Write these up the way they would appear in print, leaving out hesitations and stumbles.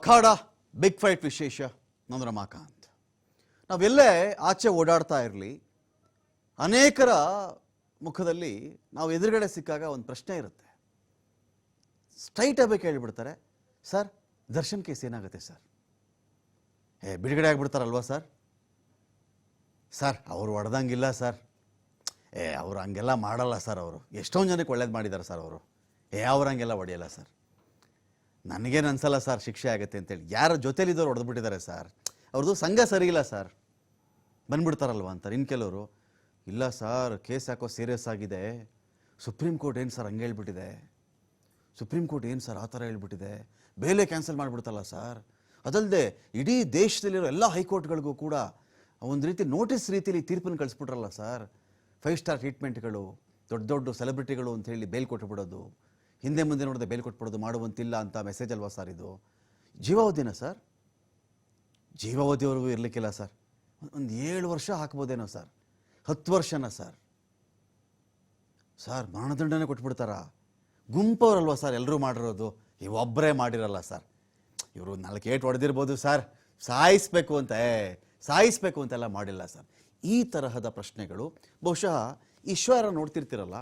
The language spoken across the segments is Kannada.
ಅಖಾಡ ಬಿಗ್ ಫೈಟ್ ವಿಶೇಷ ನಾನು ರಮಾಕಾಂತ್. ನಾವೆಲ್ಲೇ ಆಚೆ ಓಡಾಡ್ತಾ ಇರಲಿ, ಅನೇಕರ ಮುಖದಲ್ಲಿ ನಾವು ಎದುರುಗಡೆ ಸಿಕ್ಕಾಗ ಒಂದು ಪ್ರಶ್ನೆ ಇರುತ್ತೆ. ಸ್ಟ್ರೈಟ್ ಆಗಿ ಕೇಳಿಬಿಡ್ತಾರೆ, ಸರ್ ದರ್ಶನ್ ಕೇಸ್ ಏನಾಗುತ್ತೆ ಸರ್? ಬಿಡುಗಡೆ ಆಗಿಬಿಡ್ತಾರಲ್ವಾ ಸರ್? ಸರ್ ಅವರು ಹೊಡೆದಂಗಿಲ್ಲ ಸರ್, ಅವರು ಹಂಗೆಲ್ಲ ಮಾಡಲ್ಲ ಸರ್, ಅವರು ಎಷ್ಟೊಂದು ಜನಕ್ಕೆ ಒಳ್ಳೇದು ಮಾಡಿದ್ದಾರೆ ಸರ್, ಅವರು ಅವ್ರು ಹಂಗೆಲ್ಲ ಹೊಡೆಯಲ್ಲ ಸರ್, ನನಗೇನು ಅನ್ಸಲ್ಲ ಸರ್ ಶಿಕ್ಷೆ ಆಗುತ್ತೆ ಅಂತೇಳಿ. ಯಾರ ಜೊತೆಲಿದ್ದವ್ರು ಹೊಡೆದ್ಬಿಟ್ಟಿದ್ದಾರೆ ಸರ್, ಅವ್ರದ್ದು ಸಂಘ ಸರಿ ಇಲ್ಲ ಸರ್, ಬಂದ್ಬಿಡ್ತಾರಲ್ವ ಅಂತಾರೆ. ಇನ್ನು ಕೆಲವರು, ಇಲ್ಲ ಸರ್ ಕೇಸ್ ಯಾಕೋ ಸೀರಿಯಸ್ ಆಗಿದೆ, ಸುಪ್ರೀಂ ಕೋರ್ಟ್ ಏನು ಸರ್ ಹಂಗೆ ಹೇಳ್ಬಿಟ್ಟಿದೆ, ಸುಪ್ರೀಂ ಕೋರ್ಟ್ ಏನು ಸರ್ ಆ ಥರ ಹೇಳ್ಬಿಟ್ಟಿದೆ, ಬೇಲೆ ಕ್ಯಾನ್ಸಲ್ ಮಾಡಿಬಿಡ್ತಲ್ಲ ಸರ್. ಅದಲ್ಲದೆ ಇಡೀ ದೇಶದಲ್ಲಿರೋ ಎಲ್ಲ ಹೈಕೋರ್ಟ್ಗಳಿಗೂ ಕೂಡ ಒಂದು ರೀತಿ ನೋಟಿಸ್ ರೀತಿಯಲ್ಲಿ ತೀರ್ಪನ್ನು ಕಳಿಸ್ಬಿಟ್ರಲ್ಲ ಸರ್. 5 ಸ್ಟಾರ್ ಟ್ರೀಟ್ಮೆಂಟ್ಗಳು, ದೊಡ್ಡ ದೊಡ್ಡ ಸೆಲೆಬ್ರಿಟಿಗಳು ಅಂತ ಹೇಳಿ ಬೇಲ್ ಕೊಟ್ಟುಬಿಡೋದು, ಹಿಂದೆ ಮುಂದೆ ನೋಡದೆ ಬೇಲ್ ಕೊಟ್ಬಿಡೋದು ಮಾಡುವಂತಿಲ್ಲ ಅಂತ ಮೆಸೇಜ್ ಅಲ್ವಾ ಸರ್ ಇದು? ಜೀವಾವಧಿನ ಸರ್? ಜೀವಾವಧಿವರೆಗೂ ಇರಲಿಕ್ಕಿಲ್ಲ ಸರ್, ಒಂದು 7 ವರ್ಷ ಹಾಕ್ಬೋದೇನೋ ಸರ್, 10 ವರ್ಷನ ಸರ್? ಸರ್ ಮರಣದಂಡನೆ ಕೊಟ್ಬಿಡ್ತಾರಾ? ಗುಂಪವರಲ್ವ ಸರ್ ಎಲ್ಲರೂ ಮಾಡಿರೋದು, ಇವೊಬ್ಬರೇ ಮಾಡಿರಲ್ಲ ಸರ್, ಇವರು 4 ಏಟು ಹೊಡೆದಿರ್ಬೋದು ಸರ್, ಸಾಯಿಸ್ಬೇಕು ಅಂತೆಲ್ಲ ಮಾಡಿಲ್ಲ ಸರ್. ಈ ತರಹದ ಪ್ರಶ್ನೆಗಳು ಬಹುಶಃ ಈಶ್ವರ ನೋಡ್ತಿರ್ತಿರಲ್ಲ,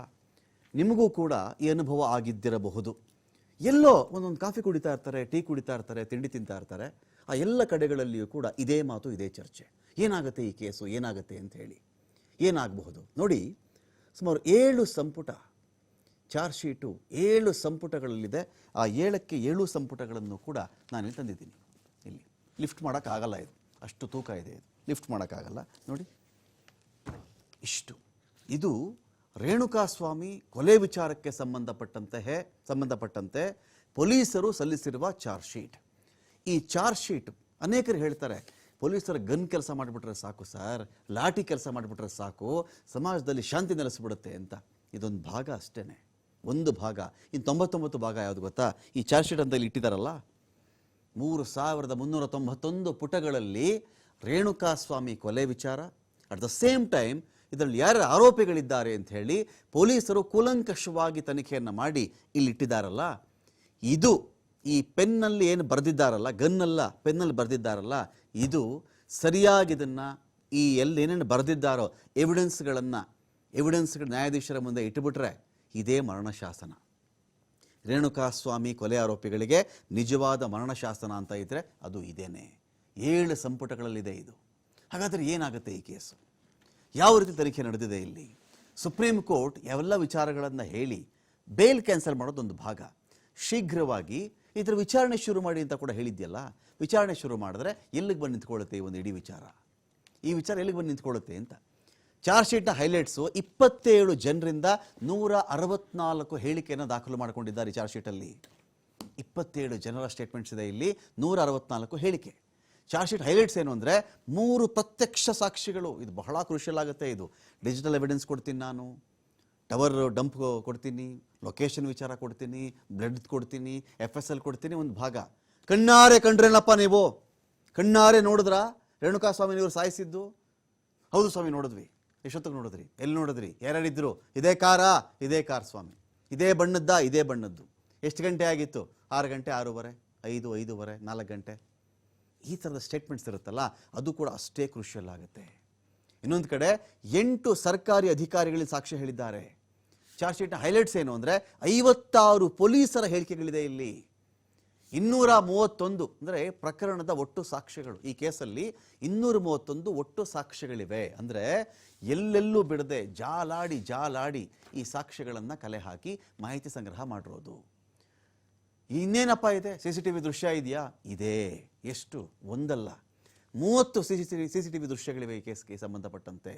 ನಿಮಗೂ ಕೂಡ ಈ ಅನುಭವ ಆಗಿದ್ದಿರಬಹುದು. ಎಲ್ಲೋ ಒಂದೊಂದು ಕಾಫಿ ಕುಡಿತಾ ಇರ್ತಾರೆ, ಟೀ ಕುಡಿತಾ ಇರ್ತಾರೆ, ತಿಂಡಿ ತಿಂತಾ ಇರ್ತಾರೆ, ಆ ಎಲ್ಲ ಕಡೆಗಳಲ್ಲಿಯೂ ಕೂಡ ಇದೇ ಮಾತು, ಇದೇ ಚರ್ಚೆ. ಏನಾಗುತ್ತೆ ಈ ಕೇಸು, ಏನಾಗುತ್ತೆ ಅಂತ ಹೇಳಿ. ಏನಾಗಬಹುದು ನೋಡಿ, ಸುಮಾರು 7 ಸಂಪುಟ ಚಾರ್ಜ್ ಶೀಟು 7 ಸಂಪುಟಗಳಲ್ಲಿದೆ. ಆ 7ಕ್ಕೆ 7 ಸಂಪುಟಗಳನ್ನು ಕೂಡ ನಾನು ತಂದಿದ್ದೀನಿ. ಇಲ್ಲಿ ಲಿಫ್ಟ್ ಮಾಡೋಕ್ಕಾಗಲ್ಲ, ಇದು ಅಷ್ಟು ತೂಕ ಇದೆ, ಇದು ಲಿಫ್ಟ್ ಮಾಡೋಕ್ಕಾಗಲ್ಲ ನೋಡಿ. ಇಷ್ಟು ಇದು ರೇಣುಕಾಸ್ವಾಮಿ ಕೊಲೆ ವಿಚಾರಕ್ಕೆ ಸಂಬಂಧಪಟ್ಟಂತೆ ಪೊಲೀಸರು ಸಲ್ಲಿಸಿರುವ ಚಾರ್ಜ್ ಶೀಟ್. ಈ ಚಾರ್ಜ್ ಶೀಟ್ ಅನೇಕರು ಹೇಳ್ತಾರೆ, ಪೊಲೀಸರು ಗನ್ ಕೆಲಸ ಮಾಡಿಬಿಟ್ರೆ ಸಾಕು ಸರ್, ಲಾಠಿ ಕೆಲಸ ಮಾಡಿಬಿಟ್ರೆ ಸಾಕು, ಸಮಾಜದಲ್ಲಿ ಶಾಂತಿ ನೆಲೆಸಿಬಿಡುತ್ತೆ ಅಂತ. ಇದೊಂದು ಭಾಗ ಅಷ್ಟೇ, ಒಂದು ಭಾಗ. ಇನ್ನು 99 ಭಾಗ ಯಾವುದು ಗೊತ್ತಾ? ಈ ಚಾರ್ಜ್ ಶೀಟ್ ಅಂತ ಇಲ್ಲಿ ಇಟ್ಟಿದ್ದಾರಲ್ಲ, 3391 ಪುಟಗಳಲ್ಲಿ ರೇಣುಕಾಸ್ವಾಮಿ ಕೊಲೆ ವಿಚಾರ, ಅಟ್ ದ ಸೇಮ್ ಟೈಮ್ ಇದರಲ್ಲಿ ಯಾರು ಆರೋಪಿಗಳಿದ್ದಾರೆ ಅಂತ ಹೇಳಿ ಪೊಲೀಸರು ಕೂಲಂಕಷವಾಗಿ ತನಿಖೆಯನ್ನು ಮಾಡಿ ಇಲ್ಲಿ ಇಟ್ಟಿದ್ದಾರಲ್ಲ. ಇದು ಈ ಪೆನ್ನಲ್ಲಿ ಏನು ಬರೆದಿದ್ದಾರಲ್ಲ, ಗನ್ನಲ್ಲ ಪೆನ್ನಲ್ಲಿ ಬರೆದಿದ್ದಾರಲ್ಲ, ಇದು ಸರಿಯಾಗಿ ಇದನ್ನು ಈ ಏನೇನು ಬರೆದಿದ್ದಾರೋ ಎವಿಡೆನ್ಸ್ಗಳು ನ್ಯಾಯಾಧೀಶರ ಮುಂದೆ ಇಟ್ಟುಬಿಟ್ರೆ ಇದೇ ಮರಣಶಾಸನ. ರೇಣುಕಾಸ್ವಾಮಿ ಕೊಲೆ ಆರೋಪಿಗಳಿಗೆ ನಿಜವಾದ ಮರಣಶಾಸನ ಅಂತ ಇದ್ದರೆ ಅದು ಇದೇನೆ. 7 ಸಂಪುಟಗಳಲ್ಲಿದೆ ಇದು. ಹಾಗಾದರೆ ಏನಾಗುತ್ತೆ ಈ ಕೇಸು? ಯಾವ ರೀತಿ ತನಿಖೆ ನಡೆದಿದೆ ಇಲ್ಲಿ? ಸುಪ್ರೀಂ ಕೋರ್ಟ್ ಯಾವೆಲ್ಲ ವಿಚಾರಗಳನ್ನು ಹೇಳಿ ಬೇಲ್ ಕ್ಯಾನ್ಸಲ್ ಮಾಡೋದೊಂದು ಭಾಗ. ಶೀಘ್ರವಾಗಿ ಇದರ ವಿಚಾರಣೆ ಶುರು ಮಾಡಿ ಅಂತ ಕೂಡ ಹೇಳಿದ್ಯಲ್ಲ, ವಿಚಾರಣೆ ಶುರು ಮಾಡಿದ್ರೆ ಎಲ್ಲಿಗೆ ಬಂದು ನಿಂತ್ಕೊಳ್ಳುತ್ತೆ ಈ ಒಂದು ಇಡೀ ವಿಚಾರ? ಈ ವಿಚಾರ ಎಲ್ಲಿಗೆ ಬಂದು ನಿಂತ್ಕೊಳ್ಳುತ್ತೆ ಅಂತ. ಚಾರ್ಜ್ ಶೀಟ್ನ ಹೈಲೈಟ್ಸು 27 ಜನರಿಂದ 164 ಹೇಳಿಕೆಯನ್ನು ದಾಖಲು ಮಾಡಿಕೊಂಡಿದ್ದಾರೆ. ಈ ಚಾರ್ಜ್ ಶೀಟಲ್ಲಿ 27 ಜನರ ಸ್ಟೇಟ್ಮೆಂಟ್ಸ್ ಇದೆ, ಇಲ್ಲಿ 164 ಹೇಳಿಕೆ. ಚಾರ್ಜ್ ಶೀಟ್ ಹೈಲೈಟ್ಸ್ ಏನು ಅಂದರೆ 3 ಪ್ರತ್ಯಕ್ಷ ಸಾಕ್ಷಿಗಳು. ಇದು ಬಹಳ ಕ್ರೂಷಿಯಲ್ ಆಗುತ್ತೆ. ಇದು ಡಿಜಿಟಲ್ ಎವಿಡೆನ್ಸ್ ಕೊಡ್ತೀನಿ, ನಾನು ಟವರ್ ಡಂಪ್ ಕೊಡ್ತೀನಿ, ಲೊಕೇಶನ್ ವಿಚಾರ ಕೊಡ್ತೀನಿ, ಬ್ಲಡ್ ಕೊಡ್ತೀನಿ, FSL ಕೊಡ್ತೀನಿ. ಒಂದು ಭಾಗ ಕಣ್ಣಾರೆ ಕಂಡ್ರೇನಪ್ಪ, ನೀವು ಕಣ್ಣಾರೆ ನೋಡಿದ್ರಾ ರೇಣುಕಾಸ್ವಾಮಿ ನೀವು ಸಾಯಿಸಿದ್ದು? ಹೌದು ಸ್ವಾಮಿ ನೋಡಿದ್ವಿ. ಎಷ್ಟೊತ್ತಿಗೆ ನೋಡಿದ್ರಿ? ಎಲ್ಲಿ ನೋಡಿದ್ರಿ? ಯಾರ್ಯಾರಿದ್ರು? ಇದೇ ಕಾರ್ ಸ್ವಾಮಿ, ಇದೇ ಬಣ್ಣದ್ದು. ಎಷ್ಟು ಗಂಟೆ ಆಗಿತ್ತು? 6 ಗಂಟೆ, 6:30, 5, 5:30, 4 ಗಂಟೆ. ಈ ಥರದ ಸ್ಟೇಟ್ಮೆಂಟ್ಸ್ ಇರುತ್ತಲ್ಲ, ಅದು ಕೂಡ ಅಷ್ಟೇ ಕ್ರೂಷಿಯಲ್ ಆಗುತ್ತೆ. ಇನ್ನೊಂದು ಕಡೆ 8 ಸರ್ಕಾರಿ ಅಧಿಕಾರಿಗಳಿಗೆ ಸಾಕ್ಷ್ಯ ಹೇಳಿದ್ದಾರೆ. ಚಾರ್ಜ್ ಶೀಟ್ನ ಹೈಲೈಟ್ಸ್ ಏನು ಅಂದರೆ 56 ಪೊಲೀಸರ ಹೇಳಿಕೆಗಳಿದೆ ಇಲ್ಲಿ. 231 ಅಂದರೆ ಪ್ರಕರಣದ ಒಟ್ಟು ಸಾಕ್ಷ್ಯಗಳು. ಈ ಕೇಸಲ್ಲಿ 231 ಒಟ್ಟು ಸಾಕ್ಷ್ಯಗಳಿವೆ. ಅಂದರೆ ಎಲ್ಲೆಲ್ಲೂ ಬಿಡದೆ ಜಾಲಾಡಿ ಈ ಸಾಕ್ಷ್ಯಗಳನ್ನು ಕಲೆ ಹಾಕಿ ಮಾಹಿತಿ ಸಂಗ್ರಹ ಮಾಡಿರೋದು. ಇನ್ನೇನಪ್ಪ ಇದೆ? CCTV ದೃಶ್ಯ ಇದೆಯಾ? ಇದೆ. ಎಷ್ಟು? ಒಂದಲ್ಲ, 30 CCTV ದೃಶ್ಯಗಳಿವೆ ಈ ಕೇಸ್ಗೆ ಸಂಬಂಧಪಟ್ಟಂತೆ.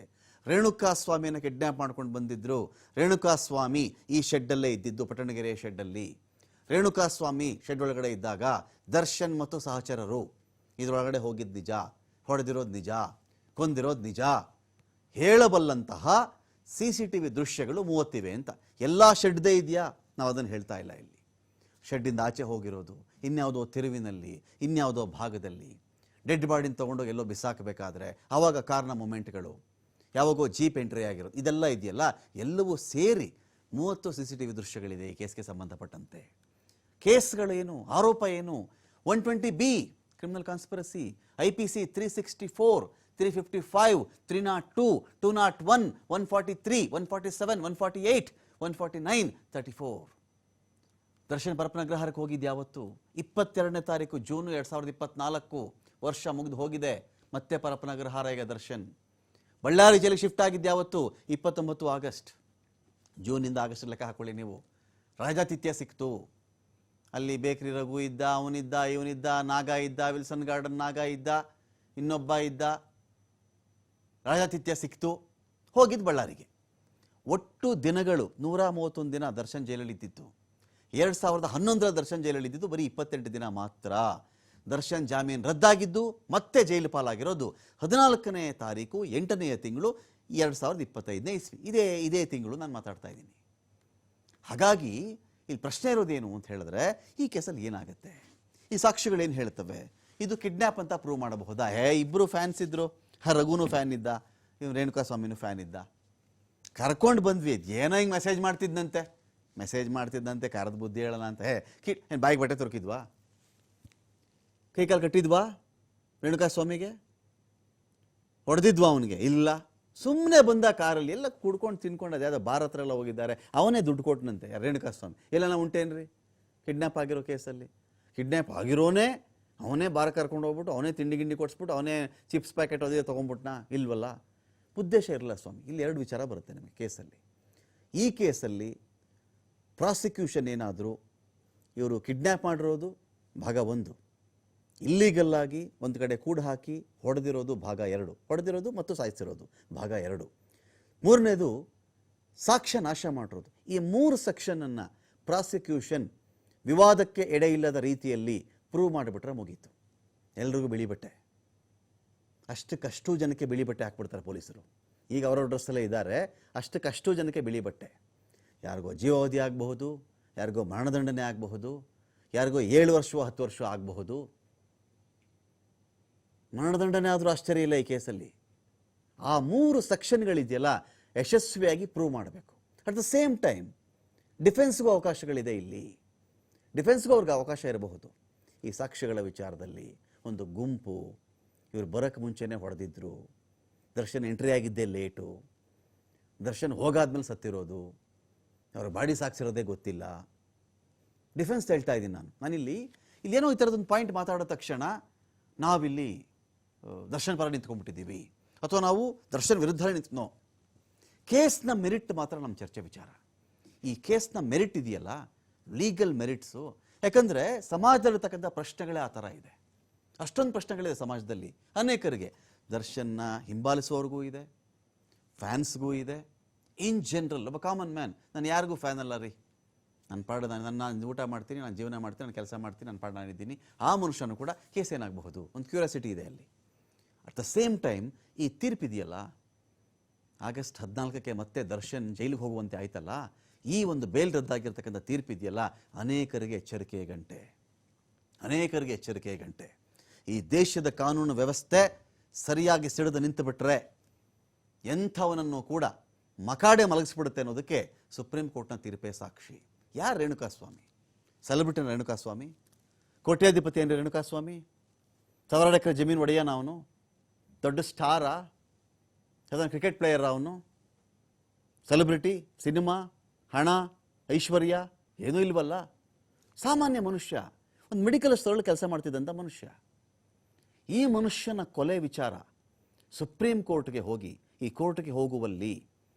ರೇಣುಕಾಸ್ವಾಮಿಯನ್ನು ಕಿಡ್ನ್ಯಾಪ್ ಮಾಡ್ಕೊಂಡು ಬಂದಿದ್ರು. ರೇಣುಕಾಸ್ವಾಮಿ ಈ ಶೆಡ್ಡಲ್ಲೇ ಇದ್ದಿದ್ದು, ಪಟ್ಟಣಗೆರೆಯ ಶೆಡ್ಡಲ್ಲಿ. ರೇಣುಕಾಸ್ವಾಮಿ ಶೆಡ್ ಒಳಗಡೆ ಇದ್ದಾಗ ದರ್ಶನ್ ಮತ್ತು ಸಹಚರರು ಇದರೊಳಗಡೆ ಹೋಗಿದ್ದು ನಿಜ, ಹೊಡೆದಿರೋದು ನಿಜ, ಕೊಂದಿರೋದು ನಿಜ ಹೇಳಬಲ್ಲಂತಹ CCTV ದೃಶ್ಯಗಳು 30 ಇವೆ ಅಂತ. ಎಲ್ಲ ಶೆಡ್ದೇ ಇದೆಯಾ? ನಾವು ಅದನ್ನು ಹೇಳ್ತಾ ಇಲ್ಲ. ಇಲ್ಲಿ ಶೆಡ್ಡಿಂದ ಆಚೆ ಹೋಗಿರೋದು, ಇನ್ಯಾವುದೋ ತಿರುವಿನಲ್ಲಿ, ಇನ್ಯಾವುದೋ ಭಾಗದಲ್ಲಿ ಡೆಡ್ ಬಾಡಿನ ತೊಗೊಂಡೋಗಿ ಎಲ್ಲೋ ಬಿಸಾಕಬೇಕಾದ್ರೆ ಆವಾಗ ಕಾರ್ನ ಮೂಮೆಂಟ್ಗಳು, ಯಾವಾಗೋ ಜೀಪ್ ಎಂಟ್ರಿ ಆಗಿರೋದು, ಇದೆಲ್ಲ ಇದೆಯಲ್ಲ, ಎಲ್ಲವೂ ಸೇರಿ 30 CCTV ದೃಶ್ಯಗಳಿದೆ ಈ ಕೇಸ್ಗೆ ಸಂಬಂಧಪಟ್ಟಂತೆ. ಕೇಸ್ಗಳೇನು, ಆರೋಪ ಏನು, 120B criminal conspiracy, IPC 364, 355, 302, 201, 143, 147, 148, 149, 34. Darshan ಪರಪ್ಪನಗ್ರಹಾರಕ್ಕೆ ಹೋಗಿದ್ದು ಯಾವತ್ತು? 22ನೇ ತಾರೀಕು ಜೂನ್ 2024. ವರ್ಷ ಮುಗಿದು ಹೋಗಿದೆ. ಮತ್ತೆ ಪರಪ್ಪನಗ್ರಹಾರ ಈಗ ದರ್ಶನ್. ಬಳ್ಳಾರಿ ಜೈಲಿಗೆ ಶಿಫ್ಟ್ ಆಗಿದ್ದು ಯಾವತ್ತು? 29 ಆಗಸ್ಟ್. ಜೂನಿಂದ ಆಗಸ್ಟ್ ಲೆಕ್ಕ ಹಾಕೊಳ್ಳಿ ನೀವು. ರಾಜಾತಿಥ್ಯ ಸಿಕ್ತು. ಅಲ್ಲಿ ಬೇಕ್ರಿ ರಘು ಇದ್ದ, ಅವನಿದ್ದ, ಇವನಿದ್ದ, ನಾಗ ಇದ್ದ, ವಿಲ್ಸನ್ ಗಾರ್ಡನ್ ನಾಗ ಇದ್ದ, ಇನ್ನೊಬ್ಬ ಇದ್ದ. ರಾಜಾತಿಥ್ಯ ಸಿಕ್ತು. ಹೋಗಿದ್ದು ಬಳ್ಳಾರಿಗೆ. ಒಟ್ಟು ದಿನಗಳು 131 ದಿನ ದರ್ಶನ್ ಜೈಲಲ್ಲಿದ್ದಿತ್ತು. 2011 ದರ್ಶನ್ ಜೈಲಲ್ಲಿದ್ದು ಬರೀ 28 ದಿನ ಮಾತ್ರ. ದರ್ಶನ್ ಜಾಮೀನು ರದ್ದಾಗಿದ್ದು ಮತ್ತೆ ಜೈಲು ಪಾಲಾಗಿರೋದು 14ನೇ ತಾರೀಕು 8ನೇ ತಿಂಗಳು 2025ನೇ ಇಸ್ವಿ. ಇದೇ ತಿಂಗಳು ನಾನು ಮಾತಾಡ್ತಾ ಇದ್ದೀನಿ. ಹಾಗಾಗಿ ಇಲ್ಲಿ ಪ್ರಶ್ನೆ ಇರೋದೇನು ಅಂತ ಹೇಳಿದ್ರೆ, ಈ ಕೇಸಲ್ಲಿ ಏನಾಗುತ್ತೆ? ಈ ಸಾಕ್ಷಿಗಳೇನು ಹೇಳ್ತವೆ? ಇದು ಕಿಡ್ನ್ಯಾಪ್ ಅಂತ ಪ್ರೂವ್ ಮಾಡಬಹುದಾ? ಇಬ್ಬರು ಫ್ಯಾನ್ಸ್ ಇದ್ರು. ರಘುನು ಫ್ಯಾನ್ ಇದ್ದ, ಇವ್ನು ರೇಣುಕಾ ಸ್ವಾಮಿನೂ ಫ್ಯಾನ್ ಇದ್ದ. ಕರ್ಕೊಂಡು ಬಂದ್ವಿ. ಏನೋ ಹಿಂಗೆ ಮೆಸೇಜ್ ಮಾಡ್ತಿದ್ದಂತೆ ಕಾರದ ಬುದ್ಧಿ ಹೇಳೋಣ ಅಂತ. ಏನು ಬಾಯಿಗೆ ಬಟ್ಟೆ ತೊರಕಿದ್ವಾ? ಕೈಕಾಲು ಕಟ್ಟಿದ್ವಾ ರೇಣುಕಾ ಸ್ವಾಮಿಗೆ? ಹೊಡೆದಿದ್ವಾ ಅವನಿಗೆ? ಇಲ್ಲ. ಸುಮ್ಮನೆ ಬಂದ ಕಾರಲ್ಲಿ ಎಲ್ಲ ಕುಡ್ಕೊಂಡು ತಿನ್ಕೊಂಡು ಅದ್ಯಾವುದೋ ಬಾರ್ ಹತ್ರ ಎಲ್ಲ ಹೋಗಿದ್ದಾರೆ. ಅವನೇ ದುಡ್ಡು ಕೊಟ್ಟನಂತೆ ರೇಣುಕಾ ಸ್ವಾಮಿ. ಎಲ್ಲ ಉಂಟೇನ್ರಿ ಕಿಡ್ನ್ಯಾಪ್ ಆಗಿರೋ ಕೇಸಲ್ಲಿ? ಕಿಡ್ನ್ಯಾಪ್ ಆಗಿರೋನೇ ಅವನೇ ಬಾರ್ ಕರ್ಕೊಂಡು ಹೋಗ್ಬಿಟ್ಟು ಅವನೇ ತಿಂಡಿ ಕೊಡಿಸ್ಬಿಟ್ಟು ಅವನೇ ಚಿಪ್ಸ್ ಪ್ಯಾಕೆಟ್ ಅದೇ ತೊಗೊಂಡ್ಬಿಟ್ನಾ? ಇಲ್ವಲ್ಲ. ಉದ್ದೇಶ ಇರಲ್ಲ ಸ್ವಾಮಿ. ಇಲ್ಲಿ 2 ವಿಚಾರ ಬರುತ್ತೆ ನಮಗೆ ಕೇಸಲ್ಲಿ. ಈ ಕೇಸಲ್ಲಿ ಪ್ರಾಸಿಕ್ಯೂಷನ್ ಏನಾದರೂ ಇವರು ಕಿಡ್ನ್ಯಾಪ್ ಮಾಡಿರೋದು ಭಾಗ 1, ಇಲ್ಲಿಗಲ್ಲಾಗಿ ಒಂದು ಕಡೆ ಕೂಡ ಹಾಕಿ ಹೊಡೆದಿರೋದು ಭಾಗ 2, ಹೊಡೆದಿರೋದು ಮತ್ತು ಸಾಯಿಸಿರೋದು ಭಾಗ 2, 3ನೇದು ಸಾಕ್ಷ್ಯ ನಾಶ ಮಾಡಿರೋದು. ಈ 3 ಸೆಕ್ಷನನ್ನು ಪ್ರಾಸಿಕ್ಯೂಷನ್ ವಿವಾದಕ್ಕೆ ಎಡೆಯಿಲ್ಲದ ರೀತಿಯಲ್ಲಿ ಪ್ರೂವ್ ಮಾಡಿಬಿಟ್ರೆ ಮುಗೀತು. ಎಲ್ರಿಗೂ ಬಿಳಿ ಬಟ್ಟೆ. ಅಷ್ಟಕ್ಕಷ್ಟು ಜನಕ್ಕೆ ಬಿಳಿ ಬಟ್ಟೆ ಹಾಕ್ಬಿಡ್ತಾರೆ ಪೊಲೀಸರು. ಈಗ ಅವರ ಡ್ರೆಸ್ಸಲ್ಲೇ ಇದ್ದಾರೆ. ಅಷ್ಟಕ್ಕಷ್ಟು ಜನಕ್ಕೆ ಬಿಳಿ ಬಟ್ಟೆ. ಯಾರಿಗೋ ಜೀವಾವಧಿ ಆಗಬಹುದು, ಯಾರಿಗೋ ಮರಣದಂಡನೆ ಆಗಬಹುದು, ಯಾರಿಗೋ 7 ವರ್ಷ 10 ವರ್ಷ ಆಗಬಹುದು. ಮರಣದಂಡನೆ ಆದರೂ ಆಶ್ಚರ್ಯ ಇಲ್ಲ ಈ ಕೇಸಲ್ಲಿ. ಆ 3 ಸೆಕ್ಷನ್ಗಳಿದೆಯಲ್ಲ ಯಶಸ್ವಿಯಾಗಿ ಪ್ರೂವ್ ಮಾಡಬೇಕು. ಅಟ್ ದ ಸೇಮ್ ಟೈಮ್ ಡಿಫೆನ್ಸ್ಗೂ ಅವಕಾಶಗಳಿದೆ. ಇಲ್ಲಿ ಡಿಫೆನ್ಸ್ಗೂ ಅವ್ರಿಗೆ ಅವಕಾಶ ಇರಬಹುದು. ಈ ಸಾಕ್ಷ್ಯಗಳ ವಿಚಾರದಲ್ಲಿ ಒಂದು ಗುಂಪು ಇವರು ಬರೋಕ್ಕೆ ಮುಂಚೆನೇ ಹೊಡೆದಿದ್ರು, ದರ್ಶನ್ ಎಂಟ್ರಿ ಆಗಿದ್ದೇ ಲೇಟು, ದರ್ಶನ್ ಹೋಗಾದ್ಮೇಲೆ ಸತ್ತಿರೋದು, ಅವರ ಬಾಡಿ ಸಾಕ್ಸಿರೋದೇ ಗೊತ್ತಿಲ್ಲ. ಡಿಫೆನ್ಸ್ ಹೇಳ್ತಾ ಇದ್ದೀನಿ ಇಲ್ಲೇನೋ ಈ ಥರದೊಂದು ಪಾಯಿಂಟ್ ಮಾತಾಡೋ ತಕ್ಷಣ ನಾವಿಲ್ಲಿ ದರ್ಶನ್ ಪರ ನಿಂತ್ಕೊಂಡ್ಬಿಟ್ಟಿದ್ದೀವಿ ಅಥವಾ ನಾವು ದರ್ಶನ್ ವಿರುದ್ಧ ನಿಂತ್ನೋ. ಕೇಸ್ನ ಮೆರಿಟ್ ಮಾತ್ರ ನಮ್ಮ ಚರ್ಚೆ ವಿಚಾರ. ಈ ಕೇಸ್ನ ಮೆರಿಟ್ ಇದೆಯಲ್ಲ, ಲೀಗಲ್ ಮೆರಿಟ್ಸು. ಯಾಕಂದರೆ ಸಮಾಜದಲ್ಲಿರ್ತಕ್ಕಂಥ ಪ್ರಶ್ನೆಗಳೇ ಆ ಥರ ಇದೆ. ಅಷ್ಟೊಂದು ಪ್ರಶ್ನೆಗಳಿದೆ ಸಮಾಜದಲ್ಲಿ ಅನೇಕರಿಗೆ. ದರ್ಶನ್ನ ಹಿಂಬಾಲಿಸುವವ್ರಿಗೂ ಇದೆ, ಫ್ಯಾನ್ಸ್ಗೂ ಇದೆ. ಇನ್ ಜನರಲ್ ಒಬ್ಬ ಕಾಮನ್ ಮ್ಯಾನ್, ನಾನು ಯಾರಿಗೂ ಫ್ಯಾನ್ ಅಲ್ಲ ರೀ, ನನ್ನ ಪಾಡ ನಾನು ಊಟ ಮಾಡ್ತೀನಿ, ನಾನು ಜೀವನ ಮಾಡ್ತೀನಿ, ನಾನು ಕೆಲಸ ಮಾಡ್ತೀನಿ, ನನ್ನ ಪಾಡ ನಾನಿದ್ದೀನಿ, ಆ ಮನುಷ್ಯನೂ ಕೂಡ ಕೇಸ್ ಏನಾಗಬಹುದು? ಒಂದು ಕ್ಯೂರಿಯಾಸಿಟಿ ಇದೆ ಅಲ್ಲಿ. ಅಟ್ ದ ಸೇಮ್ ಟೈಮ್ ಈ ತೀರ್ಪಿದೆಯಲ್ಲ, ಆಗಸ್ಟ್ 14ಕ್ಕೆ ಮತ್ತೆ ದರ್ಶನ್ ಜೈಲಿಗೆ ಹೋಗುವಂತೆ ಆಯ್ತಲ್ಲ, ಈ ಒಂದು ಬೇಲ್ ರದ್ದಾಗಿರ್ತಕ್ಕಂಥ ತೀರ್ಪಿದೆಯಲ್ಲ, ಅನೇಕರಿಗೆ ಎಚ್ಚರಿಕೆಯ ಗಂಟೆ. ಈ ದೇಶದ ಕಾನೂನು ವ್ಯವಸ್ಥೆ ಸರಿಯಾಗಿ ಸಿಡಿದು ನಿಂತು ಬಿಟ್ರೆ ಎಂಥವನನ್ನು ಕೂಡ ಮಕಾಡೆ ಮಲಗಿಸ್ಬಿಡುತ್ತೆ ಅನ್ನೋದಕ್ಕೆ ಸುಪ್ರೀಂ ಕೋರ್ಟ್ನ ತೀರ್ಪೇ ಸಾಕ್ಷಿ. ಯಾರು ರೇಣುಕಾ ಸ್ವಾಮಿ? ಸೆಲೆಬ್ರಿಟಿನ ರೇಣುಕಾ ಸ್ವಾಮಿ? ಕೋಟ್ಯಾಧಿಪತಿ ಅಂದರೆ ರೇಣುಕಾ ಸ್ವಾಮಿ? 1000 ಎಕರೆ ಜಮೀನು ಒಡೆಯನ ಅವನು? ದೊಡ್ಡ ಸ್ಟಾರಾ? ಅದನ್ನು ಕ್ರಿಕೆಟ್ ಪ್ಲೇಯರ್ ಅವನು? ಸೆಲೆಬ್ರಿಟಿ? ಸಿನಿಮಾ? ಹಣ? ಐಶ್ವರ್ಯ? ಏನೂ ಇಲ್ವಲ್ಲ. ಸಾಮಾನ್ಯ ಮನುಷ್ಯ, ಒಂದು ಮೆಡಿಕಲ್ ಸ್ಟೋರಲ್ಲಿ ಕೆಲಸ ಮಾಡ್ತಿದ್ದಂಥ ಮನುಷ್ಯ. ಈ ಮನುಷ್ಯನ ಕೊಲೆ ವಿಚಾರ ಸುಪ್ರೀಂ ಕೋರ್ಟ್ಗೆ ಹೋಗಿ, ಈ ಕೋರ್ಟ್ಗೆ ಹೋಗುವಲ್ಲಿ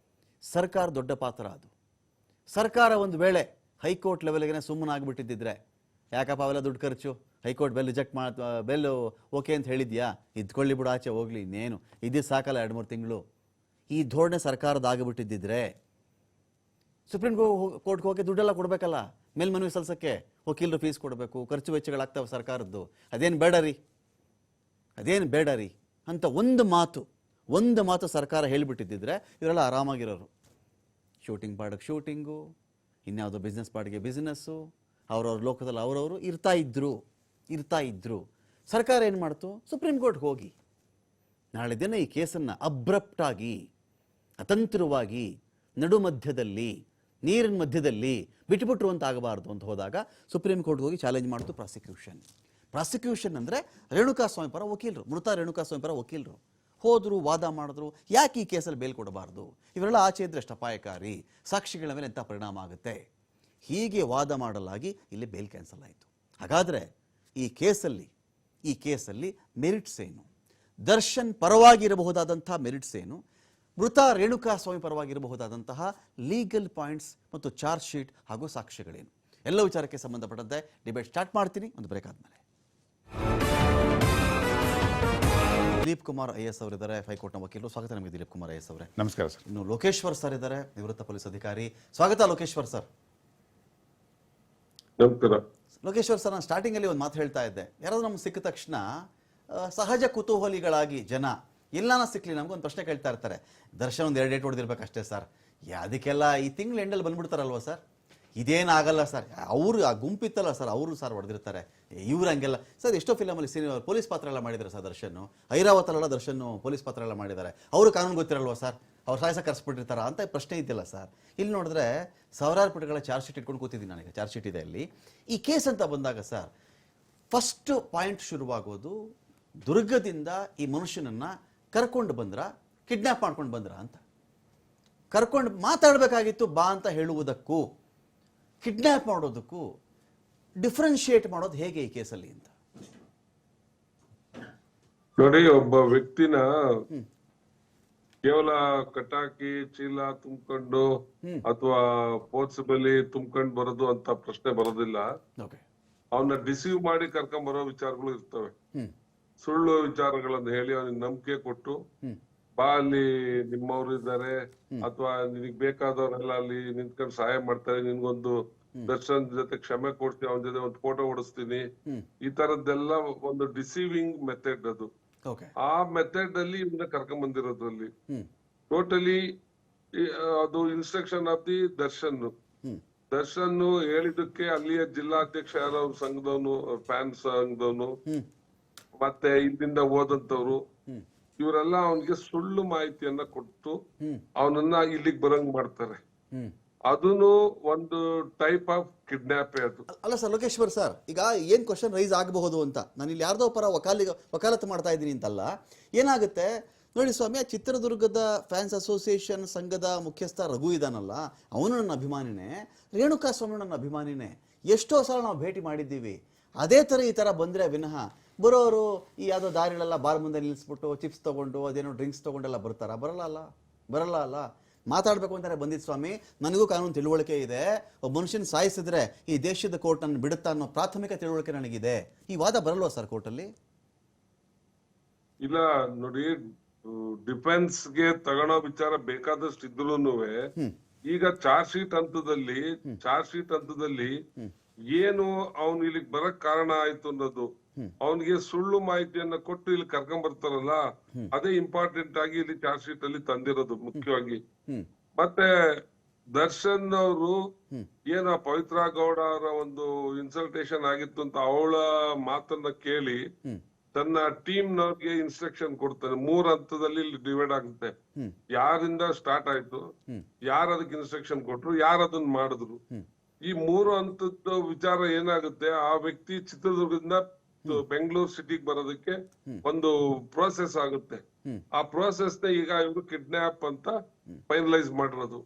ಸರ್ಕಾರ ದೊಡ್ಡ ಪಾತ್ರ. ಅದು ಸರ್ಕಾರ ಒಂದು ವೇಳೆ ಹೈಕೋರ್ಟ್ ಲೆವೆಲ್ಗೆ ಸುಮ್ಮನಾಗ್ಬಿಟ್ಟಿದ್ದಿದ್ರೆ, ಯಾಕಪ್ಪ ಅವೆಲ್ಲ ದುಡ್ಡು ಖರ್ಚು, high court bell reject bell okay ಅಂತ ಹೇಳಿದ್ಯಾ, ಇದ್ಕೊಳ್ಳಿ ಬಿಡು, ಆಚೆ ಹೋಗ್ಲಿ, ಇನ್ನೇನು ಇದೇ ಸಾಕಲ್ಲ 2-3 ತಿಂಗಳು, ಈ ಧೋರಣೆ ಸರ್ಕಾರದ ಆಗಿಬಿಟ್ಟಿದ್ದಿದ್ರೆ ಸುಪ್ರೀಂ ಕೋರ್ಟ್ಗೆ ಹೋಗಿ ದುಡ್ಡೆಲ್ಲ ಕೊಡಬೇಕಲ್ಲ, ಮೇಲ್ಮನವಿ ಸಲ್ಲಿಸೋಕ್ಕೆ ವಕೀಲರು ಫೀಸ್ ಕೊಡಬೇಕು, ಖರ್ಚು ವೆಚ್ಚಗಳಾಗ್ತವೆ ಸರ್ಕಾರದ್ದು. ಅದೇನು ಬೇಡ ರೀ ಅಂತ ಒಂದು ಮಾತು ಸರ್ಕಾರ ಹೇಳಿಬಿಟ್ಟಿದ್ದಿದ್ರೆ ಇವರೆಲ್ಲ ಆರಾಮಾಗಿರೋರು. ಶೂಟಿಂಗ್ ಪಾಡಕ್ಕೆ ಶೂಟಿಂಗು, ಇನ್ಯಾವುದೋ ಬಿಸ್ನೆಸ್ ಪಾಡಿಗೆ ಬಿಸ್ನೆಸ್ಸು, ಅವ್ರವ್ರ ಲೋಕದಲ್ಲಿ ಅವರವರು ಇರ್ತಾ ಇದ್ರು. ಸರ್ಕಾರ ಏನು ಮಾಡ್ತು? ಸುಪ್ರೀಂ ಕೋರ್ಟ್ಗೆ ಹೋಗಿ ನಾಳೆ ದಿನ ಈ ಕೇಸನ್ನು ಅಬ್ರಪ್ಟಾಗಿ, ಅತಂತ್ರವಾಗಿ, ನಡು ಮಧ್ಯದಲ್ಲಿ, ನೀರಿನ ಮಧ್ಯದಲ್ಲಿ ಬಿಟ್ಟುಬಿಟ್ರು ಅಂತ ಆಗಬಾರ್ದು ಅಂತ ಹೋದಾಗ ಸುಪ್ರೀಂ ಕೋರ್ಟ್ಗೆ ಹೋಗಿ ಚಾಲೆಂಜ್ ಮಾಡ್ತು ಪ್ರಾಸಿಕ್ಯೂಷನ್. ಪ್ರಾಸಿಕ್ಯೂಷನ್ ಅಂದರೆ ರೇಣುಕಾಸ್ವಾಮಿ ಪರ ವಕೀಲರು, ಮೃತ ರೇಣುಕಾಸ್ವಾಮಿ ಪರ ವಕೀಲರು ಹೋದರು, ವಾದ ಮಾಡಿದ್ರು, ಯಾಕೆ ಈ ಕೇಸಲ್ಲಿ ಬೇಲ್ ಕೊಡಬಾರ್ದು, ಇವರೆಲ್ಲ ಆಚೆ ಇದ್ರೆ ಎಷ್ಟು ಅಪಾಯಕಾರಿ, ಸಾಕ್ಷಿಗಳ ಮೇಲೆ ಎಂಥ ಪರಿಣಾಮ ಆಗುತ್ತೆ, ಹೀಗೆ ವಾದ ಮಾಡಲಾಗಿ ಇಲ್ಲಿ ಬೇಲ್ ಕ್ಯಾನ್ಸಲ್ ಆಯಿತು. ಹಾಗಾದರೆ ಈ ಕೇಸಲ್ಲಿ ಮೆರಿಟ್ಸ್ ಏನು, ದರ್ಶನ್ ಪರವಾಗಿರಬಹುದಾದಂಥ ಮೆರಿಟ್ಸ್ ಏನು, ಮೃತ ರೇಣುಕಾಸ್ವಾಮಿ ಪರವಾಗಿರಬಹುದಾದಂತಹ ಲೀಗಲ್ ಪಾಯಿಂಟ್ಸ್ ಮತ್ತು ಚಾರ್ಜ್ ಶೀಟ್ ಹಾಗೂ ಸಾಕ್ಷ್ಯಗಳೇನು, ಎಲ್ಲ ವಿಚಾರಕ್ಕೆ ಸಂಬಂಧಪಟ್ಟಂತೆ ಡಿಬೇಟ್ ಸ್ಟಾರ್ಟ್ ಮಾಡ್ತೀನಿ ಒಂದು ಬ್ರೇಕ್ ಆದಮೇಲೆ. ದಿಲೀಪ್ ಕುಮಾರ್ ಐಎಸ್ ಅವರಿದ್ದಾರೆ, ಹೈಕೋರ್ಟ್ನ ವಕೀಲರು. ಸ್ವಾಗತ ನಿಮಗೆ ದಿಲೀಪ್ ಕುಮಾರ್ ಐಎಸ್ ಅವರೇ. ನಮಸ್ಕಾರ ಸರ್. ಇನ್ನು ಲೋಕೇಶ್ವರ್ ಸರ್ ಇದ್ದಾರೆ, ನಿವೃತ್ತ ಪೊಲೀಸ್ ಅಧಿಕಾರಿ. ಸ್ವಾಗತ ಲೋಕೇಶ್ವರ್ ಸರ್. ಲೋಕೇಶ್ವರ್ ಸರ್, ನಾನು ಸ್ಟಾರ್ಟಿಂಗ್ ಅಲ್ಲಿ ಒಂದು ಮಾತು ಹೇಳ್ತಾ ಇದ್ದೆ, ಯಾರಾದ್ರೂ ನಮ್ಗೆ ಸಿಕ್ಕ ತಕ್ಷಣ ಸಹಜ ಕುತೂಹಲಿಗಳಾಗಿ ಜನ ಎಲ್ಲಾನ ಸಿಕ್ಲಿ ನಮ್ಗೊಂದು ಪ್ರಶ್ನೆ ಕೇಳ್ತಾ ಇರ್ತಾರೆ, ದರ್ಶನ್ ಒಂದು 2 ಡೇಟ್ ಹೊಡೆದಿರ್ಬೇಕು ಅಷ್ಟೇ ಸರ್, ಅದಕ್ಕೆಲ್ಲ ಈ ತಿಂಗಳು ಎಂಡಲ್ಲಿ ಬಂದ್ಬಿಡ್ತಾರಲ್ವ ಸರ್, ಇದೇನಾಗಲ್ಲ ಸರ್, ಅವರು ಆ ಗುಂಪಿತ್ತಲ್ಲ ಸರ್, ಅವರು ಸರ್ ಹೊಡೆದಿರ್ತಾರೆ, ಇವ್ರು ಹಂಗೆಲ್ಲ ಸರ್. ಎಷ್ಟೋ ಫಿಲಮಲ್ಲಿ ಪೊಲೀಸ್ ಪಾತ್ರ ಎಲ್ಲ ಮಾಡಿದ್ದಾರೆ ಸರ್ ದರ್ಶನ್, ಐರಾವತಲ್ಲೆಲ್ಲ ದರ್ಶನ್ ಪೊಲೀಸ್ ಪಾತ್ರ ಎಲ್ಲ ಮಾಡಿದ್ದಾರೆ, ಅವರು ಕಾನೂನು ಗೊತ್ತಿರಲ್ವ ಸರ್, ಅವ್ರು ಸಾಯಸ ಕರೆಸ್ಬಿಟ್ಟಿರ್ತಾರ ಅಂತ ಪ್ರಶ್ನೆ ಇದೆಯಲ್ಲ ಸರ್. ಇಲ್ಲಿ ನೋಡಿದ್ರೆ ಸಾವಿರಾರು ಪುಟಗಳ ಚಾರ್ಜ್ ಶೀಟ್ ಇಟ್ಕೊಂಡು ಕೂತಿದ್ದೀನಿ ನನಗೆ, ಚಾರ್ಜ್ ಶೀಟ್ ಇದೆ ಅಲ್ಲಿ. ಈ ಕೇಸ್ ಅಂತ ಬಂದಾಗ ಸರ್, ಫಸ್ಟ್ ಪಾಯಿಂಟ್ ಶುರುವಾಗೋದು ದುರ್ಗದಿಂದ ಈ ಮನುಷ್ಯನನ್ನ ಕರ್ಕೊಂಡು ಬಂದ್ರ, ಕಿಡ್ನ್ಯಾಪ್ ಮಾಡ್ಕೊಂಡು ಬಂದ್ರ ಅಂತ. ಕರ್ಕೊಂಡು ಮಾತಾಡಬೇಕಾಗಿತ್ತು ಬಾ ಅಂತ ಹೇಳುವುದಕ್ಕೂ ಕಿಡ್ನ್ಯಾಪ್ ಮಾಡೋದಕ್ಕೂ ಡಿಫ್ರೆನ್ಶಿಯೇಟ್ ಮಾಡೋದು ಹೇಗೆ ಈ ಕೇಸಲ್ಲಿ ಅಂತ ನೋಡಿ. ಒಬ್ಬ ವ್ಯಕ್ತಿನ ಕೇವಲ ಕಟಾಕಿ ಚೀಲ ತುಂಬಿಕೊಂಡು ಅಥವಾ ಪೋರ್ಟ್ಸಬಲಿ ತುಂಬಿಕೊಂಡು ಬರೋದು ಅಂತ ಪ್ರಶ್ನೆ ಬರೋದಿಲ್ಲ. ಅವನ್ನ ಡಿಸೀವ್ ಮಾಡಿ ಕರ್ಕೊಂಡ್ ಬರೋ ವಿಚಾರಗಳು ಇರ್ತವೆ. ಸುಳ್ಳು ವಿಚಾರಗಳನ್ನು ಹೇಳಿ ಅವನಿಗೆ ನಂಬಿಕೆ ಕೊಟ್ಟು, ಬಾ ಅಲ್ಲಿ ನಿಮ್ಮವ್ರು ಇದ್ದಾರೆ ಅಥವಾ ನಿನಗ್ ಬೇಕಾದವರೆಲ್ಲ ಅಲ್ಲಿ ನಿಂತ್ಕೊಂಡು ಸಹಾಯ ಮಾಡ್ತಾರೆ, ನಿನ್ಗೊಂದು ದರ್ಶನ್ ಜೊತೆ ಕ್ಷಮೆ ಕೊಡ್ತೀನಿ, ಅವನ ಜೊತೆ ಒಂದು ಫೋಟೋ ಓಡಿಸ್ತೀನಿ, ಈ ತರದ್ದೆಲ್ಲ ಒಂದು ಡಿಸೀವಿಂಗ್ ಮೆಥಡ್ ಅದು. ಆ ಮೆಥಡ್ ಅಲ್ಲಿ ಇವನ್ನ ಕರ್ಕೊಂಡ್ ಬಂದಿರೋದ್ರಲ್ಲಿ ಟೋಟಲಿ ಅದು ಇನ್ಸ್ಟ್ರಕ್ಷನ್ ಆಫ್ ದಿ ದರ್ಶನ್ ಹೇಳಿದಕ್ಕೆ ಅಲ್ಲಿಯ ಜಿಲ್ಲಾಧ್ಯಕ್ಷ ಯಾರೋ ಅವ್ರ ಸಂಘದವನು, ಫ್ಯಾನ್ ಸಂಘದವನು, ಮತ್ತೆ ಇಲ್ಲಿಂದ ಓದಂತವ್ರು, ಇವರೆಲ್ಲ ಅವನಿಗೆ ಸುಳ್ಳು ಮಾಹಿತಿಯನ್ನ ಕೊಟ್ಟು ಅವನನ್ನ ಇಲ್ಲಿಗೆ ಬರಂಗ್ ಮಾಡ್ತಾರೆ. ಅದನ್ನು ಒಂದು ಟೈಪ್ ಆಫ್ ಕಿಡ್ನಾಪ್ ಅದು. ಅಲ್ಲ ಸರ್ ಲೋಕೇಶ್ವರ್ ಸರ್, ಈಗ ಏನ್ ಕ್ವಶನ್ ರೈಸ್ ಆಗಬಹುದು ಅಂತ, ನಾನು ಇಲ್ಲಿ ಯಾರ್ದೋ ಪರ ವಕಾಲತ್ತು ಮಾಡ್ತಾ ಇದ್ದೀನಿ ಅಂತಲ್ಲ, ಏನಾಗುತ್ತೆ ನೋಡಿ ಸ್ವಾಮಿ, ಚಿತ್ರದುರ್ಗದ ಫ್ಯಾನ್ಸ್ ಅಸೋಸಿಯೇಷನ್ ಸಂಘದ ಮುಖ್ಯಸ್ಥ ರಘು ಇದಾನಲ್ಲ, ಅವನು ನನ್ನ ಅಭಿಮಾನಿನೇ, ರೇಣುಕಾ ಸ್ವಾಮಿ ನನ್ನ ಅಭಿಮಾನಿನೇ, ಎಷ್ಟೋ ಸಲ ನಾವು ಭೇಟಿ ಮಾಡಿದ್ದೀವಿ. ಅದೇ ಥರ ಈ ಥರ ಬಂದರೆ ವಿನಃ ಬರೋರು ಈ ಯಾವುದೋ ದಾರಿಗಳೆಲ್ಲ ಬಾರ್ ಮುಂದೆ ನಿಲ್ಲಿಸ್ಬಿಟ್ಟು ಚಿಪ್ಸ್ ತೊಗೊಂಡು ಅದೇನೋ ಡ್ರಿಂಕ್ಸ್ ತೊಗೊಂಡೆಲ್ಲ ಬರ್ತಾರ? ಬರಲ್ಲ ಅಲ್ಲ. ಮಾತಾಡಬೇಕು ಅಂತಾರೆ ಬಂದಿದ್ದು ಸ್ವಾಮಿ, ನನಗೂ ಕಾನೂನು ತಿಳುವಳಿಕೆ ಇದೆ, ಒಬ್ಬ ಮನುಷ್ಯನ ಸಾಯಿಸಿದ್ರೆ ಈ ದೇಶದ ಕೋರ್ಟ್ ನನ್ನ ಬಿಡುತ್ತಾ ಅನ್ನೋ ಪ್ರಾಥಮಿಕ ತಿಳುವಳಿಕೆ ನನಗಿದೆ. ಈ ವಾದ ಬರಲ್ವಾ ಸರ್ ಕೋರ್ಟಲ್ಲಿ? ಇಲ್ಲ ನೋಡಿ, ಡಿಫೆನ್ಸ್ಗೆ ತಗೊಳ್ಳೋ ವಿಚಾರ ಬೇಕಾದಷ್ಟು ಇದ್ರೂನು ಈಗ ಚಾರ್ಜ್ ಶೀಟ್ ಹಂತದಲ್ಲಿ ಏನು ಅವನು ಇಲ್ಲಿಗೆ ಬರಕ್ ಕಾರಣ ಆಯ್ತು ಅನ್ನೋದು, ಅವನಿಗೆ ಸುಳ್ಳು ಮಾಹಿತಿಯನ್ನ ಕೊಟ್ಟು ಇಲ್ಲಿ ಕರ್ಕೊಂಡ್ ಬರ್ತಾರಲ್ಲ, ಅದೇ ಇಂಪಾರ್ಟೆಂಟ್ ಆಗಿ ಇಲ್ಲಿ ಚಾರ್ಜ್ ಶೀಟ್ ಅಲ್ಲಿ ತಂದಿರೋದು ಮುಖ್ಯವಾಗಿ. ಮತ್ತೆ ದರ್ಶನ್ ಅವರು ಏನ ಪವಿತ್ರ ಗೌಡ ಅವರ ಒಂದು ಇನ್ಸಲ್ಟೇಷನ್ ಆಗಿತ್ತು ಅಂತ ಅವಳ ಮಾತನ್ನ ಕೇಳಿ ತನ್ನ ಟೀಮ್ ನವ್ರಿಗೆ ಇನ್ಸ್ಟ್ರಕ್ಷನ್ ಕೊಡ್ತಾನೆ. 3 ಹಂತದಲ್ಲಿ ಇಲ್ಲಿ ಡಿವೈಡ್ ಆಗುತ್ತೆ. ಯಾರಿಂದ ಸ್ಟಾರ್ಟ್ ಆಯ್ತು, ಯಾರು ಅದಕ್ಕೆ ಇನ್ಸ್ಟ್ರಕ್ಷನ್ ಕೊಟ್ರು, ಯಾರು ಅದನ್ನ ಮಾಡಿದ್ರು. ಈ 3 ಹಂತದ ವಿಚಾರ ಏನಾಗುತ್ತೆ, ಆ ವ್ಯಕ್ತಿ ಚಿತ್ರದುರ್ಗದಿಂದ ಬೆಂಗಳೂರು ಸಿಟಿಗೆ ಬರೋದಕ್ಕೆ ಒಂದು ಪ್ರೋಸೆಸ್ ಆಗುತ್ತೆ. ಆ ಪ್ರೋಸೆಸ್ ನ ಈಗ ಇವರು ಕಿಡ್ನಾಪ್ ಅಂತ ಫೈನಲೈಸ್ ಮಾಡಿರೋದು.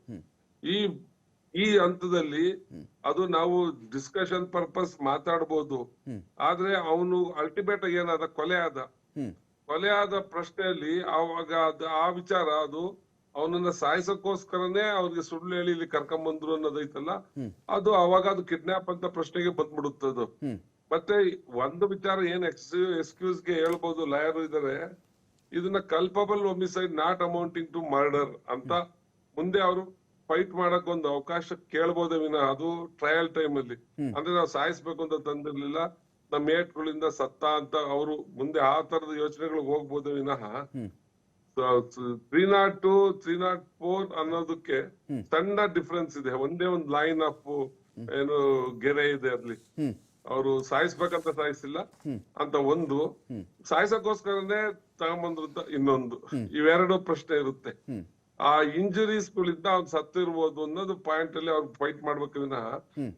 ಈ ಹಂತದಲ್ಲಿ ಅದು ನಾವು ಡಿಸ್ಕಷನ್ ಪರ್ಪಸ್ ಮಾತಾಡಬಹುದು, ಆದ್ರೆ ಅವನು ಅಲ್ಟಿಮೇಟ್ ಆಗಿ ಏನಾದ ಕೊಲೆ ಆದ ಪ್ರಶ್ನೆಯಲ್ಲಿ ಅವಾಗ ಆ ವಿಚಾರ ಅದು ಅವನನ್ನ ಸಾಯಿಸಕ್ಕೋಸ್ಕರನೇ ಅವ್ರಿಗೆ ಸುಳ್ಳು ಹೇಳಿ ಇಲ್ಲಿ ಕರ್ಕೊಂಡ್ ಬಂದ್ರು ಅನ್ನೋದೈತಲ್ಲ, ಅದು ಅವಾಗ ಅದು ಕಿಡ್ನಾಪ್ ಅಂತ ಪ್ರಶ್ನೆಗೆ ಬಂದ್ಬಿಡುತ್ತದು. ಮತ್ತೆ ಒಂದು ವಿಚಾರ ಏನ್ ಎಕ್ಸ್ಕ್ಯೂಸ್ಗೆ ಹೇಳ್ಬೋದು, ಲಾಯರ್ ಇದಾರೆ, ಇದನ್ನ culpable homicide not amounting to murder ಅಂತ ಮುಂದೆ ಅವರು ಫೈಟ್ ಮಾಡಕ್ ಒಂದು ಅವಕಾಶ ಕೇಳ್ಬೋದೇ ವಿನಃ ಅದು ಟ್ರಯಲ್ ಟೈಮ್ ಅಲ್ಲಿ, ಅಂದ್ರೆ ನಾವು ಸಾಯಿಸ್ಬೇಕು ಅಂತ ತಂದಿರ್ಲಿಲ್ಲ, ನಮ್ಮ ಏಟ್ಗಳಿಂದ ಸತ್ತ ಅಂತ ಅವರು ಮುಂದೆ ಆ ತರದ ಯೋಚನೆಗಳು ಹೋಗ್ಬೋದೇ ವಿನಃ 302, 304 ಅನ್ನೋದಕ್ಕೆ ಸಣ್ಣ ಡಿಫ್ರೆನ್ಸ್ ಇದೆ. ಒಂದೇ ಒಂದು ಲೈನ್ ಆಫ್ ಏನು ಗೆರೆ ಇದೆ ಅಲ್ಲಿ, ಅವರು ಸಾಯಿಸ್ಬೇಕಂತ ಸಾಯಿಸಿಲ್ಲ ಅಂತ ಒಂದು, ಸಾಯಿಸಕ್ಕೋಸ್ಕರನೇ ತಗೊಂಬಂದ್ರು ಅಂತ ಇನ್ನೊಂದು. ಇವೆರಡು ಪ್ರಶ್ನೆ ಇರುತ್ತೆ. ಆ ಇಂಜುರೀಸ್ ಗಳಿಂದ ಅವ್ನು ಸತ್ತಿರ್ಬೋದು ಅನ್ನೋದು ಪಾಯಿಂಟ್ ಅಲ್ಲಿ ಅವ್ರು ಫೈಟ್ ಮಾಡ್ಬೇಕು ವಿನಃ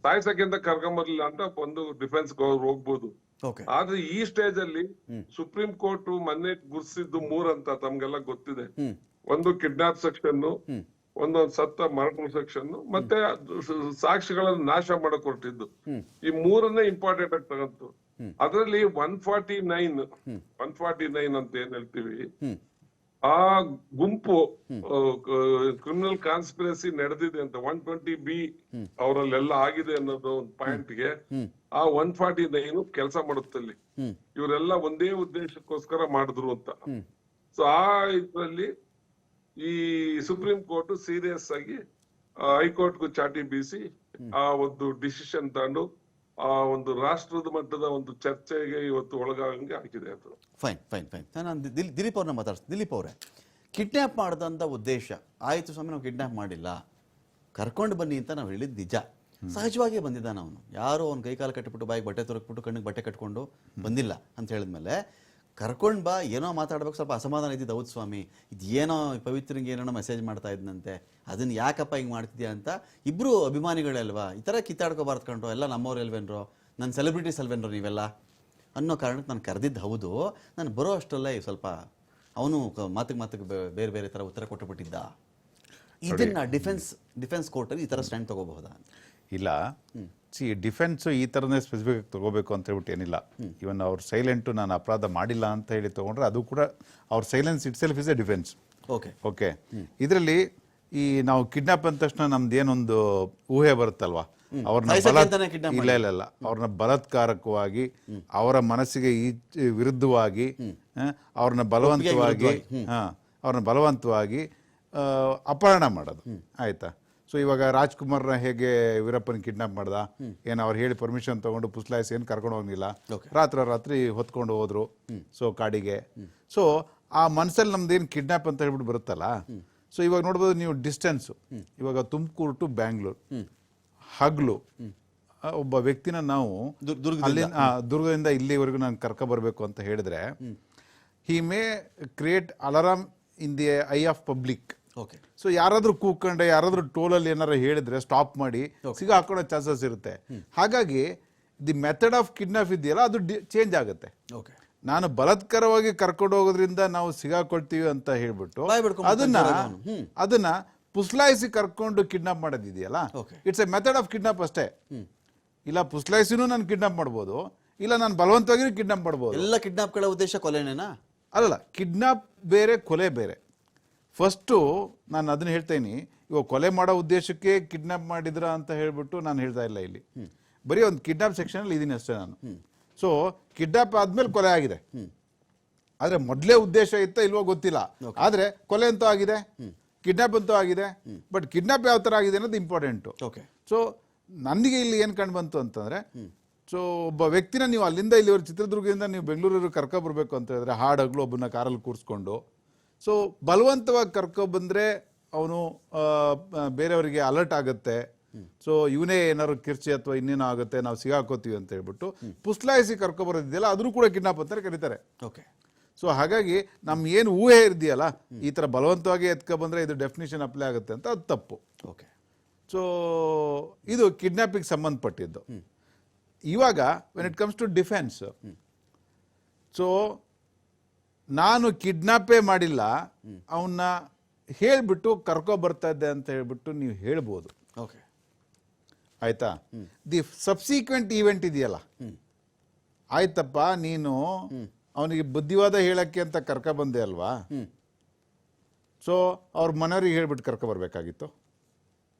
ಸಾಯಿಸಕ್ಕೆ ಅಂತ ಕರ್ಕೊಂಬರ್ಲಿಲ್ಲ ಅಂತ ಒಂದು ಡಿಫೆನ್ಸ್ ಅವ್ರು ಹೋಗ್ಬೋದು. ಓಕೆ. ಆದ್ರೆ ಈ ಸ್ಟೇಜ್ ಅಲ್ಲಿ ಸುಪ್ರೀಂ ಕೋರ್ಟ್ ಮೊನ್ನೆ ಗುರ್ಸಿದ್ದು 3 ಅಂತ ತಮ್ಗೆಲ್ಲ ಗೊತ್ತಿದೆ. ಒಂದು ಕಿಡ್ನಾಪ್ ಸೆಕ್ಷನ್, ಒಂದೊಂದು ಸತ್ತ ಮರ್ಡರ್ ಸೆಕ್ಷನ್, ಮತ್ತೆ ಸಾಕ್ಷಿಗಳನ್ನು ನಾಶ ಮಾಡಕ್ ಹೊರಟಿದ್ದು. ಈ 3ನ್ನೇ ಇಂಪಾರ್ಟೆಂಟ್ ಆಗಿ ತಗಂತು. ಅದರಲ್ಲಿ 149 ಅಂತ ಏನ್ ಹೇಳ್ತೀವಿ, ಆ ಗುಂಪು ಕ್ರಿಮಿನಲ್ ಕಾನ್ಸ್ಪಿರಸಿ ನಡೆದಿದೆ ಅಂತ 120B ಅವರಲ್ಲೆಲ್ಲ ಆಗಿದೆ ಅನ್ನೋದು ಒಂದು ಪಾಯಿಂಟ್ಗೆ ಆ 149 ಕೆಲಸ ಮಾಡುತ್ತಲ್ಲಿ. ಇವರೆಲ್ಲ ಒಂದೇ ಉದ್ದೇಶಕ್ಕೋಸ್ಕರ ಮಾಡಿದ್ರು ಅಂತ. ಸೊ ಆ ಇದ್ರಲ್ಲಿ ಈ ಸುಪ್ರೀಂ ಕೋರ್ಟ್ ಸೀರಿಯಸ್ ಆಗಿ ಹೈಕೋರ್ಟ್ಗೂ ಚಾಟಿ ಬೀಸಿ ಆ ಒಂದು ಡಿಸಿಷನ್ ತಗೊಂಡು ಆ ಒಂದು ರಾಷ್ಟ್ರದ ಮಟ್ಟದ ಒಂದು ಚರ್ಚೆಗೆ ಇವತ್ತು ಒಳಗಾಗಂಗೆ ಹಾಕಿದೆ ಅದು. Fine fine fine. ನಾನು ದಿಲೀಪ್ ಅವ್ರನ್ನ ಮಾತಾಡ್ತೀನಿ. ದಿಲೀಪ್ ಅವರೇ, ಕಿಡ್ನ್ಯಾಪ್ ಮಾಡಿದಂಥ ಉದ್ದೇಶ ಆಯಿತು ಸ್ವಾಮಿ, ನಾವು ಕಿಡ್ನ್ಯಾಪ್ ಮಾಡಿಲ್ಲ, ಕರ್ಕೊಂಡು ಬನ್ನಿ ಅಂತ ನಾವು ಹೇಳಿದ್ದು ನಿಜ. ಸಹಜವಾಗಿಯೇ ಬಂದಿದ್ದಾನೆ ಅವನು. ಯಾರೋ ಅವ್ನು ಕೈಕಾಲು ಕಟ್ಟಿಬಿಟ್ಟು ಬಾಯಿಗೆ ಬಟ್ಟೆ ತೊರಕ್ಬಿಟ್ಟು ಕಣ್ಣಿಗೆ ಬಟ್ಟೆ ಕಟ್ಕೊಂಡು ಬಂದಿಲ್ಲ ಅಂತ ಹೇಳಿದ್ಮೇಲೆ ಕರ್ಕೊಂಡು ಬಾ, ಏನೋ ಮಾತಾಡ್ಬೇಕು, ಸ್ವಲ್ಪ ಅಸಮಾಧಾನ ಇದ್ದಿದ್ದು. ಹೌದು ಸ್ವಾಮಿ, ಇದು ಏನೋ ಪವಿತ್ರಂಗೆ ಏನೋ ಮೆಸೇಜ್ ಮಾಡ್ತಾ ಇದ್ನಂತೆ, ಅದನ್ನು ಯಾಕಪ್ಪ ಹಿಂಗೆ ಮಾಡ್ತಿದ್ಯಾ ಅಂತ ಇಬ್ಬರು ಅಭಿಮಾನಿಗಳಲ್ವಾ, ಈ ಥರ ಕಿತ್ತಾಡ್ಕೊಬಾರ್ದು ಕಂಡ್ರು, ಎಲ್ಲ ನಮ್ಮವ್ರು ಎಲ್ವೇನ್ರೋ, ನನ್ನ ಸೆಲೆಬ್ರಿಟೀಸ್ ಅಲ್ವೇನ್ರೋ ನೀವೆಲ್ಲ ಅನ್ನೋ ಕಾರಣಕ್ಕೆ ನಾನು ಕರೆದಿದ್ದು. ಹೌದು, ನಾನು ಬರೋ ಅಷ್ಟರಲ್ಲೇ ಸ್ವಲ್ಪ ಅವನು ಮಾತಿಗೆ ಬೇರೆ ಬೇರೆ ಥರ ಉತ್ತರ ಕೊಟ್ಟುಬಿಟ್ಟಿದ್ದ. ಇದನ್ನು ಡಿಫೆನ್ಸ್ ಕೋರ್ಟಲ್ಲಿ ಈ ಥರ ಸ್ಟ್ಯಾಂಡ್ ತೊಗೋಬಹುದಾ? ಇಲ್ಲ, ಡಿಫೆನ್ಸು ಈ ಥರನೇ ಸ್ಪೆಸಿಫಿಕ್ ತಗೋಬೇಕು ಅಂತ ಹೇಳ್ಬಿಟ್ಟು ಏನಿಲ್ಲ. ಇವನ್ ಅವ್ರು ಸೈಲೆಂಟು, ನಾನು ಅಪರಾಧ ಮಾಡಿಲ್ಲ ಅಂತ ಹೇಳಿ ತೊಗೊಂಡ್ರೆ ಅದು ಕೂಡ ಅವ್ರ silence it self is A defence. Okay. ಇದರಲ್ಲಿ ಈ ನಾವು ಕಿಡ್ನಾಪ್ ಅಂದ ತಕ್ಷಣ ನಮ್ದು ಏನೊಂದು ಊಹೆ ಬರುತ್ತಲ್ವಾ, ಅವ್ರನ್ನ ಇಲ್ಲ ಅವ್ರನ್ನ ಬಲಾತ್ಕಾರಕವಾಗಿ, ಅವರ ಮನಸ್ಸಿಗೆ ವಿರುದ್ಧವಾಗಿ, ಅವ್ರನ್ನ ಬಲವಂತವಾಗಿ ಅಪಹರಣ ಮಾಡೋದು. ಆಯ್ತಾ? ಸೊ ಇವಾಗ ರಾಜ್ಕುಮಾರ್ನ ಹೇಗೆ ವೀರಪ್ಪನ ಕಿಡ್ನಾಪ್ ಮಾಡ್ದ, ಏನು ಅವ್ರು ಹೇಳಿ ಪರ್ಮಿಷನ್ ತಗೊಂಡು ಪುಸ್ಲಾಯಿಸಿ ಏನು ಕರ್ಕೊಂಡು ಹೋಗಿಲ್ಲ, ರಾತ್ರಿ ಹೊತ್ಕೊಂಡು ಹೋದ್ರು ಸೊ ಕಾಡಿಗೆ. ಸೊ ಆ ಮನಸ್ಸಲ್ಲಿ ನಮ್ದೇನು ಕಿಡ್ನಾಪ್ ಅಂತ ಹೇಳ್ಬಿಟ್ಟು ಬರುತ್ತಲ್ಲ. ಸೊ ಇವಾಗ ನೋಡ್ಬೋದು ನೀವು ಡಿಸ್ಟೆನ್ಸು, ಇವಾಗ ತುಮಕೂರು ಟು ಬ್ಯಾಂಗ್ಳೂರ್ ಹಗ್ಲು ಒಬ್ಬ ವ್ಯಕ್ತಿನ ನಾವು ದುರ್ಗದಿಂದ ಇಲ್ಲಿವರೆಗೂ ನಾನು ಕರ್ಕೊಬರ್ಬೇಕು ಅಂತ ಹೇಳಿದ್ರೆ, he may create alarm in the eye of public. So ಯಾರಾದ್ರೂ ಕೂತ್ಕೊಂಡೆ, ಯಾರಾದ್ರೂ ಟೋಲಲ್ಲಿ ಏನಾರು ಹೇಳಿದ್ರೆ ಸ್ಟಾಪ್ ಮಾಡಿ ಸಿಗ ಹಾಕೊಳ್ಳೋ ಚಾನ್ಸಸ್ ಇರುತ್ತೆ. ಹಾಗಾಗಿ ದಿ ಮೆಥಡ್ ಆಫ್ ಕಿಡ್ನಾಪ್ ಇದೆಯಲ್ಲ ಅದು ಚೇಂಜ್ ಆಗುತ್ತೆ. ನಾನು ಬಲಾತ್ಕಾರವಾಗಿ ಕರ್ಕೊಂಡು ಹೋಗೋದ್ರಿಂದ ನಾವು ಸಿಗಾಕೊಳ್ತೀವಿ ಅಂತ ಹೇಳ್ಬಿಟ್ಟು ಅದನ್ನ ಪುಸ್ಲಾಯಿಸಿ ಕರ್ಕೊಂಡು ಕಿಡ್ನಾಪ್ ಮಾಡೋದಿದೆಯಲ್ಲ, it's a method of kidnap ಅಷ್ಟೇ. ಇಲ್ಲ ಪುಸ್ಲಾಯಿಸಿನೂ ನಾನು ಕಿಡ್ನಾಪ್ ಮಾಡ್ಬೋದು, ಇಲ್ಲ ನಾನು ಬಲವಂತವಾಗಿ ಕಿಡ್ನಾಪ್ ಮಾಡ್ಬೋದು. ಎಲ್ಲ ಕಿಡ್ನಾಪ್ಗಳ ಉದ್ದೇಶ ಕೊಲೆನೇನಾ? ಅಲ್ಲ, ಕಿಡ್ನಾಪ್ ಬೇರೆ, ಕೊಲೆ ಬೇರೆ. ಫಸ್ಟು ನಾನು ಅದನ್ನ ಹೇಳ್ತೇನೆ, ಇವಾಗ ಕೊಲೆ ಮಾಡೋ ಉದ್ದೇಶಕ್ಕೆ ಕಿಡ್ನಾಪ್ ಮಾಡಿದ್ರ ಅಂತ ಹೇಳ್ಬಿಟ್ಟು ನಾನು ಹೇಳ್ತಾ ಇಲ್ಲ. ಇಲ್ಲಿ ಬರೀ ಒಂದು ಕಿಡ್ನಾಪ್ ಸೆಕ್ಷನ್ ಅಲ್ಲಿ ಇದೀನಿ ಅಷ್ಟೇ ನಾನು. ಸೊ ಕಿಡ್ನಾಪ್ ಆದ್ಮೇಲೆ ಕೊಲೆ ಆಗಿದೆ, ಆದ್ರೆ ಮೊದಲೇ ಉದ್ದೇಶ ಇತ್ತ ಇಲ್ವೋ ಗೊತ್ತಿಲ್ಲ, ಆದ್ರೆ ಕೊಲೆ ಅಂತೂ ಆಗಿದೆ, ಕಿಡ್ನಾಪ್ ಅಂತೂ ಆಗಿದೆ. ಬಟ್ ಕಿಡ್ನಾಪ್ ಯಾವ ತರ ಆಗಿದೆ ಅನ್ನೋದು ಇಂಪಾರ್ಟೆಂಟು. ಸೊ ನನಗೆ ಇಲ್ಲಿ ಏನ್ ಕಂಡು ಬಂತು ಅಂತಂದ್ರೆ, ಸೊ ಒಬ್ಬ ವ್ಯಕ್ತಿನ ನೀವು ಅಲ್ಲಿಂದ ಇಲ್ಲಿವರೆಗೆ ಚಿತ್ರದುರ್ಗದಿಂದ ನೀವು ಬೆಂಗಳೂರಿಗೆ ಕರ್ಕೊಬರ್ಬೇಕು ಅಂತ ಹೇಳಿದ್ರೆ ಹಾಡಗ್ಲು ಒಬ್ಬನ ಕಾರಲ್ಲಿ ಕೂರಿಸ್ಕೊಂಡು, ಸೊ ಬಲವಂತವಾಗಿ ಕರ್ಕೊಬಂದ್ರೆ ಅವನು ಬೇರೆಯವರಿಗೆ ಅಲರ್ಟ್ ಆಗುತ್ತೆ. ಸೊ ಇವನೇ ಏನಾದ್ರು ಕಿರ್ಚಿ ಅಥವಾ ಇನ್ನೇನೋ ಆಗುತ್ತೆ, ನಾವು ಸಿಗಾಕೋತೀವಿ ಅಂತ ಹೇಳ್ಬಿಟ್ಟು ಪುಸ್ಲಾಯಿಸಿ ಕರ್ಕೊಬರೋದಿದೆಯಲ್ಲ, ಅದ್ರೂ ಕೂಡ ಕಿಡ್ನಾಪ್ ಅಂತಾರೆ ಕರೀತಾರೆ. ಸೊ ಹಾಗಾಗಿ ನಮ್ ಏನು ಊಹೆ ಇದೆಯಲ್ಲ, ಈ ತರ ಬಲವಂತವಾಗಿ ಎತ್ಕೊಬಂದ್ರೆ ಇದು ಡೆಫಿನಿಷನ್ ಅಪ್ಲೈ ಆಗುತ್ತೆ ಅಂತ, ಅದು ತಪ್ಪು. ಸೊ ಇದು ಕಿಡ್ನಾಪಿಗೆ ಸಂಬಂಧಪಟ್ಟಿದ್ದು. ಇವಾಗ when it comes to defence, so ನಾನು ಕಿಡ್ನಾಪೇ ಮಾಡಿಲ್ಲ, ಅವನ್ನ ಹೇಳ್ಬಿಟ್ಟು ಕರ್ಕೊ ಬರ್ತಾ ಇದ್ದೆ ಅಂತ ಹೇಳ್ಬಿಟ್ಟು ನೀವು ಹೇಳ್ಬೋದು. ಆಯ್ತಾ? ದಿ ಸಬ್ಸಿಕ್ವೆಂಟ್ ಈವೆಂಟ್ ಇದೆಯಲ್ಲ, ಆಯ್ತಪ್ಪ ನೀನು ಅವನಿಗೆ ಬುದ್ಧಿವಾದ ಹೇಳಕ್ಕೆ ಅಂತ ಕರ್ಕ ಬಂದೆ ಅಲ್ವಾ, ಸೊ ಅವ್ರ ಮನೆಯವ್ರಿಗೆ ಹೇಳ್ಬಿಟ್ಟು ಕರ್ಕ ಬರ್ಬೇಕಾಗಿತ್ತು,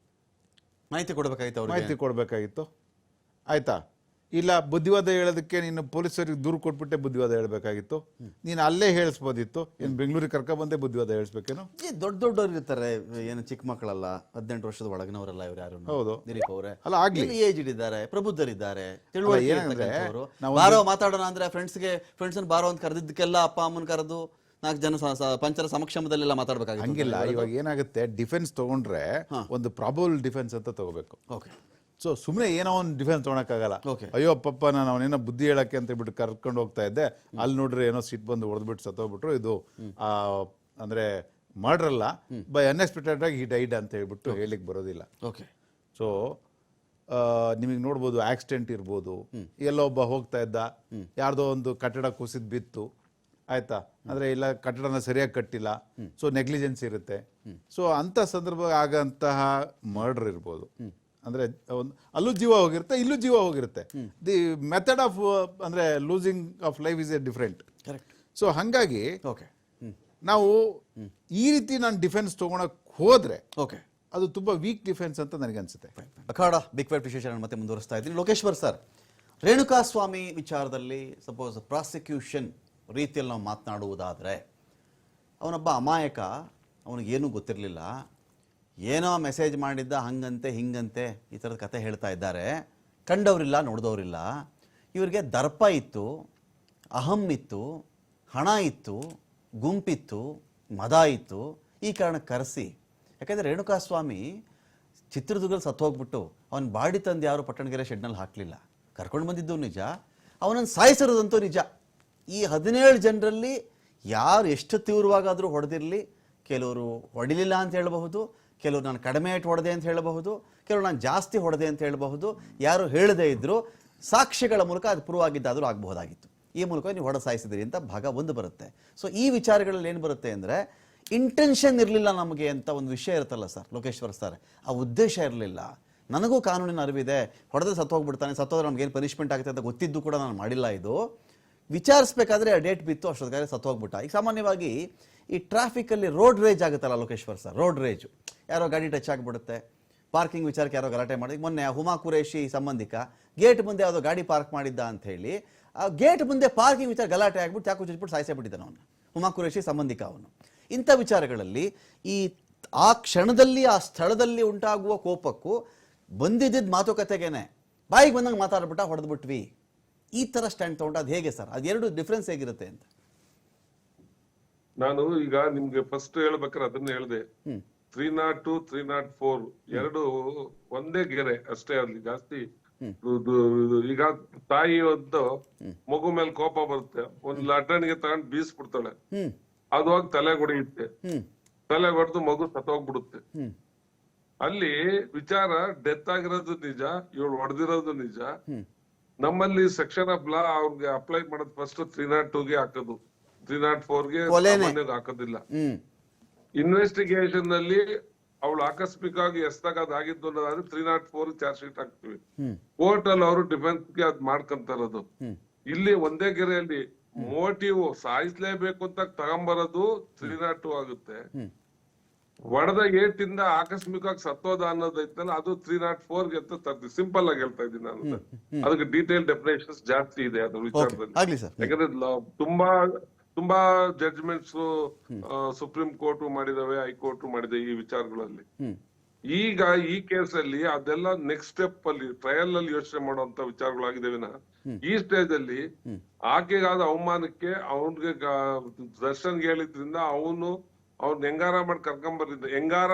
ಮಾಹಿತಿ ಕೊಡ್ಬೇಕಾಗಿತ್ತು. ಆಯ್ತಾ? ಇಲ್ಲ ಬುದ್ಧಿವಾದ ಹೇಳೋದಕ್ಕೆ ನೀನು ಪೊಲೀಸರಿಗೆ ದೂರು ಕೊಟ್ಬಿಟ್ಟೆ ಬುದ್ಧಿವಾದ ಹೇಳ್ಬೇಕಾಗಿತ್ತು, ನೀನು ಅಲ್ಲೇ ಹೇಳಿಸ್ಬೋದಿತ್ತು. ಏನು ಬೆಂಗಳೂರಿಗೆ ಕರ್ಕ ಬಂದೆ ಬುದ್ಧಿವಾದ ಹೇಳಿಸ್ಬೇಕೇನು? ದೊಡ್ಡವ್ರು ಇರ್ತಾರೆ, ಏನು ಚಿಕ್ಕ ಮಕ್ಕಳಲ್ಲ, 18 ವರ್ಷದ ಒಳಗಿನವರಲ್ಲ ಇವ್ರು ಯಾರು. ಹೌದು ದಿಲೀಪ್ ಅವರೇ, ಅಲ್ಲ ಆಗ್ಲಿ ಏಜ್ಡ್ ಇದ್ದಾರೆ, ಪ್ರಬುದ್ಧರಿದ್ದಾರೆ, ಬಾರೋ ಮಾತಾಡೋಣ ಅಂದ್ರೆ ಫ್ರೆಂಡ್ಸ್ ಬಾರೋ ಅಂತ ಕರೆದಿದ್ದಕ್ಕೆಲ್ಲ ಅಪ್ಪ ಅಮ್ಮನ ಕರೆದು 4 ಜನ ಪಂಚರ ಸಮಕ್ಷಮದಲ್ಲೆಲ್ಲ ಮಾತಾಡ್ಬೇಕಾಗಿತ್ತು. ಹಂಗಿಲ್ಲ. ಇವಾಗ ಏನಾಗುತ್ತೆ, ಡಿಫೆನ್ಸ್ ತಗೊಂಡ್ರೆ ಒಂದು ಪ್ರಾಬಬಲ್ ಡಿಫೆನ್ಸ್ ಅಂತ ತಗೋಬೇಕು. ಸೊ ಸುಮ್ಮನೆ ಏನೋ ಒಂದು ಡಿಫೆನ್ಸ್ ತೊಗೊಳಕ್ಕಾಗಲ್ಲ. ಅಯ್ಯೋ ಪಪ್ಪ ನಾನು ಅವನೇನೋ ಬುದ್ಧಿ ಹೇಳಕ್ಕೆ ಅಂತ ಹೇಳ್ಬಿಟ್ಟು ಕರ್ಕೊಂಡು ಹೋಗ್ತಾ ಇದ್ದೆ, ಅಲ್ಲಿ ನೋಡ್ರಿ ಏನೋ ಸಿಟ್ ಬಂದು ಹೊಡೆದ್ಬಿಟ್ಟು ಸತ್ತೋಗ್ಬಿಟ್ರು, ಇದು ಅಂದ್ರೆ ಮರ್ಡರ್ ಅಲ್ಲ, ಬೈ ಅನ್ಎಕ್ಸ್ಪೆಕ್ಟೆಡ್ ಆಗಿ ಹಿ ಡೈಡ್ ಅಂತ ಹೇಳ್ಬಿಟ್ಟು ಹೇಳಿಕ್ ಬರೋದಿಲ್ಲ. ಸೊ ನಿಮಗೆ ನೋಡ್ಬೋದು ಆಕ್ಸಿಡೆಂಟ್ ಇರ್ಬೋದು, ಎಲ್ಲೋ ಒಬ್ಬ ಹೋಗ್ತಾ ಇದ್ದ, ಯಾರ್ದೋ ಒಂದು ಕಟ್ಟಡ ಕುಸಿದ್ ಬಿತ್ತು, ಆಯ್ತಾ, ಅಂದ್ರೆ ಇಲ್ಲ ಕಟ್ಟಡನ ಸರಿಯಾಗಿ ಕಟ್ಟಿಲ್ಲ, ಸೊ ನೆಗ್ಲಿಜೆನ್ಸ್ ಇರುತ್ತೆ. ಸೊ ಅಂತ ಸಂದರ್ಭ ಆಗಂತಹ ಮರ್ಡರ್ ಇರ್ಬೋದು, ಅಂದ್ರೆ ಅಲ್ಲೂ ಜೀವ ಹೋಗಿರುತ್ತೆ, ಇಲ್ಲೂ ಜೀವ ಹೋಗಿರುತ್ತೆ. ದಿ ಮೆಥಡ್ ಆಫ್ ಅಂದ್ರೆ losing of life is A different. Correct. So ಹಾಗಾಗಿ ಓಕೆ. ನಾವು ಈ ರೀತಿ ನಾನು ಡಿಫೆನ್ಸ್ ತಗೊಳಕ್ ಹೋದ್ರೆ ಓಕೆ, ಅದು ತುಂಬಾ ವೀಕ್ ಡಿಫೆನ್ಸ್ ಅಂತ ನನಗನ್ಸುತ್ತೆ. ಅಖಾಡ ಬಿಗ್ ಫೈಟ್ ವಿಶೇಷ ಮತ್ತೆ ಮುಂದುವರಿಸ್ತಾ ಇದ್ದೀನಿ. ಲೋಕೇಶ್ವರ್ ಸರ್, ರೇಣುಕಾಸ್ವಾಮಿ ವಿಚಾರದಲ್ಲಿ ಸಪೋಸ್ ಪ್ರಾಸಿಕ್ಯೂಷನ್ ರೀತಿಯಲ್ಲಿ ನಾವು ಮಾತನಾಡುವುದಾದರೆ, ಅವನೊಬ್ಬ ಅಮಾಯಕ, ಅವನಿಗೇನೂ ಗೊತ್ತಿರಲಿಲ್ಲ, ಏನೋ ಮೆಸೇಜ್ ಮಾಡಿದ್ದ, ಹಂಗಂತೆ ಹಿಂಗಂತೆ ಈ ಥರದ ಕತೆ ಹೇಳ್ತಾ ಇದ್ದಾರೆ, ಕಂಡವರಿಲ್ಲ ನೋಡಿದವರಿಲ್ಲ. ಇವರಿಗೆ ದರ್ಪ ಇತ್ತು, ಅಹಂ ಇತ್ತು, ಹಣ ಇತ್ತು, ಗುಂಪಿತ್ತು, ಮದ ಇತ್ತು. ಈ ಕಾರಣಕ್ಕೆ ಕರೆಸಿ, ಯಾಕೆಂದರೆ ರೇಣುಕಾಸ್ವಾಮಿ ಚಿತ್ರದುರ್ಗದಲ್ಲಿ ಸತ್ತು ಹೋಗ್ಬಿಟ್ಟು ಅವನ ಬಾಡಿ ತಂದು ಯಾರು ಪಟ್ಟಣಗೆರೆ ಶೆಡ್ನಲ್ಲಿ ಹಾಕಲಿಲ್ಲ, ಕರ್ಕೊಂಡು ಬಂದಿದ್ದು ನಿಜ, ಅವನನ್ನು ಸಾಯಿಸಿರೋದಂತೂ ನಿಜ. ಈ 17 ಜನರಲ್ಲಿ ಯಾರು ಎಷ್ಟು ತೀವ್ರವಾಗಾದರೂ ಹೊಡೆದಿರಲಿ, ಕೆಲವರು ಹೊಡಿಲಿಲ್ಲ ಅಂತ ಹೇಳಬಹುದು, ಕೆಲವರು ನಾನು ಕಡಿಮೆ ಇಟ್ಟು ಹೊಡೆದೆ ಅಂತ ಹೇಳಬಹುದು, ಕೆಲವರು ನಾನು ಜಾಸ್ತಿ ಹೊಡೆದೆ ಅಂತ ಹೇಳಬಹುದು, ಯಾರು ಹೇಳದೇ ಇದ್ದರೂ ಸಾಕ್ಷ್ಯಗಳ ಮೂಲಕ ಅದು ಪ್ರೂವ್ ಆಗಿದ್ದಾದರೂ ಆಗಬಹುದಾಗಿತ್ತು. ಈ ಮೂಲಕ ನೀವು ಹೊಡೆ ಸಾಯಿಸಿದಿರಿ ಅಂತ ಭಾಗ 1 ಬರುತ್ತೆ. ಸೊ ಈ ವಿಚಾರಗಳಲ್ಲಿ ಏನು ಬರುತ್ತೆ ಅಂದರೆ, ಇಂಟೆನ್ಷನ್ ಇರಲಿಲ್ಲ ನಮಗೆ ಅಂತ ಒಂದು ವಿಷಯ ಇರುತ್ತಲ್ಲ ಸರ್ ಲೋಕೇಶ್ವರ್ ಸರ್, ಆ ಉದ್ದೇಶ ಇರಲಿಲ್ಲ. ನನಗೂ ಕಾನೂನಿನ ಅರಿವಿದೆ, ಹೊಡೆದ್ರೆ ಸತ್ತೋಗ್ಬಿಡ್ತಾನೆ, ಸತ್ತೋದ್ರೆ ನಮಗೇನು ಪನಿಷ್ಮೆಂಟ್ ಆಗುತ್ತೆ ಅಂತ ಗೊತ್ತಿದ್ದು ಕೂಡ ನಾನು ಮಾಡಿಲ್ಲ. ಇದು ವಿಚಾರಿಸ್ಬೇಕಾದ್ರೆ ಆ ಡೇಟ್ ಬಿತ್ತು, ಅಷ್ಟೊತ್ತಿಗೆ ಸತ್ತೋಗ್ಬಿಟ್ಟ. ಈಗ ಸಾಮಾನ್ಯವಾಗಿ ಈ ಟ್ರಾಫಿಕಲ್ಲಿ ರೋಡ್ ರೇಜ್ ಆಗುತ್ತಲ್ಲ ಲೋಕೇಶ್ವರ್ ಸರ್, ರೋಡ್ ರೇಜು, ಯಾರೋ ಗಾಡಿ ಟಚ್ ಆಗಿಬಿಡುತ್ತೆ, ಪಾರ್ಕಿಂಗ್ ವಿಚಾರಕ್ಕೆ ಯಾರೋ ಗಲಾಟೆ ಮಾಡಿ, ಮೊನ್ನೆ ಹುಮಾ ಕುರೇಶಿ ಸಂಬಂಧಿಕ ಗೇಟ್ ಮುಂದೆ ಯಾವುದೋ ಗಾಡಿ ಪಾರ್ಕ್ ಮಾಡಿದ್ದ ಅಂತ ಹೇಳಿ ಆ ಗೇಟ್ ಮುಂದೆ ಪಾರ್ಕಿಂಗ್ ವಿಚಾರ ಗಲಾಟೆ ಆಗ್ಬಿಟ್ಟು ಚಾಕು ಚುಚ್ಚಿಬಿಟ್ಟು ಸಾಯಿಸೇ ಬಿಟ್ಟಿದ್ದಾನೆ ಅವನು, ಹುಮಾ ಕುರೇಶಿ ಸಂಬಂಧಿಕ ಅವನು. ಇಂಥ ವಿಚಾರಗಳಲ್ಲಿ ಈ ಆ ಕ್ಷಣದಲ್ಲಿ ಆ ಸ್ಥಳದಲ್ಲಿ ಉಂಟಾಗುವ ಕೋಪಕ್ಕೂ ಬಂದಿದ್ದ ಮಾತುಕತೆಗೇನೆ ಬಾಯಿಗೆ ಬಂದಂಗೆ ಮಾತಾಡ್ಬಿಟ್ಟ, ಹೊಡೆದ್ಬಿಟ್ವಿ, ಈ ಥರ ಸ್ಟ್ಯಾಂಡ್ ತೊಗೊಂಡು ಅದು ಹೇಗೆ ಸರ್? ಅದೆರಡು ಡಿಫ್ರೆನ್ಸ್ ಹೇಗಿರುತ್ತೆ ಅಂತ ನಾನು ಈಗ ನಿಮ್ಗೆ ಫಸ್ಟ್ ಹೇಳ್ಬೇಕಾದ್ರೆ ಅದನ್ನ ಹೇಳಿದೆ. 302, 304 ಎರಡು ಒಂದೇ ಗೆರೆ ಅಷ್ಟೇ, ಅಲ್ಲಿ ಜಾಸ್ತಿ ಈಗ ತಾಯಿ ಒಂದು ಮಗು ಮೇಲೆ ಕೋಪ ಬರುತ್ತೆ, ಒಂದ್ ಲಟಣಿಗೆ ತಗೊಂಡ್ ಬೀಸ್ಬಿಡ್ತಾಳೆ, ಅದು ಹೋಗಿ ತಲೆ ಹೊಡೆಯುತ್ತೆ, ತಲೆ ಹೊಡೆದು ಮಗು ಸತ್ತೋಗ್ಬಿಡುತ್ತೆ. ಅಲ್ಲಿ ವಿಚಾರ ಡೆತ್ ಆಗಿರೋದು ನಿಜ, ಇವಳು ಹೊಡೆದಿರೋದು ನಿಜ. ನಮ್ಮಲ್ಲಿ ಸೆಕ್ಷನ್ ಆಫ್ ಲಾ ಅವ್ರಿಗೆ ಅಪ್ಲೈ ಮಾಡೋದು ಫಸ್ಟ್ 302ಗೆ ಹಾಕೋದು, 304ಗೆ ಹಾಕೋದಿಲ್ಲ. ಇನ್ವೆಸ್ಟಿಗೇಷನ್ ನಲ್ಲಿ ಅವಳು ಆಕಸ್ಮಿಕವಾಗಿ ಎಸ್ದಾಗ ಆಗಿದ್ದು ಅನ್ನೋದಾದ್ರೆ 304 ಚಾರ್ಜ್ ಶೀಟ್ ಹಾಕ್ತಿವಿ. ಕೋರ್ಟ್ ಅಲ್ಲಿ ಅವರು ಡಿಫೆನ್ಸ್ ಗೆ ಅದ್ ಮಾಡ್ಕೊಂತಾರದು. ಇಲ್ಲಿ ಒಂದೇ ಗೆರೆಯಲ್ಲಿ ಮೋಟಿವ್ ಸಾಯಿಸ್ಲೇಬೇಕು ಅಂತ ತಗೊಂಬರೋದು 302 ಆಗುತ್ತೆ. ಒಡೆದ ಏಟಿಂದ ಆಕಸ್ಮಿಕವಾಗಿ ಸತ್ತೋದ ಅನ್ನೋದೈತಲ್ಲ, ಅದು 304ಗೆ ಅಂತ ತರ್ತೀವಿ. ಸಿಂಪಲ್ ಆಗಿ ಹೇಳ್ತಾ ಇದ್ದೀನಿ ನಾನು, ಅದಕ್ಕೆ ಡೀಟೇಲ್ ಡೆಫಿನೇಷನ್ಸ್ ಜಾಸ್ತಿ ಇದೆ ಅದ್ರ ವಿಚಾರದಲ್ಲಿ. ಯಾಕಂದ್ರೆ ತುಂಬಾ ಜಡ್ಜ್ಮೆಂಟ್ಸ್ ಸುಪ್ರೀಂ ಕೋರ್ಟ್ ಮಾಡಿದಾವೆ, ಹೈಕೋರ್ಟ್ ಮಾಡಿದೆ ಈ ವಿಚಾರಗಳಲ್ಲಿ. ಈಗ ಈ ಕೇಸ್ ಅಲ್ಲಿ ಅದೆಲ್ಲ ನೆಕ್ಸ್ಟ್ ಸ್ಟೆಪ್ ಅಲ್ಲಿ ಟ್ರಯಲ್ ಅಲ್ಲಿ ಯೋಚನೆ ಮಾಡುವಂತ ವಿಚಾರಗಳಾಗಿದ್ದೇವೆ. ಈ ಸ್ಟೇಜ್ ಅಲ್ಲಿ ಆಕೆಗಾದ ಅವಮಾನಕ್ಕೆ ಅವನ್ಗೆ ದರ್ಶನ್ಗೆ ಹೇಳಿದ್ರಿಂದ ಅವ್ನ ಹೆಂಗಾರ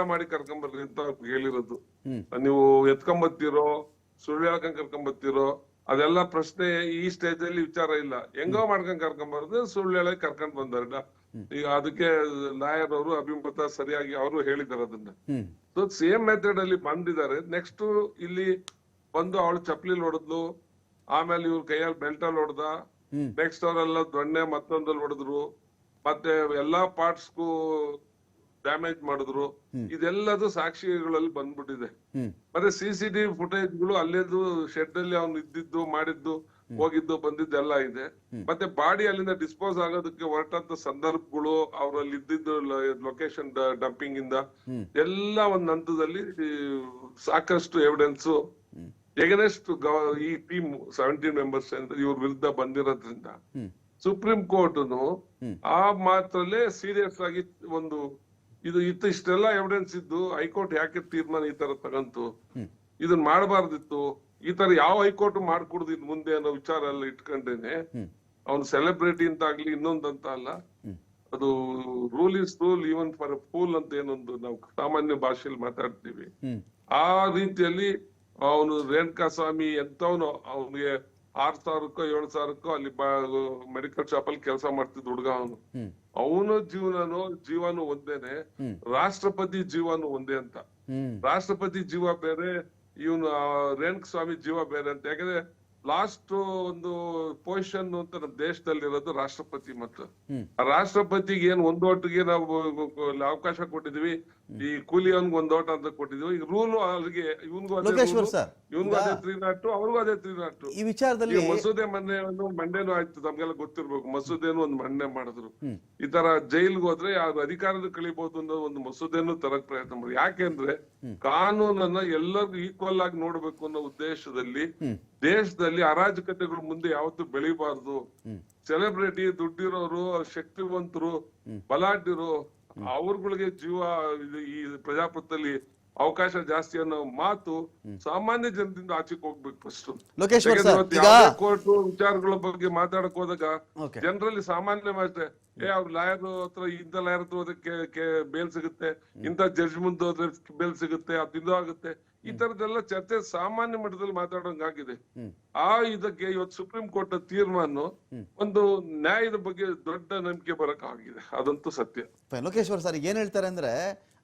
ಮಾಡಿ ಕರ್ಕೊಂಬರ್ರಿ ಅಂತ ಹೇಳಿರೋದು. ನೀವು ಎತ್ಕೊಂಬತ್ತೀರೋ, ಸುಳ್ಳು ಹೇಳ್ಕೊಂಡ್ ಕರ್ಕೊಂಬತ್ತೀರೋ, ಅದೆಲ್ಲ ಪ್ರಶ್ನೆ ಈ ಸ್ಟೇಜ್ ಅಲ್ಲಿ ವಿಚಾರ ಇಲ್ಲ. ಹೆಂಗೋ ಮಾಡ್ಕೊಂಡ್ ಕರ್ಕೊಂಬರ್ದು, ಸುಳ್ಳು ಹೇಳಕ್ ಕರ್ಕೊಂಡ್ ಬಂದಾರ. ಈಗ ಅದಕ್ಕೆ ಲಾಯರ್ ಅವರು ಅಭಿಮತ ಸರಿಯಾಗಿ ಅವರು ಹೇಳಿದಾರೆ ಅದನ್ನ. ಸೊ ಸೇಮ್ ಮೆಥಡ್ ಅಲ್ಲಿ ಬಂದಿದ್ದಾರೆ. ನೆಕ್ಸ್ಟ್ ಇಲ್ಲಿ ಬಂದು ಅವಳು ಚಪ್ಲಿ ಹೊಡೆದ್ಲು, ಆಮೇಲೆ ಇವ್ರ ಕೈಯಲ್ಲಿ ಬೆಲ್ಟಲ್ಲಿ ಹೊಡೆದ, ನೆಕ್ಸ್ಟ್ ಅವರೆಲ್ಲ ದೊಣ್ಣೆ ಮತ್ತೊಂದಲ್ಲಿ ಹೊಡೆದ್ರು, ಮತ್ತೆ ಎಲ್ಲಾ ಪಾರ್ಟ್ಸ್ಗೂ ಡ್ಯಾಮೇಜ್ ಮಾಡಿದ್ರು. ಇದೆಲ್ಲದು ಸಾಕ್ಷಿಗಳಲ್ಲಿ ಬಂದ್ಬಿಟ್ಟಿದೆ. ಮತ್ತೆ CCTV ಫುಟೇಜ್ಗಳು ಅಲ್ಲೇದು ಶೆಡ್ ಅಲ್ಲಿ ಅವ್ನು ಇದ್ದಿದ್ದು, ಮಾಡಿದ್ದು, ಹೋಗಿದ್ದು, ಬಂದಿದ್ದು ಎಲ್ಲ ಇದೆ. ಮತ್ತೆ ಬಾಡಿ ಅಲ್ಲಿಂದ ಡಿಸ್ಪೋಸ್ ಆಗೋದಕ್ಕೆ ಹೊರಟಂತ ಸಂದರ್ಭಗಳು, ಅವರಲ್ಲಿ ಇದ್ದಿದ್ದು ಲೊಕೇಶನ್ ಡಂಪಿಂಗ್ ಇಂದ ಎಲ್ಲ ಒಂದ್ ಹಂತದಲ್ಲಿ ಸಾಕಷ್ಟು ಎವಿಡೆನ್ಸ್ ಎಗನೆಸ್ಟ್ ಈ ಟೀಮ್ 17 ಮೆಂಬರ್ಸ್ ಇವ್ರ ವಿರುದ್ಧ ಬಂದಿರೋದ್ರಿಂದ ಸುಪ್ರೀಂ ಕೋರ್ಟ್ ಆ ಮಾತ್ರಲ್ಲೇ ಸೀರಿಯಸ್ ಆಗಿ ಒಂದು ಇಷ್ಟೆಲ್ಲ ಎವಿಡೆನ್ಸ್ ಇದ್ದು ಹೈಕೋರ್ಟ್ ಯಾಕೆ ತೀರ್ಮಾನ ಈ ತರ ತಗಂತು, ಇದನ್ನ ಮಾಡಬಾರ್ದಿತ್ತು, ಈ ತರ ಯಾವ ಹೈಕೋರ್ಟ್ ಮಾಡ್ಕೊಡುದು ಇನ್ ಮುಂದೆ ಅನ್ನೋ ವಿಚಾರ ಎಲ್ಲ ಇಟ್ಕೊಂಡೇನೆ ಅವ್ನು ಸೆಲೆಬ್ರಿಟಿ ಅಂತ ಆಗ್ಲಿ ಇನ್ನೊಂದಂತ ಅಲ್ಲ, ಅದು rule is rule even for A pool ಅಂತ ಏನೊಂದು ನಾವು ಸಾಮಾನ್ಯ ಭಾಷೆಯಲ್ಲಿ ಮಾತಾಡ್ತೀವಿ. ಆ ರೀತಿಯಲ್ಲಿ ಅವನು ರೇಣುಕಾಸ್ವಾಮಿ ಎಂತವನು, ಅವನಿಗೆ 6,000ಕ್ಕೋ 7,000ಕ್ಕೋ ಅಲ್ಲಿ ಮೆಡಿಕಲ್ ಶಾಪ್ ಅಲ್ಲಿ ಕೆಲಸ ಮಾಡ್ತಿದ್ದ ಹುಡುಗ ಅವನು ಜೀವನು ಒಂದೇನೆ, ರಾಷ್ಟ್ರಪತಿ ಜೀವನು ಒಂದೇ ಅಂತ. ರಾಷ್ಟ್ರಪತಿ ಜೀವ ಬೇರೆ, ಇವನು ರೇಣುಕ ಸ್ವಾಮಿ ಜೀವ ಬೇರೆ ಅಂತ. ಯಾಕಂದ್ರೆ ಲಾಸ್ಟ್ ಒಂದು ಪೊಸಿಷನ್ ಅಂತ ನಮ್ಮ ದೇಶದಲ್ಲಿರೋದು ರಾಷ್ಟ್ರಪತಿ ಮತ್ತು ಆ ರಾಷ್ಟ್ರಪತಿಗೆ ಏನ್ ಒಂದ್ ಓಟ್ಗೆ ನಾವು ಅವಕಾಶ ಕೊಟ್ಟಿದ್ವಿ, ಈ ಕೂಲಿಯವನ್ಗೆ ಒಂದ್ ಓಟ್ ಅಂತ ಕೊಟ್ಟಿದ್ವಿ. ಈಗ ರೂಲ್ ಅವ್ರಿಗೆ ಇವನ್ಗೂ ಅದೇ ಲೋಕೇಶ್ವರ್ ಸರ್, ಇವನ್ಗೂ ಅದೇ 3-0 ಅವ್ರಿಗೂ ಅದೇ 3-0. ಈ ವಿಚಾರದಲ್ಲಿ ಮಸೂದೆ ಮಂಡೇನು ಆಯ್ತು, ತಮ್ಗೆಲ್ಲ ಗೊತ್ತಿರ್ಬೇಕು. ಮಸೂದೆನು ಒಂದು ಮಂಡನೆ ಮಾಡಿದ್ರು. ಈ ತರ ಜೈಲ್ಗೆ ಹೋದ್ರೆ ಯಾರು ಅಧಿಕಾರದ ಕಳಿಬಹುದು ಅನ್ನೋ ಒಂದು ಮಸೂದೆನು ತರಕ್ ಪ್ರಯತ್ನ ಮಾಡಿ. ಯಾಕೆಂದ್ರೆ ಕಾನೂನನ್ನ ಎಲ್ಲರಿಗೂ ಈಕ್ವಲ್ ಆಗಿ ನೋಡ್ಬೇಕು ಅನ್ನೋ ಉದ್ದೇಶದಲ್ಲಿ ದೇಶದಲ್ಲಿ ಅರಾಜಕತೆಗಳು ಮುಂದೆ ಯಾವತ್ತೂ ಬೆಳಿಬಾರ್ದು. ಸೆಲೆಬ್ರಿಟಿ, ದುಡ್ಡಿರೋರು, ಶಕ್ತಿವಂತರು, ಬಲಾಢ್ಯರು ಅವ್ರಗಳಿಗೆ ಜೀವ ಈ ಪ್ರಜಾಪ್ರಭುತ್ವದಲ್ಲಿ ಅವಕಾಶ ಜಾಸ್ತಿ ಅನ್ನೋ ಮಾತು ಸಾಮಾನ್ಯ ಜನದಿಂದ ಆಚೆಗೆ ಹೋಗ್ಬೇಕು ಫಸ್ಟ್. ಲೋಕೇಶ್ವರ್ ಸರ್, ಕೋರ್ಟ್ ವಿಚಾರಗಳ ಬಗ್ಗೆ ಮಾತಾಡಕ್ ಹೋದಾಗ ಜನರಲ್ಲಿ ಸಾಮಾನ್ಯ ಅವ್ರ ಲಾಯರ್ ಹತ್ರ ಇಂಥ ಲಾಯರ್ ಹತ್ರ ಹೋದಕ್ಕೆ ಬೇಲ್ ಸಿಗುತ್ತೆ, ಇಂಥ ಜಡ್ಜ್ ಮುಂದೆ ಹೋದ್ರೆ ಬೇಲ್ ಸಿಗುತ್ತೆ, ಅದು ಆಗುತ್ತೆ. ಈ ತರದೆಲ್ಲ ಚರ್ಚೆ ಸಾಮಾನ್ಯ ಮಟ್ಟದಲ್ಲಿ ಮಾತಾಡೋಂಗಾಗಿದೆ. ಇದಕ್ಕೆ ಇವತ್ತು ಸುಪ್ರೀಂ ಕೋರ್ಟ್ ತೀರ್ಮಾನ ಒಂದು ನ್ಯಾಯದ ಬಗ್ಗೆ ದೊಡ್ಡ ನಂಬಿಕೆ ಬರಕ್ ಆಗಿದೆ, ಅದಂತೂ ಸತ್ಯ. ಲೋಕೇಶ್ವರ್ ಸರ್ ಏನ್ ಹೇಳ್ತಾರೆ ಅಂದ್ರೆ,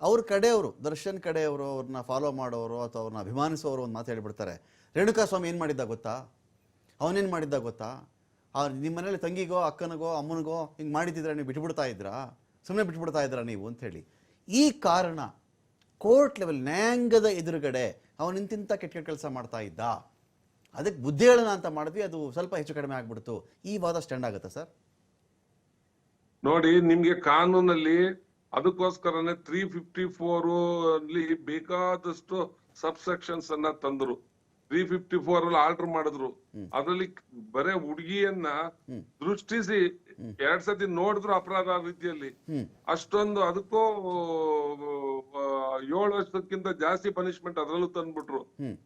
ಅವ್ರ ಕಡೆಯವರು, ದರ್ಶನ್ ಕಡೆಯವರು, ಅವ್ರನ್ನ ಫಾಲೋ ಮಾಡೋರು ಅಥವಾ ಅವ್ರನ್ನ ಅಭಿಮಾನಿಸೋರು ಒಂದು ಮಾತು ಹೇಳಿಬಿಡ್ತಾರೆ. ರೇಣುಕಾ ಸ್ವಾಮಿ ಏನ್ ಮಾಡಿದ್ದ ಗೊತ್ತಾ, ಅವನೇನ್ ಮಾಡಿದ್ದ ಗೊತ್ತಾ, ನಿಮ್ಮ ಮನೇಲಿ ತಂಗಿಗೋ ಅಕ್ಕನಿಗೋ ಅಮ್ಮನಿಗೋ ಹಿಂಗೆ ಮಾಡಿದ್ರೆ ನೀವು ಬಿಟ್ಬಿಡ್ತಾ ಇದ್ರಾ, ಸುಮ್ಮನೆ ಬಿಟ್ಬಿಡ್ತಾ ಇದ್ರಾ ನೀವು ಅಂತ ಹೇಳಿ. ಈ ಕಾರಣ ಕೋರ್ಟ್ ಲೆವೆಲ್ ನ್ಯಾಯಾಂಗದ ಎದುರುಗಡೆ ಅವನು ಇಂತಿಂತ ಕೆಟ್ಟ ಕೆಲಸ ಮಾಡ್ತಾ ಇದ್ದ, ಅದಕ್ಕೆ ಬುದ್ಧಿ ಹೇಳೋಣ ಅಂತ ಮಾಡಿದ್ವಿ, ಅದು ಸ್ವಲ್ಪ ಹೆಚ್ಚು ಕಡಿಮೆ ಆಗ್ಬಿಡ್ತು. ಈ ವಾದ ಸ್ಟ್ಯಾಂಡ್ ಆಗುತ್ತಾ ಸರ್? ನೋಡಿ, ನಿಮ್ಗೆ ಕಾನೂನಲ್ಲಿ ಅದಕ್ಕೋಸ್ಕರನೇ 354 ಅಲ್ಲಿ ಬೇಕಾದಷ್ಟು ಸಬ್ಸೆಕ್ಷನ್ಸ್ ಅನ್ನ ತಂದ್ರು. 354 ಅಲ್ಲಿ ಆರ್ಡರ್ ಮಾಡಿದ್ರು. ಅದ್ರಲ್ಲಿ ಬರೇ ಹುಡುಗಿಯನ್ನ ದೃಷ್ಟಿಸಿ 2 ಸತಿ ನೋಡಿದ್ರು ಅಪರಾಧ ರೀತಿಯಲ್ಲಿ. ಅಷ್ಟೊಂದು ಅದಕ್ಕೂ 7 ವರ್ಷಕ್ಕಿಂತ ಜಾಸ್ತಿ ಪನಿಷ್ಮೆಂಟ್ ಅದ್ರಲ್ಲೂ ತಂದ್ಬಿಟ್ರು.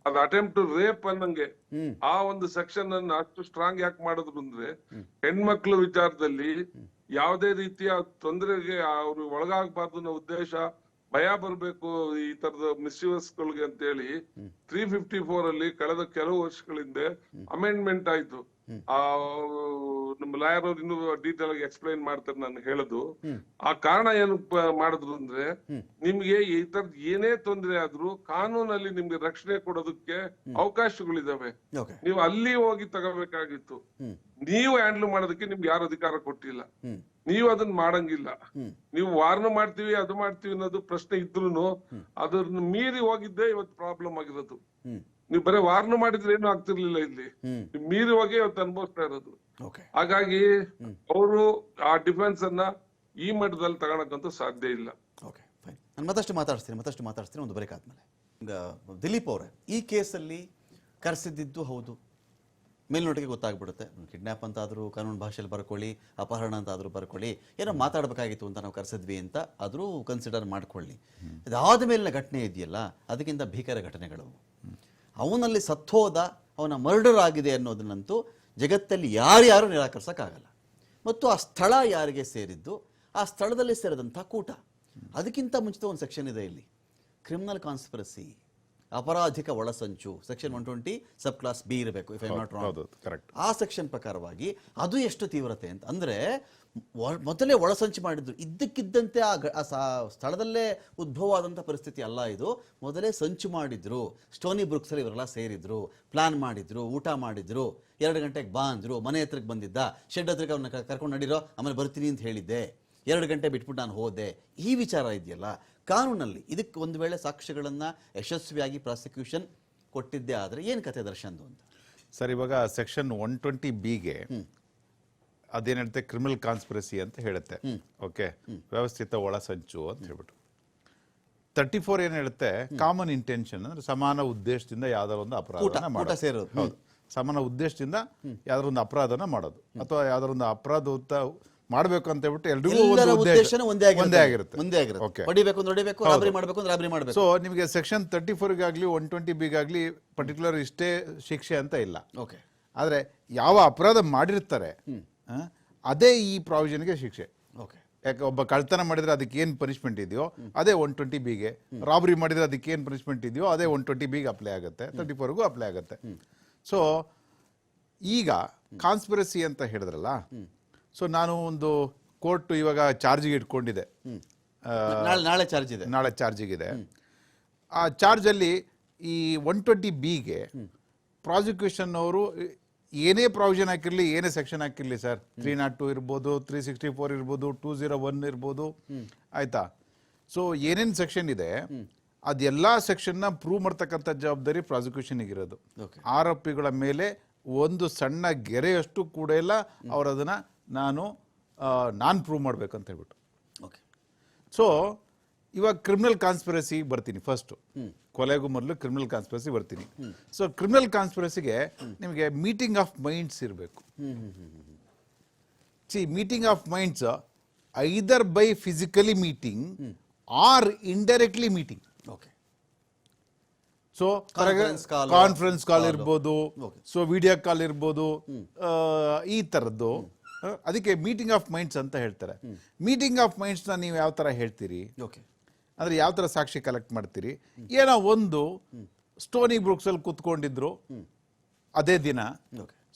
ಅದು ಅಟೆಂಪ್ಟ್ ರೇಪ್ ಅನ್ನಂಗೆ ಆ ಒಂದು ಸೆಕ್ಷನ್ ಅನ್ನ ಅಷ್ಟು ಸ್ಟ್ರಾಂಗ್ ಯಾಕೆ ಮಾಡಿದ್ರು ಅಂದ್ರೆ, ಹೆಣ್ಮಕ್ಳು ವಿಚಾರದಲ್ಲಿ ಯಾವುದೇ ರೀತಿಯ ತೊಂದರೆಗೆ ಅವ್ರು ಒಳಗಾಗಬಾರ್ದು ಅನ್ನೋ ಉದ್ದೇಶ, ಭಯ ಬರ್ಬೇಕು ಈ ತರದ ಮಿಸ್ಯೂಸ್ಗಳಿಗೆ ಅಂತ ಹೇಳಿ 354 ಅಲ್ಲಿ ಕಳೆದ ಕೆಲವು ವರ್ಷಗಳಿಂದ ಅಮೆಂಡ್ಮೆಂಟ್ ಆಯ್ತು. ನಮ್ಮ ಲಾಯರ್ ಅವ್ರು ಇನ್ನೂ ಡೀಟೇಲ್ ಆಗಿ ಎಕ್ಸ್ಪ್ಲೈನ್ ಮಾಡ್ತಾರೆ. ನಾನು ಹೇಳುದು ಆ ಕಾರಣ ಏನು ಮಾಡಿದ್ರು ಅಂದ್ರೆ, ನಿಮ್ಗೆ ಈ ತರದ್ ಏನೇ ತೊಂದರೆ ಆದ್ರೂ ಕಾನೂನಲ್ಲಿ ನಿಮ್ಗೆ ರಕ್ಷಣೆ ಕೊಡೋದಕ್ಕೆ ಅವಕಾಶಗಳಿದಾವೆ. ನೀವು ಅಲ್ಲಿ ಹೋಗಿ ತಗೋಬೇಕಾಗಿತ್ತು. ನೀವು ಹ್ಯಾಂಡಲ್ ಮಾಡೋದಕ್ಕೆ ನಿಮ್ಗೆ ಯಾರು ಅಧಿಕಾರ ಕೊಟ್ಟಿಲ್ಲ. ನೀವು ಅದನ್ನ ಮಾಡಂಗಿಲ್ಲ. ನೀವು ವಾರ್ನ್ ಮಾಡ್ತೀವಿ, ಅದು ಮಾಡ್ತೀವಿ ಅನ್ನೋದು ಪ್ರಶ್ನೆ ಇದ್ರೂನು ಅದನ್ನ ಮೀರಿ ಹೋಗಿದ್ದೆ ಇವತ್ತು ಪ್ರಾಬ್ಲಮ್ ಆಗಿರೋದು. ನೀವು ಬರೀ ವಾರ್ನ್ ಮಾಡಿದ್ರೆ ಏನು ಆಗ್ತಿರ್ಲಿಲ್ಲ, ಇಲ್ಲಿ ಮೀರಿ ಹೋಗಿ ಇವತ್ತು ಅನುಭವಿಸ್ತಾ ಇರೋದು. ಹಾಗಾಗಿ ಅವರು ಆ ಡಿಫೆನ್ಸ್ ಅನ್ನ ಈ ಮಟ್ಟದಲ್ಲಿ ತಗೊಳಕ್ಕಂತೂ ಸಾಧ್ಯ ಇಲ್ಲ. ನಾನು ಮತ್ತಷ್ಟು ಮಾತಾಡ್ತೀನಿ ಒಂದು ಬ್ರೇಕ್ ಆದ್ಮೇಲೆ. ಈಗ ದಿಲೀಪ್ ಅವರೇ, ಈ ಕೇಸಲ್ಲಿ ಕರೆಸಿದ್ದು ಹೌದು, ಮೇಲ್ನೋಟಿಗೆ ಗೊತ್ತಾಗ್ಬಿಡುತ್ತೆ. ಕಿಡ್ನಾಪ್ ಅಂತ ಆದರೂ ಕಾನೂನು ಭಾಷೆಯಲ್ಲಿ ಬರ್ಕೊಳ್ಳಿ, ಅಪಹರಣ ಅಂತ ಆದರೂ ಬರ್ಕೊಳ್ಳಿ, ಏನೋ ಮಾತಾಡಬೇಕಾಗಿತ್ತು ಅಂತ ನಾವು ಕರೆಸಿದ್ವಿ ಅಂತ ಆದರೂ ಕನ್ಸಿಡರ್ ಮಾಡ್ಕೊಳ್ಳಿ. ಅದಾದ ಮೇಲಿನ ಘಟನೆ ಇದೆಯಲ್ಲ, ಅದಕ್ಕಿಂತ ಭೀಕರ ಘಟನೆಗಳು. ಅವನಲ್ಲಿ ಸತ್ತೋದ, ಅವನ ಮರ್ಡರ್ ಆಗಿದೆ ಅನ್ನೋದನ್ನಂತೂ ಜಗತ್ತಲ್ಲಿ ಯಾರ್ಯಾರು ನಿರಾಕರಿಸೋಕ್ಕಾಗಲ್ಲ. ಮತ್ತು ಆ ಸ್ಥಳ ಯಾರಿಗೆ ಸೇರಿದ್ದು, ಆ ಸ್ಥಳದಲ್ಲಿ ಸೇರಿದಂಥ ಕೂಟ. ಅದಕ್ಕಿಂತ ಮುಂಚಿತ ಒಂದು ಸೆಕ್ಷನ್ ಇದೆ ಇಲ್ಲಿ, ಕ್ರಿಮಿನಲ್ ಕಾನ್ಸ್ಪಿರಸಿ, ಅಪರಾಧಿಕ ಒಳಸಂಚು, ಸೆಕ್ಷನ್ 120 ಸಬ್ ಕ್ಲಾಸ್ ಬಿ ಇರಬೇಕು, ಇಫ್ ಐ ನಾಟ್ ರಾಂಗ್. ಆ ಸೆಕ್ಷನ್ ಪ್ರಕಾರವಾಗಿ ಅದು ಎಷ್ಟು ತೀವ್ರತೆ ಅಂತ ಅಂದ್ರೆ, ಮೊದಲೇ ಒಳಸಂಚು ಮಾಡಿದ್ರು. ಇದ್ದಕ್ಕಿದ್ದಂತೆ ಆ ಸ್ಥಳದಲ್ಲೇ ಉದ್ಭವ ಆದಂಥ ಪರಿಸ್ಥಿತಿ ಅಲ್ಲ ಇದು. ಮೊದಲೇ ಸಂಚು ಮಾಡಿದ್ರು. ಸ್ಟೋನಿ ಬ್ರೂಕ್ಸ್ ಅಲ್ಲಿ ಇವರೆಲ್ಲ ಸೇರಿದ್ರು, ಪ್ಲಾನ್ ಮಾಡಿದ್ರು, ಊಟ ಮಾಡಿದ್ರು, 2 ಗಂಟೆಗೆ ಬಾ ಅಂದ್ರು, ಮನೆ ಹತ್ರಕ್ಕೆ ಬಂದಿದ್ದ, ಶೆಡ್ ಹತ್ರಕ್ಕೆ ಅವನ್ನ ಕರ್ಕೊಂಡು ನಡೀರೋ, ಆಮೇಲೆ ಬರ್ತೀನಿ ಅಂತ ಹೇಳಿದ್ದೆ, 2 ಗಂಟೆ ಬಿಟ್ಬಿಟ್ಟು ನಾನು ಹೋದೆ. ಈ ವಿಚಾರ ಇದೆಯಲ್ಲ, ಕಾನೂನಲ್ಲಿ ಇದಕ್ಕೆ ಒಂದು ವೇಳೆ ಸಾಕ್ಷ್ಯಗಳನ್ನು ಯಶಸ್ವಿಯಾಗಿ ಪ್ರಾಸಿಕ್ಯೂಷನ್ ಕೊಟ್ಟಿದ್ದೇ ಆದರೆ ಏನು ಕತೆ ದರ್ಶನ್ದು ಅಂತ ಸರ್? ಇವಾಗ ಸೆಕ್ಷನ್ 120B ಅದೇನ್ ಹೇಳುತ್ತೆ, ಕ್ರಿಮಿನಲ್ ಕಾನ್ಸ್ಪಿರಸಿ ಅಂತ ಹೇಳುತ್ತೆ. ಓಕೆ, ವ್ಯವಸ್ಥಿತ ಒಳಸಂಚು ಅಂತ ಹೇಳ್ಬಿಟ್ಟು. 34 ಏನ್ ಹೇಳುತ್ತೆ, ಕಾಮನ್ ಇಂಟೆನ್ಷನ್ ಅಂದ್ರೆ ಸಮಾನ ಉದ್ದೇಶದಿಂದ ಯಾವ್ದಾರ ಒಂದು ಅಪರಾಧನ ಮಾಡೋದು. ಹೌದು, ಸಮಾನ ಉದ್ದೇಶದಿಂದ ಯಾವ್ದಾರ ಒಂದು ಅಪರಾಧನ ಮಾಡೋದು, ಅಥವಾ ಯಾವ್ದಾರ ಒಂದು ಅಪರಾಧ ಮಾಡ್ಬೇಕು ಅಂತ ಹೇಳ್ಬಿಟ್ಟು ಎಲ್ರಿಗೂ ಒಂದೇ ಆಗಿರುತ್ತೆ. ಸೊ ನಿಮಗೆ ಸೆಕ್ಷನ್ 34ಗಾಗ್ಲಿ 120B ಪರ್ಟಿಕ್ಯುಲರ್ ಇಷ್ಟೇ ಶಿಕ್ಷೆ ಅಂತ ಇಲ್ಲ. ಆದ್ರೆ ಯಾವ ಅಪರಾಧ ಮಾಡಿರ್ತಾರೆ ಅದೇ ಈ ಪ್ರಾವಿಷನ್ಗೆ ಶಿಕ್ಷೆ. ಯಾಕೆ, ಒಬ್ಬ ಕಳ್ತನ ಮಾಡಿದ್ರೆ ಅದಕ್ಕೆ ಏನ್ ಪನಿಷ್ಮೆಂಟ್ ಇದೆಯೋ ಅದೇ 120B, ರಾಬರಿ ಮಾಡಿದ್ರೆ ಅದಕ್ಕೆ ಏನ್ ಪನಿಷ್ಮೆಂಟ್ ಇದೆಯೋ ಅದೇ 120B ಅಪ್ಲೈ ಆಗುತ್ತೆ, 34ಗೂ ಅಪ್ಲೈ ಆಗುತ್ತೆ. ಸೊ ಈಗ ಕಾನ್ಸ್ಪಿರಸಿ ಅಂತ ಹೇಳಿದ್ರಲ್ಲ, ಸೊ ನಾನು ಒಂದು ಕೋರ್ಟ್ ಇವಾಗ ಚಾರ್ಜಿಗೆ ಇಟ್ಕೊಂಡಿದೆ, ನಾಳೆ ಚಾರ್ಜ್ ಇದೆ. ಆ ಚಾರ್ಜಲ್ಲಿ ಈ 120B ಪ್ರಾಸಿಕ್ಯೂಷನ್ ಅವರು ಏನೇ ಪ್ರಾವಿಷನ್ ಹಾಕಿರಲಿ, ಏನೇ ಸೆಕ್ಷನ್ ಹಾಕಿರಲಿ ಸರ್, 302 ಇರ್ಬೋದು, 364 ಇರ್ಬೋದು, 201 ಇರ್ಬೋದು, ಆಯ್ತಾ. ಸೊ ಏನೇನು ಸೆಕ್ಷನ್ ಇದೆ ಅದೆಲ್ಲ ಸೆಕ್ಷನ್ನ ಪ್ರೂವ್ ಮಾಡ್ತಕ್ಕಂಥ ಜವಾಬ್ದಾರಿ ಪ್ರಾಸಿಕ್ಯೂಷನ್ಗೆ ಇರೋದು. ಆರೋಪಿಗಳ ಮೇಲೆ ಒಂದು ಸಣ್ಣ ಗೆರೆಯಷ್ಟು ಕೂಡ ಇಲ್ಲ ಅವ್ರು ಅದನ್ನ ನಾನು ಪ್ರೂವ್ ಮಾಡ್ಬೇಕಂತ ಹೇಳ್ಬಿಟ್ಟು. ಓಕೆ. ಸೊ ಇವಾಗ ಕ್ರಿಮಿನಲ್ ಕಾನ್ಸ್ಪಿರಸಿ ಬರ್ತೀನಿ. ಫಸ್ಟ್ ಕೊಲೆಗೂ ಮೊದಲು ಕ್ರಿಮಿನಲ್ ಕಾನ್ಸ್ಪಿರಸಿ ಬರ್ತೀನಿ. ಸೊ ಕ್ರಿಮಿನಲ್ ಕಾನ್ಸ್ಪಿರಸಿಗೆ ನಿಮಗೆ ಮೀಟಿಂಗ್ ಆಫ್ ಮೈಂಡ್ಸ್ ಇರಬೇಕು. Meeting of minds either by physically meeting R indirectly meeting. Okay. So conference call ಇರ್ಬೋದು, ಸೊ ವಿಡಿಯೋ ಕಾಲ್ ಇರ್ಬೋದು, ಈ ಥರದ್ದು. ಅದಕ್ಕೆ ಮೀಟಿಂಗ್ ಆಫ್ ಮೈಂಡ್ಸ್ ಅಂತ ಹೇಳ್ತಾರೆ. ಮೀಟಿಂಗ್ ಆಫ್ ಮೈಂಡ್ಸ್ನ ನೀವು ಯಾವ ಥರ ಹೇಳ್ತೀರಿ, ಓಕೆ, ಅಂದರೆ ಯಾವ ಥರ ಸಾಕ್ಷಿ ಕಲೆಕ್ಟ್ ಮಾಡ್ತೀರಿ? ಏನೋ ಒಂದು ಸ್ಟೋನಿ ಬ್ರೂಕ್ಸಲ್ಲಿ ಕೂತ್ಕೊಂಡಿದ್ರು ಅದೇ ದಿನ.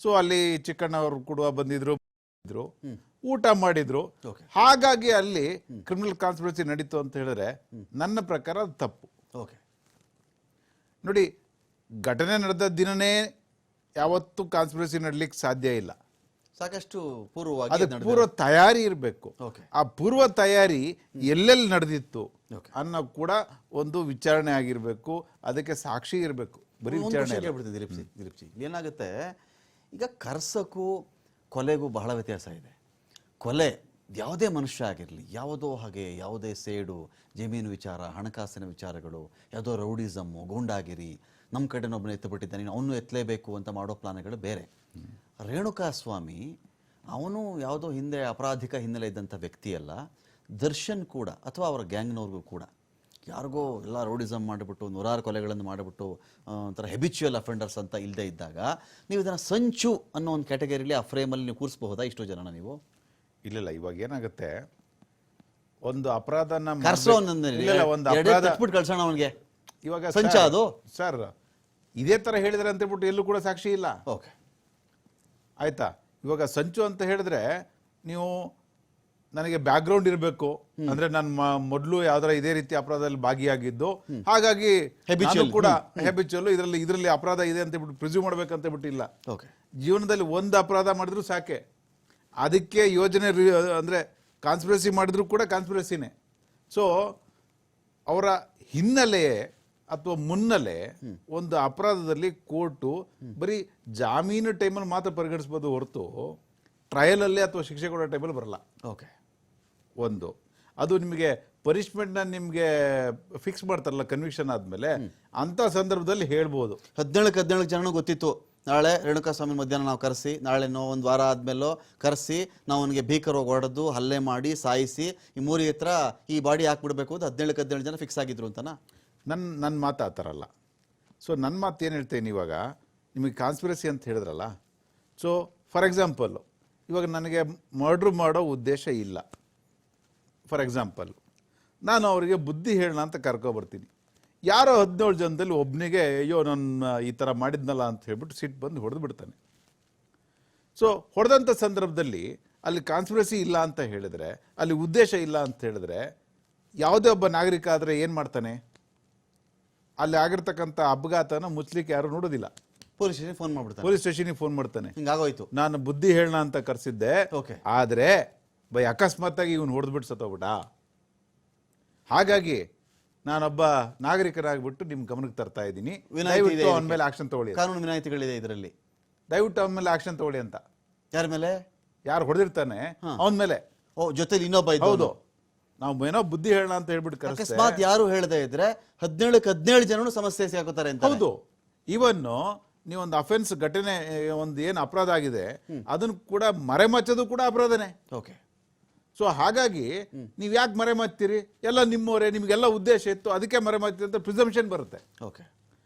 ಸೊ ಅಲ್ಲಿ ಚಿಕ್ಕಣ್ಣವರು ಕೂಡ ಬಂದಿದ್ರು, ಊಟ ಮಾಡಿದ್ರು. ಹಾಗಾಗಿ ಅಲ್ಲಿ ಕ್ರಿಮಿನಲ್ ಕಾನ್ಸ್ಪಿರಸಿ ನಡೀತು ಅಂತ ಹೇಳಿದ್ರೆ ನನ್ನ ಪ್ರಕಾರ ಅದು ತಪ್ಪು. ಓಕೆ. ನೋಡಿ, ಘಟನೆ ನಡೆದ ದಿನನೇ ಯಾವತ್ತೂ ಕಾನ್ಸ್ಪಿರಸಿ ನಡಲಿಕ್ಕೆ ಸಾಧ್ಯ ಇಲ್ಲ. ಸಾಕಷ್ಟು ಪೂರ್ವವಾಗಿ ಅದಕ್ಕೆ ಪೂರ್ವ ತಯಾರಿ ಇರಬೇಕು. ಆ ಪೂರ್ವ ತಯಾರಿ ಎಲ್ಲೆಲ್ಲಿ ನಡೆದಿತ್ತು ಅನ್ನೋ ಕೂಡ ಒಂದು ವಿಚಾರಣೆ ಆಗಿರ್ಬೇಕು. ಅದಕ್ಕೆ ಸಾಕ್ಷಿ ಇರಬೇಕು. ಬರೀ ವಿಚಾರಣೆ ದಿಲೀಪ್ ಜಿ, ಏನಾಗುತ್ತೆ ಈಗ ಕರ್ಸಕ್ಕೂ ಕೊಲೆಗೂ ಬಹಳ ವ್ಯತ್ಯಾಸ ಇದೆ. ಕೊಲೆ ಯಾವುದೇ ಮನುಷ್ಯ ಆಗಿರಲಿ, ಯಾವುದೋ ಹಾಗೆ ಯಾವುದೇ ಸೇಡು, ಜಮೀನು ವಿಚಾರ, ಹಣಕಾಸಿನ ವಿಚಾರಗಳು, ಯಾವುದೋ ರೌಡಿಸಮ್ಮು, ಗೂಂಡಾಗಿರಿ, ನಮ್ಮ ಕಡೆನೊಬ್ಬನ ಎತ್ತುಬಿಟ್ಟಿದ್ದಾನೆ ಅವನು ಎತ್ತಲೇಬೇಕು ಅಂತ ಮಾಡೋ ಪ್ಲಾನ್ಗಳು ಬೇರೆ. ರೇಣುಕಾಸ್ವಾಮಿ ಅವನು ಯಾವುದೋ ಹಿಂದೆ ಅಪರಾಧಿಕ ಹಿನ್ನೆಲೆ ಇದ್ದಂಥ ವ್ಯಕ್ತಿಯಲ್ಲ. ದರ್ಶನ್ ಕೂಡ ಅಥವಾ ಅವರ ಗ್ಯಾಂಗ್ನವ್ರಿಗೂ ಕೂಡ ಯಾರಿಗೋ ಎಲ್ಲ ರೌಡಿಸಮ್ ಮಾಡಿಬಿಟ್ಟು 100 ಕೊಲೆಗಳನ್ನು ಮಾಡಿಬಿಟ್ಟು ಒಂಥರ ಹೆಬಿಚುವಲ್ ಅಫೆಂಡರ್ಸ್ ಅಂತ ಇಲ್ಲದೆ ಇದ್ದಾಗ ನೀವು ಇದನ್ನು ಸಂಚು ಅನ್ನೋ ಒಂದು ಕ್ಯಾಟಗರಿಲಿ ಆ ಫ್ರೇಮಲ್ಲಿ ನೀವು ಕೂರಿಸಬಹುದಾ ಇಷ್ಟು ಜನನ ನೀವು? ಇಲ್ಲ. ಇವಾಗ ಏನಾಗುತ್ತೆ, ಒಂದು ಅಪರಾಧನ ಕಳ್ಸೋಣ ಅವನಿಗೆ. ಇವಾಗ ಸಂಚ ಅದು ಸರ್ ಇದೇ ತರ ಹೇಳಿದ್ರೆ ಅಂತ ಹೇಳ್ಬಿಟ್ಟು ಎಲ್ಲೂ ಕೂಡ ಸಾಕ್ಷಿ ಇಲ್ಲ. ಓಕೆ, ಆಯ್ತಾ. ಇವಾಗ ಸಂಚು ಅಂತ ಹೇಳಿದ್ರೆ ನೀವು ನನಗೆ ಬ್ಯಾಕ್ ಗ್ರೌಂಡ್ ಇರಬೇಕು, ಅಂದ್ರೆ ನಾನು ಮೊದಲು ಯಾವ್ದಾರ ಇದೇ ರೀತಿ ಅಪರಾಧದಲ್ಲಿ ಭಾಗಿಯಾಗಿದ್ದು, ಹಾಗಾಗಿ ಕೂಡ ಹೆಬಿಚುವಲ್ ಇದರಲ್ಲಿ ಅಪರಾಧ ಇದೆ ಅಂತ ಹೇಳ್ಬಿಟ್ಟು ಪ್ರಿಸ್ಯೂಮ್ ಮಾಡ್ಬೇಕಂತ ಬಿಟ್ಟಿಲ್ಲ. ಜೀವನದಲ್ಲಿ ಒಂದು ಅಪರಾಧ ಮಾಡಿದ್ರು ಸಾಕೆ, ಅದಕ್ಕೆ ಯೋಜನೆ ಅಂದ್ರೆ ಕಾನ್ಸ್ಪಿರಸಿ ಮಾಡಿದ್ರು ಕೂಡ ಕಾನ್ಸ್ಪಿರಸಿನೇ. ಸೊ ಅವರ ಹಿನ್ನೆಲೆ ಅಥವಾ ಮುನ್ನೆಲೆ ಒಂದು ಅಪರಾಧದಲ್ಲಿ ಕೋರ್ಟು ಬರೀ ಜಾಮೀನು ಟೈಮಲ್ಲಿ ಮಾತ್ರ ಪರಿಗಣಿಸ್ಬೋದು ಹೊರತು ಟ್ರಯಲ್ ಅಲ್ಲಿ ಅಥವಾ ಶಿಕ್ಷೆ ಕೊಡೋ ಟೈಮಲ್ಲಿ ಬರಲ್ಲ. ಓಕೆ. ಒಂದು ಅದು ನಿಮಗೆ ಪನಿಷ್ಮೆಂಟ್ನ ನಿಮಗೆ ಫಿಕ್ಸ್ ಮಾಡ್ತಾರಲ್ಲ ಕನ್ವಿಕ್ಷನ್ ಆದಮೇಲೆ, ಅಂತ ಸಂದರ್ಭದಲ್ಲಿ ಹೇಳ್ಬೋದು. 17 ಜನ ಗೊತ್ತಿತ್ತು ನಾಳೆ ರೇಣುಕಾಸ್ವಾಮಿ ಮಧ್ಯಾಹ್ನ ನಾವು ಕರೆಸಿ, ನಾಳೆನೋ ಒಂದು ವಾರ ಆದಮೇಲೋ ಕರೆಸಿ ನಾವು ಅವನಿಗೆ ಭೀಕರವಾಗಿ ಹೊಡೆದು ಹಲ್ಲೆ ಮಾಡಿ ಸಾಯಿಸಿ ಈ ಮೂರಿ ಹತ್ರ ಈ ಬಾಡಿ ಹಾಕ್ಬಿಡ್ಬೇಕು ಅಂತ 17 ಜನ ಫಿಕ್ಸ್ ಆಗಿದ್ರು ಅಂತನಾ? ನನ್ನ ಮಾತು ಆ ಥರ ಅಲ್ಲ. ಸೊ ನನ್ನ ಮಾತು ಏನು ಹೇಳ್ತೇನೆ, ಇವಾಗ ನಿಮಗೆ ಕಾನ್ಸ್ಪಿರಸಿ ಅಂತ ಹೇಳಿದ್ರಲ್ಲ. ಸೊ ಫಾರ್ ಎಕ್ಸಾಂಪಲ್, ಇವಾಗ ನನಗೆ ಮರ್ಡ್ರ್ ಮಾಡೋ ಉದ್ದೇಶ ಇಲ್ಲ. ಫಾರ್ ಎಕ್ಸಾಂಪಲ್, ನಾನು ಅವರಿಗೆ ಬುದ್ಧಿ ಹೇಳೋಣ ಅಂತ ಕರ್ಕೊಬರ್ತೀನಿ. ಯಾರೋ 17 ಜನದಲ್ಲಿ ಒಬ್ಬನಿಗೆ ಅಯ್ಯೋ ನಾನು ಈ ಥರ ಮಾಡಿದ್ನಲ್ಲ ಅಂತ ಹೇಳ್ಬಿಟ್ಟು ಸಿಟ್ಟು ಬಂದು ಹೊಡೆದು ಬಿಡ್ತಾನೆ. ಸೊ ಹೊಡೆದಂಥ ಸಂದರ್ಭದಲ್ಲಿ ಅಲ್ಲಿ ಕಾನ್ಸ್ಪಿರಸಿ ಇಲ್ಲ ಅಂತ ಹೇಳಿದ್ರೆ, ಅಲ್ಲಿ ಉದ್ದೇಶ ಇಲ್ಲ ಅಂತ ಹೇಳಿದ್ರೆ, ಯಾವುದೇ ಒಬ್ಬ ನಾಗರಿಕ ಆದರೆ ಏನು ಮಾಡ್ತಾನೆ? ಅಲ್ಲಿ ಆಗಿರ್ತಕ್ಕಂಥ ಅಪಘಾತನ ಮುಚ್ಚಲಿಕ್ಕೆ ಯಾರು ನೋಡೋದಿಲ್ಲ. ಪೊಲೀಸ್ ಸ್ಟೇಷನ್ಗೆ ಫೋನ್ ಮಾಡ್ತಾನೆ, ಹಿಂಗಾಗೋಯ್ತು, ನಾನು ಬುದ್ಧಿ ಹೇಳೋಣ ಅಂತ ಕರೆಸಿದ್ದೆ, ಆದರೆ ಅಕಸ್ಮಾತ್ ಆಗಿ ಇವನು ಹೊಡೆದ್ಬಿಟ್ಟು ಸತ್ತೋಗ್ಬಿಟ್ಟ. ಹಾಗಾಗಿ ನಾನೊಬ್ಬ ನಾಗರಿಕರಾಗ್ಬಿಟ್ಟು ನಿಮ್ ಗಮನಕ್ಕೆ ತರ್ತಾ ಇದ್ದೀನಿ, ಅವನ ಮೇಲೆ ಆಕ್ಷನ್ ತಗೊಳ್ಳಿ. ಕಾನೂನು ವಿನಾಯಿತಿಗಳಿದೆ ಇದರಲ್ಲಿ, ದಯವಿಟ್ಟು ಅವನ ಮೇಲೆ ಆಕ್ಷನ್ ತಗೊಳ್ಳಿ ಅಂತ. ಯಾರ ಮೇಲೆ? ಯಾರು ಹೊಡೆದಿರ್ತಾನೆ ಅವನ ಮೇಲೆ. ಜೊತೆಲಿ ಇನ್ನೊಬ್ಬ. ಹೌದು, ನಾವು ಏನೋ ಬುದ್ಧಿ ಹೇಳೋಣ ಅಂತ ಹೇಳ್ಬಿಟ್ಟು ಅಕಸ್ಮಾತ್ ಯಾರು ಹೇಳದೇ ಇದ್ರೆ 17 ಜನನು ಸಮಸ್ಯೆ ಸಿಕ್ಕೋತಾರೆ ಅಂತ. ಹೌದು. ಇವನ್ ನೀವೊಂದು ಅಫೆನ್ಸ್ ಘಟನೆ, ಒಂದು ಏನು ಅಪರಾಧ ಆಗಿದೆ ಅದನ್ನು ಕೂಡ ಮರೆಮಚ್ಚೋದು ಕೂಡ ಅಪರಾಧನೇ. ಓಕೆ. ಸೊ ಹಾಗಾಗಿ ನೀವು ಯಾಕೆ ಮರೆಮಾಚ್ತೀರಿ? ಎಲ್ಲ ನಿಮ್ಮವರೇ, ನಿಮ್ಗೆಲ್ಲ ಉದ್ದೇಶ ಇತ್ತು, ಅದಕ್ಕೆ ಮರೆಮಾಚ್ತೀರಿ ಅಂತ ಪ್ರಿಸಂಪ್ಷನ್ ಬರುತ್ತೆ. ಓಕೆ.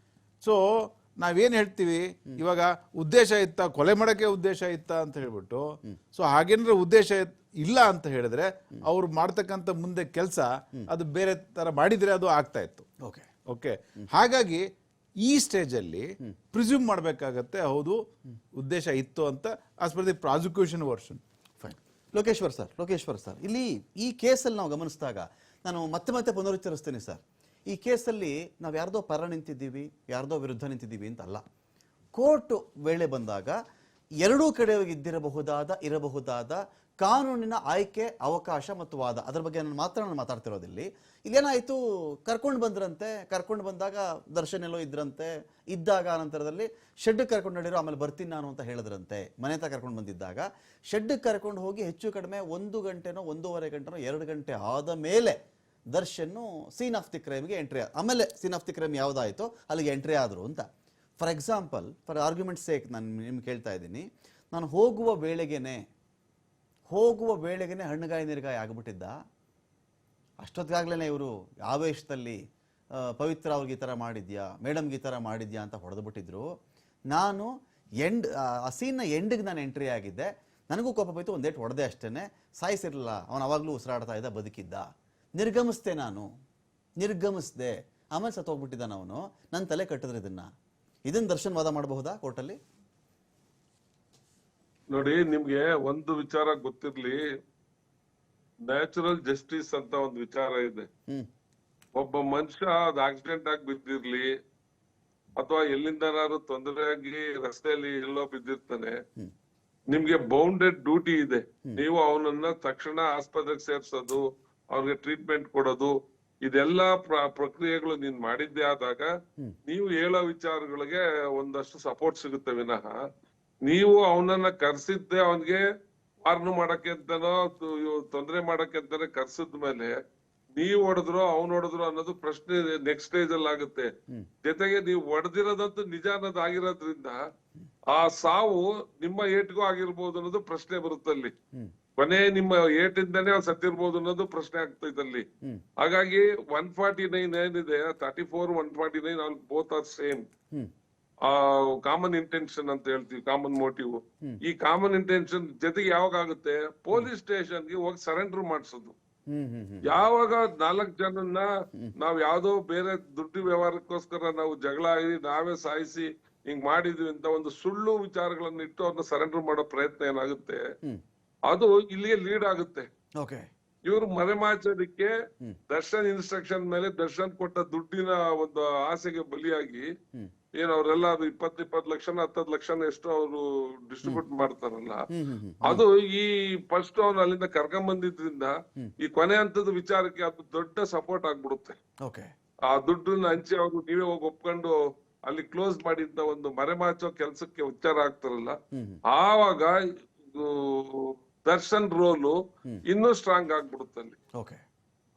ಸೊ ನಾವೇನು ಹೇಳ್ತೀವಿ, ಇವಾಗ ಉದ್ದೇಶ ಇತ್ತಾ, ಕೊಲೆ ಮಾಡೋಕ್ಕೆ ಉದ್ದೇಶ ಇತ್ತಾ ಅಂತ ಹೇಳ್ಬಿಟ್ಟು. ಸೊ ಹಾಗೇನಾದ್ರೆ ಉದ್ದೇಶ ಇಲ್ಲ ಅಂತ ಹೇಳಿದ್ರೆ ಅವ್ರು ಮಾಡ್ತಕ್ಕಂಥ ಮುಂದೆ ಕೆಲಸ ಅದು ಬೇರೆ ತರ ಮಾಡಿದ್ರೆ ಅದು ಆಗ್ತಾ ಇತ್ತು. ಓಕೆ. ಹಾಗಾಗಿ ಈ ಸ್ಟೇಜಲ್ಲಿ ಪ್ರಿಸ್ಯೂಮ್ ಮಾಡಬೇಕಾಗತ್ತೆ, ಹೌದು ಉದ್ದೇಶ ಇತ್ತು ಅಂತ, as per the prosecution version. Fine. Lokeshwar sir, ಇಲ್ಲಿ ಈ ಕೇಸಲ್ಲಿ ನಾವು ಗಮನಿಸಿದಾಗ ನಾನು ಮತ್ತೆ ಪುನರುಚ್ಚರಿಸ್ತೇನೆ ಸರ್, ಈ ಕೇಸಲ್ಲಿ ನಾವು ಯಾರ್ದೋ ಪರ ನಿಂತಿದ್ದೀವಿ, ಯಾರ್ದೋ ವಿರುದ್ಧ ನಿಂತಿದ್ದೀವಿ ಅಂತಲ್ಲ. ಕೋರ್ಟ್ ವೇಳೆ ಬಂದಾಗ ಎರಡೂ ಕಡೆ ಇರಬಹುದಾದ ಕಾನೂನಿನ ಆಯ್ಕೆ, ಅವಕಾಶ ಮತ್ತು ವಾದ, ಅದರ ಬಗ್ಗೆ ನಾನು ಮಾತಾಡ್ತಿರೋದಿಲ್ಲಿ. ಇಲ್ಲೇನಾಯಿತು, ಕರ್ಕೊಂಡು ಬಂದಾಗ ದರ್ಶನ್ ಎಲ್ಲೋ ಇದ್ದಾಗ ನಂತರದಲ್ಲಿ ಶೆಡ್ಗೆ ಕರ್ಕೊಂಡು ನಡೀರೋ, ಆಮೇಲೆ ಬರ್ತೀನಿ ನಾನು ಅಂತ ಹೇಳಿದ್ರಂತೆ. ಮನೆ ಹತ್ರ ಕರ್ಕೊಂಡು ಬಂದಿದ್ದಾಗ ಶೆಡ್ಗೆ ಕರ್ಕೊಂಡು ಹೋಗಿ ಹೆಚ್ಚು ಕಡಿಮೆ 1 ಗಂಟೆನೋ 1.5 ಗಂಟೆನೋ 2 ಗಂಟೆ ಆದ ಮೇಲೆ ದರ್ಶನ್ನು ಸೀನ್ ಆಫ್ ದಿ ಕ್ರೈಮ್ಗೆ ಎಂಟ್ರಿ ಆಮೇಲೆ ಸೀನ್ ಆಫ್ ದಿ ಕ್ರೈಮ್ ಯಾವುದಾಯಿತೋ ಅಲ್ಲಿಗೆ ಎಂಟ್ರಿ ಆದರು ಅಂತ. For example, for argument sake ನಾನು ನಿಮ್ಗೆ ಕೇಳ್ತಾ ಇದ್ದೀನಿ, ನಾನು ಹೋಗುವ ವೇಳೆಗೇನೆ ಹಣ್ಣುಗಾಯಿ ನೀರುಗಾಯಿ ಆಗಿಬಿಟ್ಟಿದ್ದ. ಅಷ್ಟೊತ್ತಿಗಾಗಲೇ ಇವರು ಆವೇಶದಲ್ಲಿ ಪವಿತ್ರ ಅವ್ರಿಗೆ ಈ ಥರ ಮಾಡಿದ್ಯಾ, ಮೇಡಮ್ಗೆ ಈ ಥರ ಮಾಡಿದ್ಯಾ ಅಂತ ಹೊಡೆದ್ಬಿಟ್ಟಿದ್ರು. ನಾನು ಆ ಸೀನ್ನ ಎಂಡಿಗೆ ನಾನು ಎಂಟ್ರಿ ಆಗಿದ್ದೆ. ನನಗೂ ಕೋಪ ಹೋಯ್ತು, ಒಂದೇಟು ಹೊಡೆದೆ ಅಷ್ಟೇ, ಸಾಯಿಸಿರಲಿಲ್ಲ. ಅವನು ಅವಾಗಲೂ ಉಸಿರಾಡ್ತಾ ಇದ್ದ, ಬದುಕಿದ್ದ. ನಿರ್ಗಮಿಸ್ದೆ, ಆಮೇಲೆ ಸತ್ತೋಗ್ಬಿಟ್ಟಿದ್ದಾನ ಅವನು. ನನ್ನ ತಲೆ ಕಟ್ಟಿದ್ರೆ ಇದನ್ನ ದರ್ಶನ್ ವಾದ ಮಾಡಬಹುದಾ ಕೋರ್ಟಲ್ಲಿ? ನೋಡಿ, ನಿಮ್ಗೆ ಒಂದು ವಿಚಾರ ಗೊತ್ತಿರ್ಲಿ, ನ್ಯಾಚುರಲ್ ಜಸ್ಟಿಸ್ ಅಂತ ಒಂದು ವಿಚಾರ ಇದೆ. ಒಬ್ಬ ಮನುಷ್ಯ ಅದು ಆಕ್ಸಿಡೆಂಟ್ ಆಗಿ ಬಿದ್ದಿರ್ಲಿ ಅಥವಾ ಎಲ್ಲಿಂದನಾದ್ರು ತೊಂದರೆ ಆಗಿ ರಸ್ತೆಯಲ್ಲಿ ಎಲ್ಲೋ ಬಿದ್ದಿರ್ತಾನೆ, ನಿಮ್ಗೆ ಬೌಂಡೆಡ್ ಡ್ಯೂಟಿ ಇದೆ. ನೀವು ಅವನನ್ನ ತಕ್ಷಣ ಆಸ್ಪತ್ರೆಗೆ ಸೇರ್ಸೋದು, ಅವ್ರಿಗೆ ಟ್ರೀಟ್ಮೆಂಟ್ ಕೊಡೋದು, ಇದೆಲ್ಲ ಪ್ರಕ್ರಿಯೆಗಳು ನೀನ್ ಮಾಡಿದ್ದೆ ಆದಾಗ ನೀವು ಹೇಳೋ ವಿಚಾರಗಳಿಗೆ ಒಂದಷ್ಟು ಸಪೋರ್ಟ್ ಸಿಗುತ್ತೆ ವಿನಃ ನೀವು ಅವನನ್ನ ಕರ್ಸಿದ್ದೆ ಅವನ್ಗೆ ವಾರ್ನ್ ಮಾಡಕ್ಕೆ ಅಂತನೋ ತೊಂದರೆ ಮಾಡಕ್ಕೆ ಅಂತಾನೆ ಕರ್ಸಿದ ಮೇಲೆ ನೀವ್ ಹೊಡೆದ್ರು ಹೊಡೆದ್ರು ಅನ್ನೋದು ಪ್ರಶ್ನೆ ನೆಕ್ಸ್ಟ್ ಸ್ಟೇಜ್ ಅಲ್ಲಿ ಆಗುತ್ತೆ. ಜೊತೆಗೆ ನೀವು ಹೊಡೆದಿರೋದಂತೂ ನಿಜ ಅನ್ನೋದು ಆಗಿರೋದ್ರಿಂದ ಆ ಸಾವು ನಿಮ್ಮ ಏಟ್ಗೂ ಆಗಿರ್ಬೋದು ಅನ್ನೋದು ಪ್ರಶ್ನೆ ಬರುತ್ತಲ್ಲಿ. ಕೊನೆ ನಿಮ್ಮ ಏಟಿಂದಾನೇ ಅವ್ರು ಸತ್ತಿರ್ಬೋದು ಅನ್ನೋದು ಪ್ರಶ್ನೆ ಆಗ್ತೈತಲ್ಲಿ. ಹಾಗಾಗಿ 149 ಏನಿದೆ, 34, 149 all both are same. Common intention ಅಂತ ಹೇಳ್ತೀವಿ, ಕಾಮನ್ ಮೋಟಿವ್. ಈ ಕಾಮನ್ ಇಂಟೆನ್ಷನ್ ಜೊತೆಗೆ ಯಾವಾಗ ಆಗುತ್ತೆ, ಪೊಲೀಸ್ ಸ್ಟೇಷನ್ಗೆ ಹೋಗಿ ಸರೆಂಡರ್ ಮಾಡಿಸೋದು. ಯಾವಾಗ 4 ಜನನ್ನ ನಾವ್ ಯಾವ್ದೋ ಬೇರೆ ದುಡ್ಡು ವ್ಯವಹಾರಕ್ಕೋಸ್ಕರ ನಾವು ಜಗಳ ಆಗಿ ನಾವೇ ಸಾಯಿಸಿ ಹಿಂಗ್ ಮಾಡಿದ್ವಿ ಅಂತ ಒಂದು ಸುಳ್ಳು ವಿಚಾರಗಳನ್ನ ಇಟ್ಟು ಅವ್ರನ್ನ ಸರೆಂಡರ್ ಮಾಡೋ ಪ್ರಯತ್ನ ಏನಾಗುತ್ತೆ, ಅದು ಇಲ್ಲಿಗೆ ಲೀಡ್ ಆಗುತ್ತೆ. ಇವ್ರು ಮರೆಮಾಚೋದಕ್ಕೆ ದರ್ಶನ್ ಇನ್ಸ್ಟ್ರಕ್ಷನ್ ಮೇಲೆ ದರ್ಶನ್ ಕೊಟ್ಟ ದುಡ್ಡಿನ ಒಂದು ಆಸೆಗೆ ಬಲಿಯಾಗಿ ಏನ್ ಅವ್ರೆಲ್ಲ ಅದು 20 ಲಕ್ಷನ 10 ಲಕ್ಷನ ಎಷ್ಟು ಅವರು ಡಿಸ್ಟ್ರಿಬ್ಯೂಟ್ ಮಾಡ್ತಾರಲ್ಲ, ಅದು ಈ ಫಸ್ಟ್ ಅವ್ನು ಅಲ್ಲಿಂದ ಕರ್ಕೊಂಡ್ ಬಂದಿದ್ರಿಂದ ಈ ಕೊನೆ ಹಂತದ ವಿಚಾರಕ್ಕೆ ಅದು ದೊಡ್ಡ ಸಪೋರ್ಟ್ ಆಗ್ಬಿಡುತ್ತೆ. ಆ ದುಡ್ಡನ್ನ ಹಂಚಿ ಅವ್ರು ನೀವೇ ಹೋಗಿ ಒಪ್ಕೊಂಡು ಅಲ್ಲಿ ಕ್ಲೋಸ್ ಮಾಡಿದ್ದ ಒಂದು ಮರೆಮಾಚೋ ಕೆಲ್ಸಕ್ಕೆ ಉಚ್ಚಾರ ಆಗ್ತಾರಲ್ಲ, ಆವಾಗ ದರ್ಶನ್ ರೋಲು ಇನ್ನೂ ಸ್ಟ್ರಾಂಗ್ ಆಗ್ಬಿಡುತ್ತೆ ಅಲ್ಲಿ.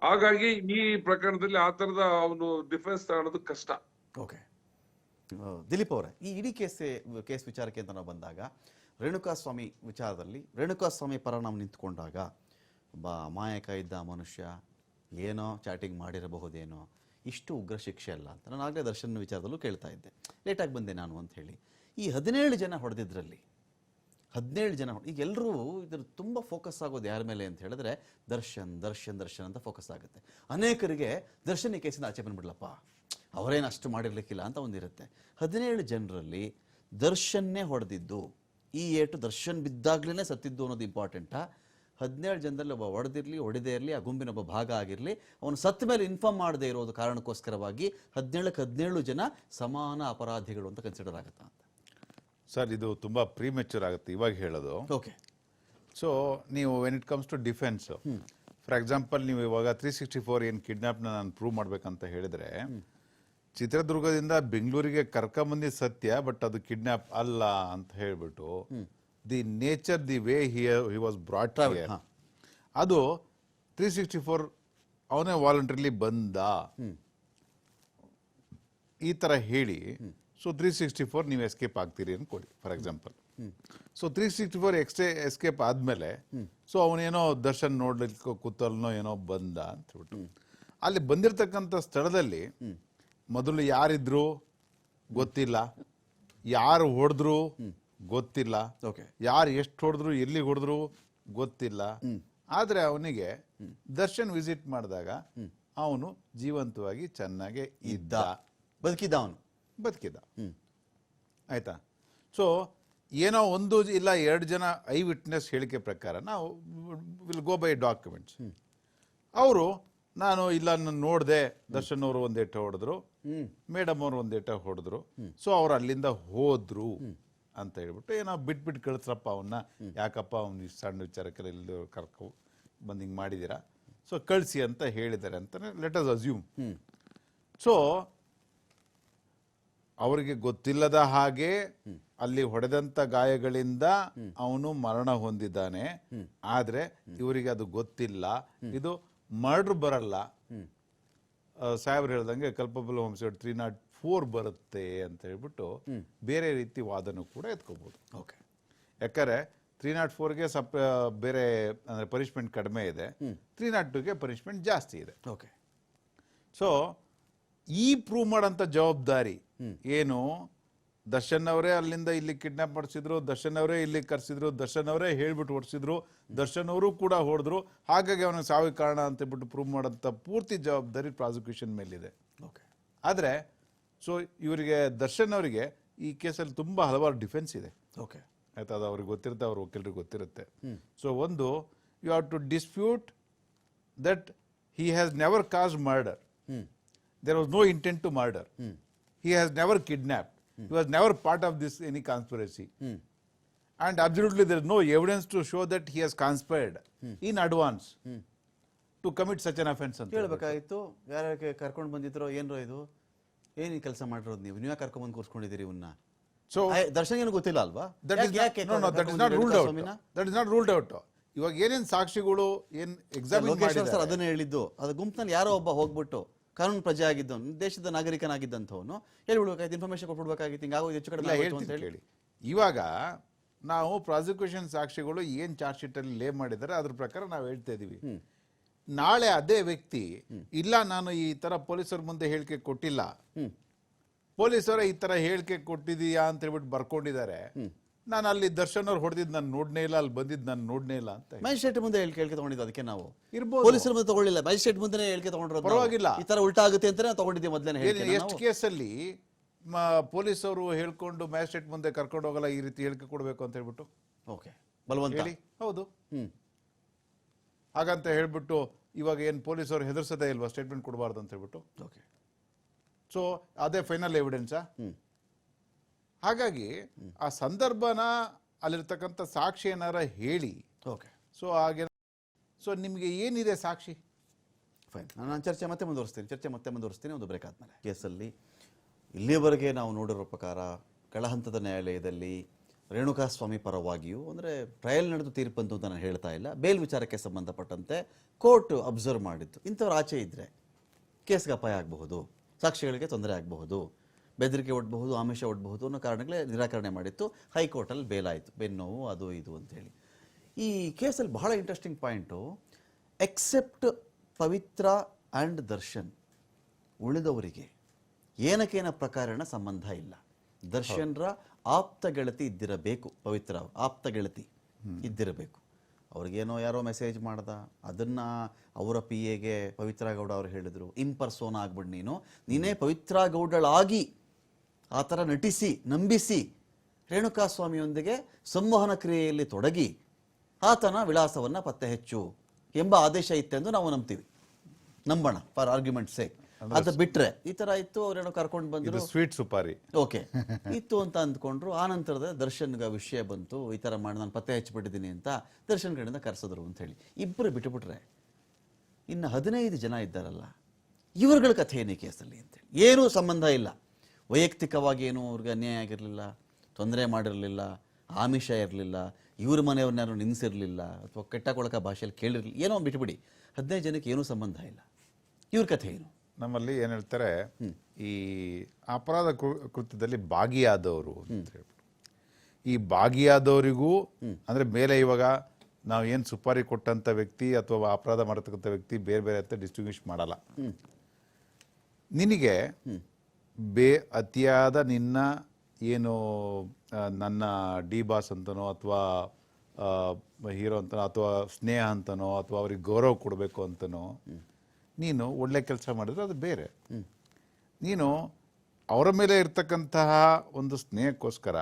ಹಾಗಾಗಿ ಈ ಪ್ರಕರಣದಲ್ಲಿ ಆ ತರದ ಅವನು ಡಿಫೆನ್ಸ್ ತಗೊಳ್ಳೋದು ಕಷ್ಟ. ದಿಲೀಪ್ ಅವರೇ, ಈ ಇಡೀ ಕೇಸ್ ವಿಚಾರಕ್ಕೆ ಅಂತ ನಾವು ಬಂದಾಗ, ರೇಣುಕಾಸ್ವಾಮಿ ವಿಚಾರದಲ್ಲಿ ರೇಣುಕಾಸ್ವಾಮಿ ಪರ ನಾವು ನಿಂತ್ಕೊಂಡಾಗ ಒಬ್ಬ ಅಮಾಯಕ ಇದ್ದ ಮನುಷ್ಯ ಏನೋ ಚಾಟಿಂಗ್ ಮಾಡಿರಬಹುದೇನೋ, ಇಷ್ಟು ಉಗ್ರ ಶಿಕ್ಷೆ ಅಲ್ಲ ಅಂತ ನಾನು ಆಗಲೇ ದರ್ಶನ್ ವಿಚಾರದಲ್ಲೂ ಕೇಳ್ತಾ ಇದ್ದೆ. ಲೇಟಾಗಿ ಬಂದೆ ನಾನು ಅಂತ ಹೇಳಿ. ಈ 17 ಜನ ಹೊಡೆದಿದ್ರಲ್ಲಿ 17 ಜನ ಈಗ ಎಲ್ಲರೂ ಇದ್ರ ತುಂಬ ಫೋಕಸ್ ಆಗೋದು ಯಾರ ಮೇಲೆ ಅಂತ ಹೇಳಿದ್ರೆ ದರ್ಶನ್ ದರ್ಶನ್ ದರ್ಶನ್ ಅಂತ ಫೋಕಸ್ ಆಗುತ್ತೆ. ಅನೇಕರಿಗೆ ದರ್ಶನ್ ಈ ಕೇಸಿಂದ ಆಚೆ ಬಂದ್ಬಿಡ್ಲಪ್ಪ, ಅವರೇನು ಅಷ್ಟು ಮಾಡಿರ್ಲಿಕ್ಕಿಲ್ಲ ಅಂತ ಒಂದಿರುತ್ತೆ. 17 ಜನರಲ್ಲಿ ದರ್ಶನ್ನೇ ಹೊಡೆದಿದ್ದು, ಈ ಏಟು ದರ್ಶನ್ ಬಿದ್ದಾಗ್ಲೇ ಸತ್ತಿದ್ದು ಅನ್ನೋದು ಇಂಪಾರ್ಟೆಂಟಾ? 17 ಜನದಲ್ಲಿ ಒಬ್ಬ ಹೊಡೆದೇ ಇರಲಿ, ಆ ಗುಂಪಿನ ಒಬ್ಬ ಭಾಗ ಆಗಿರಲಿ, ಅವನು ಸತ್ತ ಮೇಲೆ ಇನ್ಫಾರ್ಮ್ ಮಾಡದೇ ಇರೋದು ಕಾರಣಕ್ಕೋಸ್ಕರವಾಗಿ 17 ಜನ ಸಮಾನ ಅಪರಾಧಿಗಳು ಅಂತ ಕನ್ಸಿಡರ್ ಆಗುತ್ತಾ ಅಂತ? ಸರ್, ಇದು ತುಂಬ ಪ್ರೀಮೆಚೂರ್ ಆಗುತ್ತೆ ಇವಾಗ ಹೇಳೋದು. ಸೊ ನೀವು when it comes to defence, for example ನೀವು ಇವಾಗ 364 ಏನು ಕಿಡ್ನಾಪ್ನ ನಾನು ಪ್ರೂವ್ ಮಾಡ್ಬೇಕಂತ ಹೇಳಿದ್ರೆ, ಚಿತ್ರದುರ್ಗದಿಂದ ಬೆಂಗಳೂರಿಗೆ ಕರ್ಕೊಂಬಂದಿ ಸತ್ಯ, ಬಟ್ ಅದು ಕಿಡ್ನಾಪ್ ಅಲ್ಲ ಅಂತ ಹೇಳ್ಬಿಟ್ಟು the nature the way he was brought here, ಅದು 364 ಅವನೇ ವಾಲಂಟ್ರಿಲಿ ಬಂದ ಈ ತರ ಹೇಳಿ, ಸೊ 364 ನೀವು ಎಸ್ಕೇಪ್ ಆಗ್ತೀರಿ ಅನ್ಕೊಡಿ ಫಾರ್ ಎಕ್ಸಾಂಪಲ್. ಸೊ 364 ಎಸ್ಕೇಪ್ ಆದ್ಮೇಲೆ ಸೊ ಅವನೇನೋ ದರ್ಶನ್ ನೋಡ್ಲಿಕ್ಕೆ ಕೂತಲ್ನೋ ಏನೋ ಬಂದ ಅಂತ ಹೇಳ್ಬಿಟ್ಟು ಅಲ್ಲಿ ಬಂದಿರತಕ್ಕಂಥ ಸ್ಥಳದಲ್ಲಿ ಮೊದಲು ಯಾರಿದ್ರು ಗೊತ್ತಿಲ್ಲ, ಯಾರು ಹೊಡೆದ್ರು ಗೊತ್ತಿಲ್ಲ, ಯಾರು ಎಷ್ಟು ಹೊಡೆದ್ರು ಎಲ್ಲಿ ಹೊಡೆದ್ರು ಗೊತ್ತಿಲ್ಲ. ಆದ್ರೆ ಅವನಿಗೆ ದರ್ಶನ್ ವಿಸಿಟ್ ಮಾಡಿದಾಗ ಅವನು ಜೀವಂತವಾಗಿ ಚೆನ್ನಾಗೆ ಇದ್ದ, ಬದುಕಿದ್ದ. ಆಯ್ತಾ? ಸೊ ಏನೋ ಒಂದು ಇಲ್ಲ 2 ಜನ ಐ ವಿಟ್ನೆಸ್ ಹೇಳಿಕೆ ಪ್ರಕಾರ ನಾವು ವಿಲ್ ಗೋ ಬೈ ಡಾಕ್ಯುಮೆಂಟ್ಸ್. ಅವರು ನಾನು ಇಲ್ಲ ನಾನು ನೋಡಿದೆ, ದರ್ಶನ್ ಅವರು ಒಂದೇಟ ಹೊಡೆದ್ರು, ಮೇಡಮ್ ಅವರು ಒಂದೇಟ ಹೊಡೆದ್ರು, ಸೊ ಅವ್ರು ಅಲ್ಲಿಂದ ಹೋದ್ರು ಅಂತ ಹೇಳ್ಬಿಟ್ಟು ಏನೋ ಬಿಟ್ಬಿಟ್ಟು ಕಳಿಸ್ರಪ್ಪ ಅವನ್ನ, ಯಾಕಪ್ಪ ಅವ್ನು ಇಷ್ಟು ಸಣ್ಣ ವಿಚಾರಕ್ಕೆಲ್ಲ ಇಲ್ಲಿ ಕರ್ಕೊ ಬಂದು ಹಿಂಗೆ ಮಾಡಿದ್ದೀರಾ, ಸೊ ಕಳಿಸಿ ಅಂತ ಹೇಳಿದ್ದಾರೆ ಅಂತ ಲೆಟ್ ಅಸ್ ಅಸ್ಯೂಮ್. ಸೊ ಅವರಿಗೆ ಗೊತ್ತಿಲ್ಲದ ಹಾಗೆ ಅಲ್ಲಿ ಹೊಡೆದಂತ ಗಾಯಗಳಿಂದ ಅವನು ಮರಣ ಹೊಂದಿದ್ದಾನೆ. ಆದ್ರೆ ಇವರಿಗೆ ಅದು ಗೊತ್ತಿಲ್ಲ, ಇದು ಮರ್ಡರ್ ಬರಲ್ಲ. ಸಾಹೇಬ್ರು ಹೇಳ್ದಂಗೆ ಕಲ್ಪಬಲ್ ಹೋಮ್ಸೈಡ್ 304 ಬರುತ್ತೆ ಅಂತ ಹೇಳ್ಬಿಟ್ಟು ಬೇರೆ ರೀತಿ ವಾದನೂ ಕೂಡ ಎತ್ಕೋಬಹುದು. ಯಾಕಂದ್ರೆ 304ಗೆ ಬೇರೆ ಅಂದ್ರೆ ಪನಿಷ್ಮೆಂಟ್ ಕಡಿಮೆ ಇದೆ, 302ಗೆ ಪನಿಷ್ಮೆಂಟ್ ಜಾಸ್ತಿ ಇದೆ. ಸೊ ಈ ಪ್ರೂವ್ ಮಾಡೋಂಥ ಜವಾಬ್ದಾರಿ ಏನು, ದರ್ಶನ್ ಅವರೇ ಅಲ್ಲಿಂದ ಇಲ್ಲಿ ಕಿಡ್ನಾಪ್ ಮಾಡಿಸಿದ್ರು, ದರ್ಶನ್ ಅವರೇ ಇಲ್ಲಿ ಕರ್ಸಿದ್ರು, ದರ್ಶನ್ ಅವರೇ ಹೇಳ್ಬಿಟ್ಟು ಹೊಡ್ಸಿದ್ರು, ದರ್ಶನ್ ಅವರು ಕೂಡ ಹೊಡೆದ್ರು, ಹಾಗಾಗಿ ಅವನಿಗೆ ಸಾವಿಗೆ ಕಾರಣ ಅಂತ ಹೇಳ್ಬಿಟ್ಟು ಪ್ರೂವ್ ಮಾಡೋಂಥ ಪೂರ್ತಿ ಜವಾಬ್ದಾರಿ ಪ್ರಾಸಿಕ್ಯೂಷನ್ ಮೇಲಿದೆ. ಆದರೆ ಸೊ ಇವರಿಗೆ ದರ್ಶನ್ ಅವರಿಗೆ ಈ ಕೇಸಲ್ಲಿ ತುಂಬ ಹಲವಾರು ಡಿಫೆನ್ಸ್ ಇದೆ. ಆಯ್ತಾ, ಅದು ಅವ್ರಿಗೆ ಗೊತ್ತಿರುತ್ತೆ, ಅವ್ರ ವಕೀಲರಿಗೆ ಗೊತ್ತಿರುತ್ತೆ. ಸೊ ಒಂದು, you have to dispute that he has never caused murder. There was no intent to murder. He has never kidnapped. He was never part of this any conspiracy. And absolutely there is no evidence to show that he has conspired in advance to commit such an offense. ಅಂತ ಹೇಳ್ಬೇಕಾಗಿತ್ತು, ಯಾರ್ಯಾಕೆ ಕರ್ಕೊಂಡು ಬಂದಿದ್ರೋ, ಏನ್ರೋ ಇದು, ಏನು ಕೆಲಸ ಮಾಡಿರೋದು ನೀವು, ನೀವೇ ಕರ್ಕೊಂಡ್ ಬಂದು ಕೂರಿಸ್ಕೊಂಡಿದ್ದೀರಿ ಇವನ್ನ. ಸೊ ದರ್ಶನ್ ಏನು ಗೊತ್ತಿಲ್ಲ ಅಲ್ವಾ? that is not ruled out. That is not ruled out. ಇವಾಗ ಏನೇನ್ ಸಾಕ್ಷಿಗಳು ಏನ್ ಎಕ್ಸಾಮಿನ್ ಮಾಡಿದ್ದಾರೆ ಅದನ್ನ ಹೇಳಿದ್ದು, ಅದು ಗುಂಪಿನಲ್ಲಿ ಯಾರೋ ಒಬ್ಬ ಹೋಗ್ಬಿಟ್ಟು ಕಾನೂನು ಪ್ರಜೆ ಆಗಿದ್ದವನು, ದೇಶದ ನಾಗರಿಕನಾಗಿದ್ದಂಥವನು ಹೇಳ್ಬಿಡ್ಬೇಕಾಗಿತ್ತು, ಇನ್ಫಾರ್ಮೇಶನ್ ಕೊಟ್ಬಿಡ್ಬೇಕಾಗಿತ್ತು, ಹಿಂಗಾಗೋದು ಹೆಚ್ಚು ಕಡಿಮೆ ಅಂತ ಹೇಳಿ. ಇವಾಗ ನಾವು ಪ್ರಾಸಿಕ್ಯೂಷನ್ ಸಾಕ್ಷಿಗಳು ಏನ್ ಚಾರ್ಜ್ ಶೀಟ್ ಅಲ್ಲಿ ಲೇ ಮಾಡಿದ್ದಾರೆ ಅದ್ರ ಪ್ರಕಾರ ನಾವು ಹೇಳ್ತಾ ಇದೀವಿ. ನಾಳೆ ಅದೇ ವ್ಯಕ್ತಿ ಇಲ್ಲ ನಾನು ಈ ತರ ಪೊಲೀಸರ ಮುಂದೆ ಹೇಳಿಕೆ ಕೊಟ್ಟಿಲ್ಲ, ಪೊಲೀಸರ ಈ ತರ ಹೇಳಿಕೆ ಕೊಟ್ಟಿದೀಯಾ ಅಂತ ಹೇಳ್ಬಿಟ್ಟು ಬರ್ಕೊಂಡಿದ್ದಾರೆ, ನಾನು ಅಲ್ಲಿ ದರ್ಶನ್ ಅವ್ರು ಹೊಡೆದಿದ್ದು ನಾನು ನೋಡ್ನೇ ಇಲ್ಲ, ಅಲ್ಲಿ ಬಂದಿದ್ದು ನಾನು ನೋಡ್ನೇ ಇಲ್ಲ ಅಂತ ಮ್ಯಾಜಿಸ್ಟ್ರೇಟ್ ಮುಂದೆ ಹೇಳಿಕೆ ತಗೊಂಡಿದ್ದು. ಅದಕ್ಕೆ ನಾವು ಇರ್ಬೋದು, ಪೊಲೀಸರ ಮುಂದೆ ತಗೊಳ್ಳಿಲ್ಲ, ಮ್ಯಾಜಿಸ್ಟ್ರೇಟ್ ಮುಂದೆ ಹೇಳಿಕೆ ತಗೊಂಡ್ರು, ಪರವಾಗಿಲ್ಲ. ಈ ತರ ಉಲ್ಟಾ ಆಗುತ್ತೆ ಅಂತ ತಗೊಂಡಿದ್ದೀವಿ ಮೊದಲನೇ ಹೇಳಿಕೆ. ಎಷ್ಟು ಕೇಸಲ್ಲಿ ಪೊಲೀಸರು ಹೇಳ್ಕೊಂಡು ಮ್ಯಾಜಿಸ್ಟ್ರೇಟ್ ಮುಂದೆ ಕರ್ಕೊಂಡು ಹೋಗಲ್ಲ, ಈ ರೀತಿ ಹೇಳಿಕೆ ಕೊಡಬೇಕು ಅಂತ ಹೇಳ್ಬಿಟ್ಟು ಬಲವಂತ ಹೇಳಿ. ಹೌದು, ಹಾಗಂತ ಹೇಳ್ಬಿಟ್ಟು ಇವಾಗ ಏನ್ ಪೊಲೀಸರು ಹೆದರ್ಸದೇ ಇಲ್ವಾ ಸ್ಟೇಟ್ಮೆಂಟ್ ಕೊಡಬಾರ್ದು ಅಂತ ಹೇಳ್ಬಿಟ್ಟು. ಸೊ ಅದೇ ಫೈನಲ್ ಎವಿಡೆನ್ಸಾ? ಹಾಗಾಗಿ ಆ ಸಂದರ್ಭನ ಅಲ್ಲಿರ್ತಕ್ಕಂಥ ಸಾಕ್ಷಿ ಏನಾರ ಹೇಳಿ. ಸೊ ಹಾಗೆ ಸೊ ನಿಮಗೆ ಏನಿದೆ ಸಾಕ್ಷಿ? ಫೈನ್, ನಾನು ಚರ್ಚೆ ಮತ್ತೆ ಮುಂದುವರಿಸ್ತೀನಿ ಒಂದು ಬ್ರೇಕ್ ಆದ್ಮೇಲೆ. ಕೇಸಲ್ಲಿ ಇಲ್ಲಿಯವರೆಗೆ ನಾವು ನೋಡಿರೋ ಪ್ರಕಾರ ಕೆಳಹಂತದ ನ್ಯಾಯಾಲಯದಲ್ಲಿ ರೇಣುಕಾಸ್ವಾಮಿ ಪರವಾಗಿಯೂ, ಅಂದರೆ ಟ್ರಯಲ್ ನಡೆದು ತೀರ್ಪಂತು ಅಂತ ನಾನು ಹೇಳ್ತಾ ಇಲ್ಲ, ಬೇಲ್ ವಿಚಾರಕ್ಕೆ ಸಂಬಂಧಪಟ್ಟಂತೆ ಕೋರ್ಟ್ ಅಬ್ಸರ್ವ್ ಮಾಡಿದ್ದು, ಇಂಥವ್ರು ಆಚೆ ಇದ್ದರೆ ಕೇಸ್ಗೆ ಅಪಾಯ ಆಗಬಹುದು, ಸಾಕ್ಷಿಗಳಿಗೆ ತೊಂದರೆ ಆಗಬಹುದು, ಬೆದರಿಕೆ ಒಡ್ಬಹುದು, ಆಮಿಷ ಒಡ್ಬಹುದು ಅನ್ನೋ ಕಾರಣಗಳೇ ನಿರಾಕರಣೆ ಮಾಡಿತ್ತು. ಹೈಕೋರ್ಟಲ್ಲಿ ಬೇಲಾಯಿತು, ಬೆನ್ನೋವು ಅದು ಇದು ಅಂತೇಳಿ. ಈ ಕೇಸಲ್ಲಿ ಬಹಳ interesting point, except Pavithra and Darshan, ಉಳಿದವರಿಗೆ ಏನಕ್ಕೇನ ಪ್ರಕಾರಣ ಸಂಬಂಧ ಇಲ್ಲ. ದರ್ಶನ್ರ ಆಪ್ತ ಗೆಳತಿ ಇದ್ದಿರಬೇಕು, ಪವಿತ್ರ ಆಪ್ತ ಗೆಳತಿ ಇದ್ದಿರಬೇಕು. ಅವ್ರಿಗೇನೋ ಯಾರೋ ಮೆಸೇಜ್ ಮಾಡ್ದ, ಅದನ್ನು ಅವರ ಪಿ ಎಗೆ ಪವಿತ್ರ ಗೌಡ ಅವರು ಹೇಳಿದರು, ಇಂಪರ್ಸೋನ ಆಗ್ಬಿಡು, ನೀನೇ ಪವಿತ್ರ ಗೌಡಳಾಗಿ ಆ ಥರ ನಟಿಸಿ ನಂಬಿಸಿ ರೇಣುಕಾಸ್ವಾಮಿಯೊಂದಿಗೆ ಸಂವಹನ ಕ್ರಿಯೆಯಲ್ಲಿ ತೊಡಗಿ ಆತನ ವಿಳಾಸವನ್ನು ಪತ್ತೆ ಹೆಚ್ಚು ಎಂಬ ಆದೇಶ ಇತ್ತೆಂದು ನಾವು ನಂಬೋಣ, ಫಾರ್ ಆರ್ಗ್ಯುಮೆಂಟ್ ಸೇಕ್. ಅದು ಬಿಟ್ರೆ ಈ ತರ ಇತ್ತು, ಅವ್ರೇನೋ ಕರ್ಕೊಂಡು ಬಂದ್ರು, ಸ್ವೀಟ್ ಸುಪಾರಿ ಓಕೆ ಇತ್ತು ಅಂತ ಅಂದ್ಕೊಂಡ್ರು. ಆ ನಂತರದ ದರ್ಶನ್ಗ ವಿಷಯ ಬಂತು, ಈ ತರ ಮಾಡಿ ನಾನು ಪತ್ತೆ ಹಚ್ಚಿಬಿಟ್ಟಿದ್ದೀನಿ ಅಂತ ದರ್ಶನ್ ಕಡೆಯಿಂದ ಕರೆಸಿದ್ರು ಅಂತ ಹೇಳಿ ಇಬ್ಬರು ಬಿಟ್ಟುಬಿಟ್ರೆ, ಇನ್ನು 15 ಜನ ಇದ್ದಾರಲ್ಲ, ಇವರುಗಳ ಕಥೆ ಏನೇ ಕೇಸಲ್ಲಿ ಅಂತೇಳಿ ಏನೂ ಸಂಬಂಧ ಇಲ್ಲ. ವೈಯಕ್ತಿಕವಾಗಿ ಏನೂ ಅವ್ರಿಗೆ ಅನ್ಯಾಯ ಆಗಿರಲಿಲ್ಲ, ತೊಂದರೆ ಮಾಡಿರಲಿಲ್ಲ, ಆಮಿಷ ಇರಲಿಲ್ಲ, ಇವ್ರ ಮನೆಯವ್ರನ್ನಾರು ನಿಲ್ಲಿಸಿರಲಿಲ್ಲ, ಅಥವಾ ಕೆಟ್ಟಕೊಳಕ ಭಾಷೆಯಲ್ಲಿ ಕೇಳಿರಲಿಲ್ಲ, ಏನೋ ಬಿಟ್ಟುಬಿಡಿ. 15 ಜನಕ್ಕೆ ಏನೂ ಸಂಬಂಧ ಇಲ್ಲ. ಇವ್ರ ಕಥೆ ಏನು? ನಮ್ಮಲ್ಲಿ ಏನು ಹೇಳ್ತಾರೆ, ಈ ಅಪರಾಧ ಕೃತ್ಯದಲ್ಲಿ ಭಾಗಿಯಾದವರು ಅಂತ ಹೇಳ್ಬಿಟ್ಟು, ಈ ಭಾಗಿಯಾದವರಿಗೂ ಅಂದರೆ ಮೇಲೆ ಇವಾಗ ನಾವು ಏನು ಸುಪಾರಿ ಕೊಟ್ಟಂಥ ವ್ಯಕ್ತಿ ಅಥವಾ ಅಪರಾಧ ಮಾಡತಕ್ಕಂಥ ವ್ಯಕ್ತಿ ಬೇರೆ ಬೇರೆ ಅಂತ ಡಿಸ್ಟಿಂಗ್ವಿಷ್ ಮಾಡಲ್ಲ. ನಿನಗೆ ಅತಿಯಾದ ನಿನ್ನ ಏನು ನನ್ನ ಡಿ ಬಾಸ್ ಅಂತನೋ ಅಥವಾ ಹೀರೋ ಅಂತನೋ ಅಥವಾ ಸ್ನೇಹ ಅಂತನೋ ಅಥವಾ ಅವ್ರಿಗೆ ಗೌರವ ಕೊಡಬೇಕು ಅಂತನೋ ನೀನು ಒಳ್ಳೆ ಕೆಲಸ ಮಾಡಿದ್ರೆ ಅದು ಬೇರೆ. ನೀನು ಅವರ ಮೇಲೆ ಇರ್ತಕ್ಕಂತಹ ಒಂದು ಸ್ನೇಹಕ್ಕೋಸ್ಕರ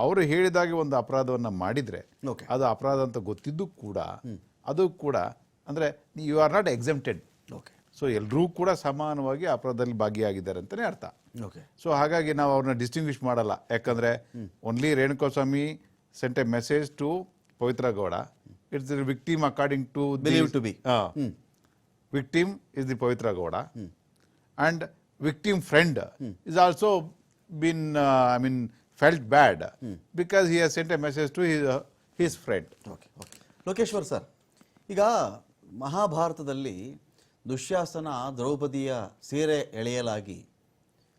ಅವರು ಹೇಳಿದಾಗೆ ಒಂದು ಅಪರಾಧವನ್ನು ಮಾಡಿದರೆ ಅದು ಅಪರಾಧ ಅಂತ ಗೊತ್ತಿದ್ದು ಕೂಡ ಅದು ಕೂಡ ಅಂದರೆ you are not exempted. So ಎಲ್ಲರೂ ಕೂಡ ಸಮಾನವಾಗಿ ಅಪರಾಧದಲ್ಲಿ ಭಾಗಿಯಾಗಿದ್ದಾರೆ ಅಂತಲೇ ಅರ್ಥ. ಓಕೆ. ಸೊ ಹಾಗಾಗಿ ನಾವು ಅವ್ರನ್ನ ಡಿಸ್ಟಿಂಗ್ವಿಷ್ ಮಾಡಲ್ಲ. ಯಾಕಂದರೆ only Renukaswamy sent a message to Pavithra Gowda. It's the victim according to Believed to be. Victim is the Pavitra Gowda, and victim friend is also been felt bad because he has sent a message to his friend. Okay okay. Lokeshwar sir, ಈಗ ಮಹಾಭಾರತದಲ್ಲಿ ದುಶ್ಯಾಸನ ದ್ರೌಪದಿಯ ಸೀರೆ ಎಳೆಯಲಾಗಿ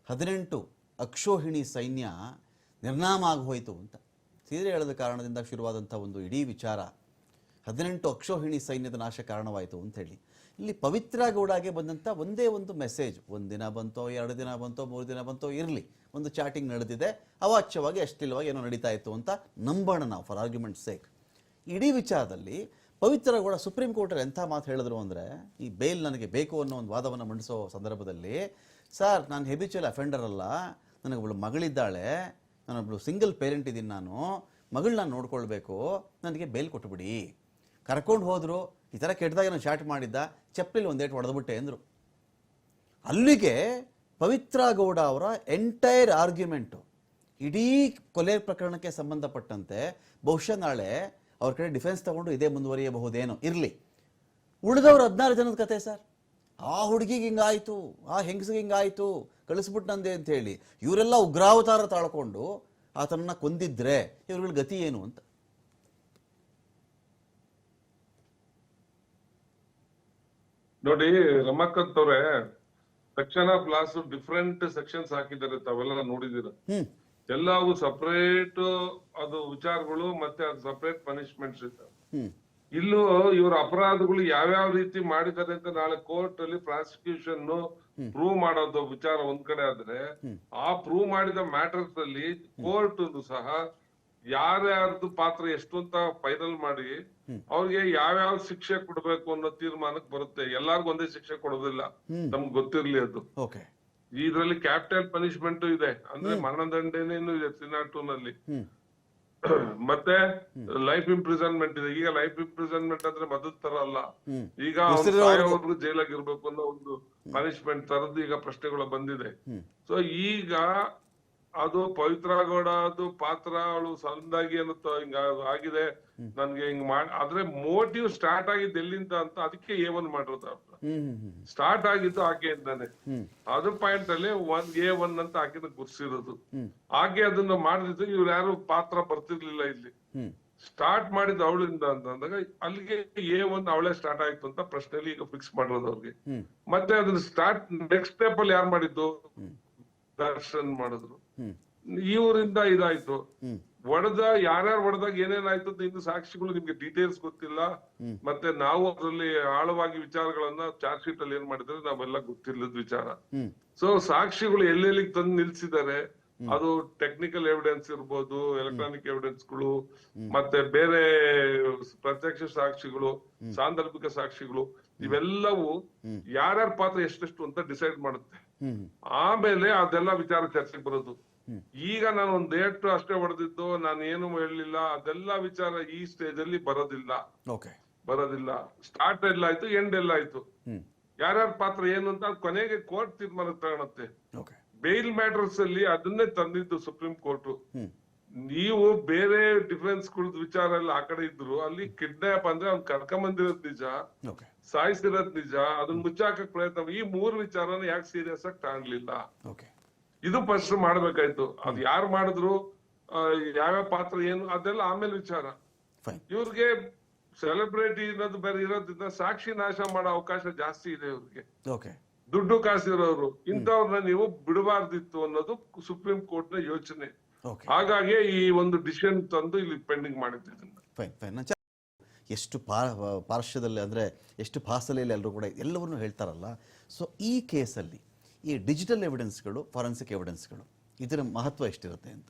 18 ಅಕ್ಷೋಹಿಣಿ ಸೈನ್ಯ ನಿರ್ನಾಮ ಆಗೋಯ್ತು ಅಂತ, ಸೀರೆ ಎಳೆದ ಕಾರಣದಿಂದ ಶುರುವಾದಂಥ ಒಂದು ಇಡೀ ವಿಚಾರ 18 ಅಕ್ಷೋಹಿಣಿ ಸೈನ್ಯದ ನಾಶ ಕಾರಣವಾಯಿತು ಅಂಥೇಳಿ ಇಲ್ಲಿ ಪವಿತ್ರ ಗೌಡಗೆ ಬಂದಂಥ ಒಂದೇ ಒಂದು ಮೆಸೇಜ್, 1 ದಿನ ಬಂತೋ 2 ದಿನ ಬಂತೋ 3 ದಿನ ಬಂತೋ ಇರಲಿ, ಒಂದು ಚಾಟಿಂಗ್ ನಡೆದಿದೆ, ಅವಾಚ್ಯವಾಗಿ ಅಷ್ಟಿಲ್ವಾಗಿ ಏನೋ ನಡೀತಾ ಇತ್ತು ಅಂತ ನಂಬೋಣ ನಾವು ಫಾರ್ ಆರ್ಗ್ಯುಮೆಂಟ್ ಸೇಕ್. ಇಡೀ ವಿಚಾರದಲ್ಲಿ ಪವಿತ್ರ ಗೌಡ ಸುಪ್ರೀಂ ಕೋರ್ಟಲ್ಲಿ ಎಂಥ ಮಾತು ಹೇಳಿದ್ರು ಅಂದರೆ, ಈ ಬೇಲ್ ನನಗೆ ಬೇಕು ಅನ್ನೋ ಒಂದು ವಾದವನ್ನು ಮಂಡಿಸೋ ಸಂದರ್ಭದಲ್ಲಿ, ಸರ್ ನಾನು ಹೆಬಿಚುವಲ್ ಅಫೆಂಡರ್ ಅಲ್ಲ, ನನಗೊಬ್ಬಳು ಮಗಳಿದ್ದಾಳೆ, ನಾನೊಬ್ಬಳು ಸಿಂಗಲ್ ಪೇರೆಂಟ್ ಇದ್ದೀನಿ, ನಾನು ಮಗಳನ್ನ ನೋಡ್ಕೊಳ್ಬೇಕು, ನನಗೆ ಬೇಲ್ ಕೊಟ್ಟುಬಿಡಿ. ಕರ್ಕೊಂಡು ಹೋದರು, ಈ ಥರ ಕೆಟ್ಟದಾಗ ನಾನು ಚಾಟ್ ಮಾಡಿದ್ದ, ಚಪ್ಪಲಿ ಒಂದೇಟು ಹೊಡೆದ್ಬಿಟ್ಟೆ ಅಂದರು. ಅಲ್ಲಿಗೆ ಪವಿತ್ರ ಗೌಡ ಅವರ ಎಂಟೈರ್ ಆರ್ಗ್ಯುಮೆಂಟು ಇಡೀ ಕೊಲೆ ಪ್ರಕರಣಕ್ಕೆ ಸಂಬಂಧಪಟ್ಟಂತೆ ಬಹುಶಃ ನಾಳೆ ಅವ್ರ ಕಡೆ ಡಿಫೆನ್ಸ್ ತಗೊಂಡು ಇದೇ ಮುಂದುವರಿಯಬಹುದೇನೋ. ಇರಲಿ, ಉಳಿದವ್ರು 16 ಜನದ ಕತೆ ಸರ್. ಆ ಹುಡುಗಿಗೆ ಹಿಂಗಾಯಿತು, ಆ ಹೆಂಗಸಿಗೆ ಹಿಂಗಾಯಿತು, ಕಳಿಸ್ಬಿಟ್ಟಂದೆ ಅಂತ ಹೇಳಿ ಇವರೆಲ್ಲ ಉಗ್ರಾವತಾರ ತಾಳ್ಕೊಂಡು ಆತನನ್ನ ಕೊಂದಿದ್ರೆ ಇವ್ರಗಳ ಗತಿ ಏನು ಅಂತ. ನೋಡಿ ರಮಾಕಾಂತ್ ಅವ್ರೆ, section of loss different sections ಹಾಕಿದ್ದಾರೆ, ತಾವೆಲ್ಲ ನೋಡಿದೀರ. ಎಲ್ಲವೂ ಸಪರೇಟ್ ಅದು ವಿಚಾರಗಳು, ಮತ್ತೆ ಅದು ಸಪರೇಟ್ ಪನಿಷ್ಮೆಂಟ್ಸ್ ಇದ್ದಾವೆ. ಇಲ್ಲೂ ಇವ್ರ ಅಪರಾಧಗಳು ಯಾವ್ಯಾವ ರೀತಿ ಮಾಡಿದ್ದಾರೆ ಅಂತ ನಾಳೆ ಕೋರ್ಟ್ ಅಲ್ಲಿ ಪ್ರಾಸಿಕ್ಯೂಷನ್ ಪ್ರೂವ್ ಮಾಡೋದು ವಿಚಾರ ಒಂದ್ ಕಡೆ ಆದ್ರೆ, ಆ ಪ್ರೂವ್ ಮಾಡಿದ ಮ್ಯಾಟರ್ಸ್ ಅಲ್ಲಿ ಕೋರ್ಟ್ ಸಹ ಯಾರ್ಯಾರ್ದು ಪಾತ್ರ ಎಷ್ಟು ಅಂತ ಫೈನಲ್ ಮಾಡಿ ಅವ್ರಿಗೆ ಯಾವ್ಯಾವ ಶಿಕ್ಷೆ ಕೊಡ್ಬೇಕು ಅನ್ನೋ ತೀರ್ಮಾನಕ್ಕೆ ಬರುತ್ತೆ. ಎಲ್ಲಾರ್ಗು ಒಂದೇ ಶಿಕ್ಷೆ ಕೊಡೋದಿಲ್ಲ, ನಮ್ಗೆ ಗೊತ್ತಿರ್ಲಿ ಅದು. ಇದ್ರಲ್ಲಿ ಕ್ಯಾಪಿಟಲ್ ಪನಿಷ್ಮೆಂಟ್ ಇದೆ, ಅಂದ್ರೆ ಮರಣದಂಡನೆನೂ ಇದೆ ಸಿನಾಟು ನಲ್ಲಿ. ಮತ್ತೆ ಲೈಫ್ ಇಂಪ್ರಿಸನ್ಮೆಂಟ್ ಇದೆ. ಈಗ ಲೈಫ್ ಇಂಪ್ರಿಸನ್ಮೆಂಟ್ ಅಂದ್ರೆ ಮೊದಲ ತರ ಅಲ್ಲ, ಈಗ ಅವ್ರು ಜೈಲಾಗಿರ್ಬೇಕು ಅನ್ನೋ ಒಂದು ಪನಿಷ್ಮೆಂಟ್ ತರದ್ದು ಈಗ ಪ್ರಶ್ನೆಗಳು ಬಂದಿದೆ. ಸೊ ಈಗ ಅದು ಪವಿತ್ರ ಗೌಡ ಅದು ಪಾತ್ರ ಅವಳು ಸಣ್ಣದಾಗಿ ಅನ್ನೋ ಹಿಂಗ ಆಗಿದೆ, ನನ್ಗೆ ಹಿಂಗ್ ಮಾಡಿ, ಆದ್ರೆ ಮೋಟಿವ್ ಸ್ಟಾರ್ಟ್ ಆಗಿದ್ದು ಎಲ್ಲಿಂದ ಅಂತ ಅದಕ್ಕೆ A1 ಮಾಡಿರೋದು. ಸ್ಟಾರ್ಟ್ ಆಗಿದ್ದು ಆಕೆಯಿಂದಾನೆ. ಅದು ಪಾಯಿಂಟ್ ಅಲ್ಲಿ A1 ಅಂತ ಆಕೆನ ಗುರ್ಸಿರೋದು. ಆಕೆ ಅದನ್ನ ಮಾಡಿದ್ರು, ಇವ್ರು ಯಾರು ಪಾತ್ರ ಬರ್ತಿರ್ಲಿಲ್ಲ ಇಲ್ಲಿ. ಸ್ಟಾರ್ಟ್ ಮಾಡಿದ್ದು ಅವಳಿಂದ ಅಂತ ಅಂದಾಗ ಅಲ್ಲಿಗೆ A1 ಅವಳೇ ಸ್ಟಾರ್ಟ್ ಆಯ್ತು ಅಂತ ಪ್ರಶ್ನೆಯಲ್ಲಿ ಈಗ ಫಿಕ್ಸ್ ಮಾಡಿರೋದು ಅವ್ರಿಗೆ. ಮತ್ತೆ ಅದನ್ನ ಸ್ಟಾರ್ಟ್ ನೆಕ್ಸ್ಟ್ ಸ್ಟೆಪ್ ಅಲ್ಲಿ ಯಾರು ಮಾಡಿದ್ದು, ದರ್ಶನ್ ಮಾಡಿದ್ರು. ಇವರಿಂದ ಇದಾಯ್ತು. ಯಾರ್ಯಾರು ಹೊಡೆದಾಗ ಏನೇನಾಯ್ತು ಅಂತ ಇನ್ನು ಸಾಕ್ಷಿಗಳು ನಿಮ್ಗೆ ಡೀಟೇಲ್ಸ್ ಗೊತ್ತಿಲ್ಲ. ಮತ್ತೆ ನಾವು ಅದರಲ್ಲಿ ಆಳವಾಗಿ ವಿಚಾರಗಳನ್ನ ಚಾರ್ಜ್ ಶೀಟ್ ಅಲ್ಲಿ ಏನ್ ಮಾಡಿದ್ರೆ ನಾವೆಲ್ಲ ಗೊತ್ತಿಲ್ಲದ ವಿಚಾರ. ಸೊ ಸಾಕ್ಷಿಗಳು ಎಲ್ಲೆಲ್ಲಿಗೆ ತಂದು ನಿಲ್ಸಿದ್ದಾರೆ, ಅದು ಟೆಕ್ನಿಕಲ್ ಎವಿಡೆನ್ಸ್ ಇರ್ಬೋದು, ಎಲೆಕ್ಟ್ರಾನಿಕ್ ಎವಿಡೆನ್ಸ್ಗಳು, ಮತ್ತೆ ಬೇರೆ ಪ್ರತ್ಯಕ್ಷ ಸಾಕ್ಷಿಗಳು, ಸಾಂದರ್ಭಿಕ ಸಾಕ್ಷಿಗಳು, ಇವೆಲ್ಲವೂ ಯಾರ್ಯಾರ ಪಾತ್ರ ಎಷ್ಟೆಷ್ಟು ಅಂತ ಡಿಸೈಡ್ ಮಾಡುತ್ತೆ. ಆಮೇಲೆ ಅದೆಲ್ಲ ವಿಚಾರ ಚರ್ಚೆಗೆ ಬರೋದು. ಈಗ ನಾನು ಒಂದ್ ಡೇಟ್ ಅಷ್ಟೇ ಹೊಡೆದಿದ್ದು, ನಾನು ಏನು ಹೇಳಲಿಲ್ಲ, ಅದೆಲ್ಲ ವಿಚಾರ ಈ ಸ್ಟೇಜ್ ಅಲ್ಲಿ ಬರೋದಿಲ್ಲ. ಸ್ಟಾರ್ಟ್ ಎಲ್ಲ ಆಯ್ತು, ಎಂಡ್ ಎಲ್ಲ ಆಯ್ತು. ಯಾರ್ಯಾರ ಪಾತ್ರ ಏನು ಅಂತ ಕೊನೆಗೆ ಕೋರ್ಟ್ ತೀರ್ಮಾನ ತಗೊಳತ್ತೆ. ಬೇಲ್ ಮ್ಯಾಟರ್ಸ್ ಅಲ್ಲಿ ಅದನ್ನೇ ತಂದಿದ್ದು ಸುಪ್ರೀಂ ಕೋರ್ಟ್. ನೀವು ಬೇರೆ ಡಿಫೆನ್ಸ್ ಗಳದ್ ವಿಚಾರ ಎಲ್ಲ ಆ ಕಡೆ ಇದ್ರು, ಅಲ್ಲಿ ಕಿಡ್ನಾಪ್ ಅಂದ್ರೆ ಅವ್ನ್ ಕರ್ಕೊಂಬಂದಿರೋದ್ ನಿಜ, ಸಾಯಿಸಿರೋದ್ ನಿಜ, ಅದನ್ನ ಮುಚ್ಚಾಕಕ್ ಪ್ರಯತ್ನ. ಈ 3 ವಿಚಾರನ ಯಾಕೆ ಸೀರಿಯಸ್ ಆಗಿ ಕಾಣ್ಲಿಲ್ಲ, ಇದು ಫಸ್ಟ್ ಮಾಡ್ಬೇಕಾಯ್ತು. ಅದ್ ಯಾರು ಮಾಡಿದ್ರು, ಯಾವ್ಯಾವ ಪಾತ್ರ ಏನು, ಅದೆಲ್ಲ ಆಮೇಲೆ ವಿಚಾರ. ಇವ್ರಿಗೆ ಸೆಲೆಬ್ರಿಟಿ ಅನ್ನೋದು ಬೇರೆ ಇರೋದ್ರಿಂದ ಸಾಕ್ಷಿ ನಾಶ ಮಾಡೋ ಅವಕಾಶ ಜಾಸ್ತಿ ಇದೆ ಇವ್ರಿಗೆ. ದುಡ್ಡು ಕಾಸಿರೋರು ಇಂಥವ್ರನ್ನ ನೀವು ಬಿಡಬಾರ್ದಿತ್ತು ಅನ್ನೋದು ಸುಪ್ರೀಂ ಕೋರ್ಟ್ ನ ಯೋಚನೆ. ಹಾಗಾಗಿ ಈ ಒಂದು ಡಿಸಿಷನ್ ತಂದು ಇಲ್ಲಿ ಪೆಂಡಿಂಗ್ ಮಾಡಿದ್ದೆ. ಎಷ್ಟು ಪಾರ್ಶ್ವದಲ್ಲಿ ಅಂದರೆ ಎಷ್ಟು ಫಾಸಲೆಯಲ್ಲಿ ಎಲ್ಲರೂ ಕೂಡ ಎಲ್ಲವನ್ನೂ ಹೇಳ್ತಾರಲ್ಲ. ಸೊ ಈ ಕೇಸಲ್ಲಿ ಈ ಡಿಜಿಟಲ್ ಎವಿಡೆನ್ಸ್ಗಳು, ಫಾರೆನ್ಸಿಕ್ ಎವಿಡೆನ್ಸ್ಗಳು, ಇದರ ಮಹತ್ವ ಎಷ್ಟಿರುತ್ತೆ ಅಂತ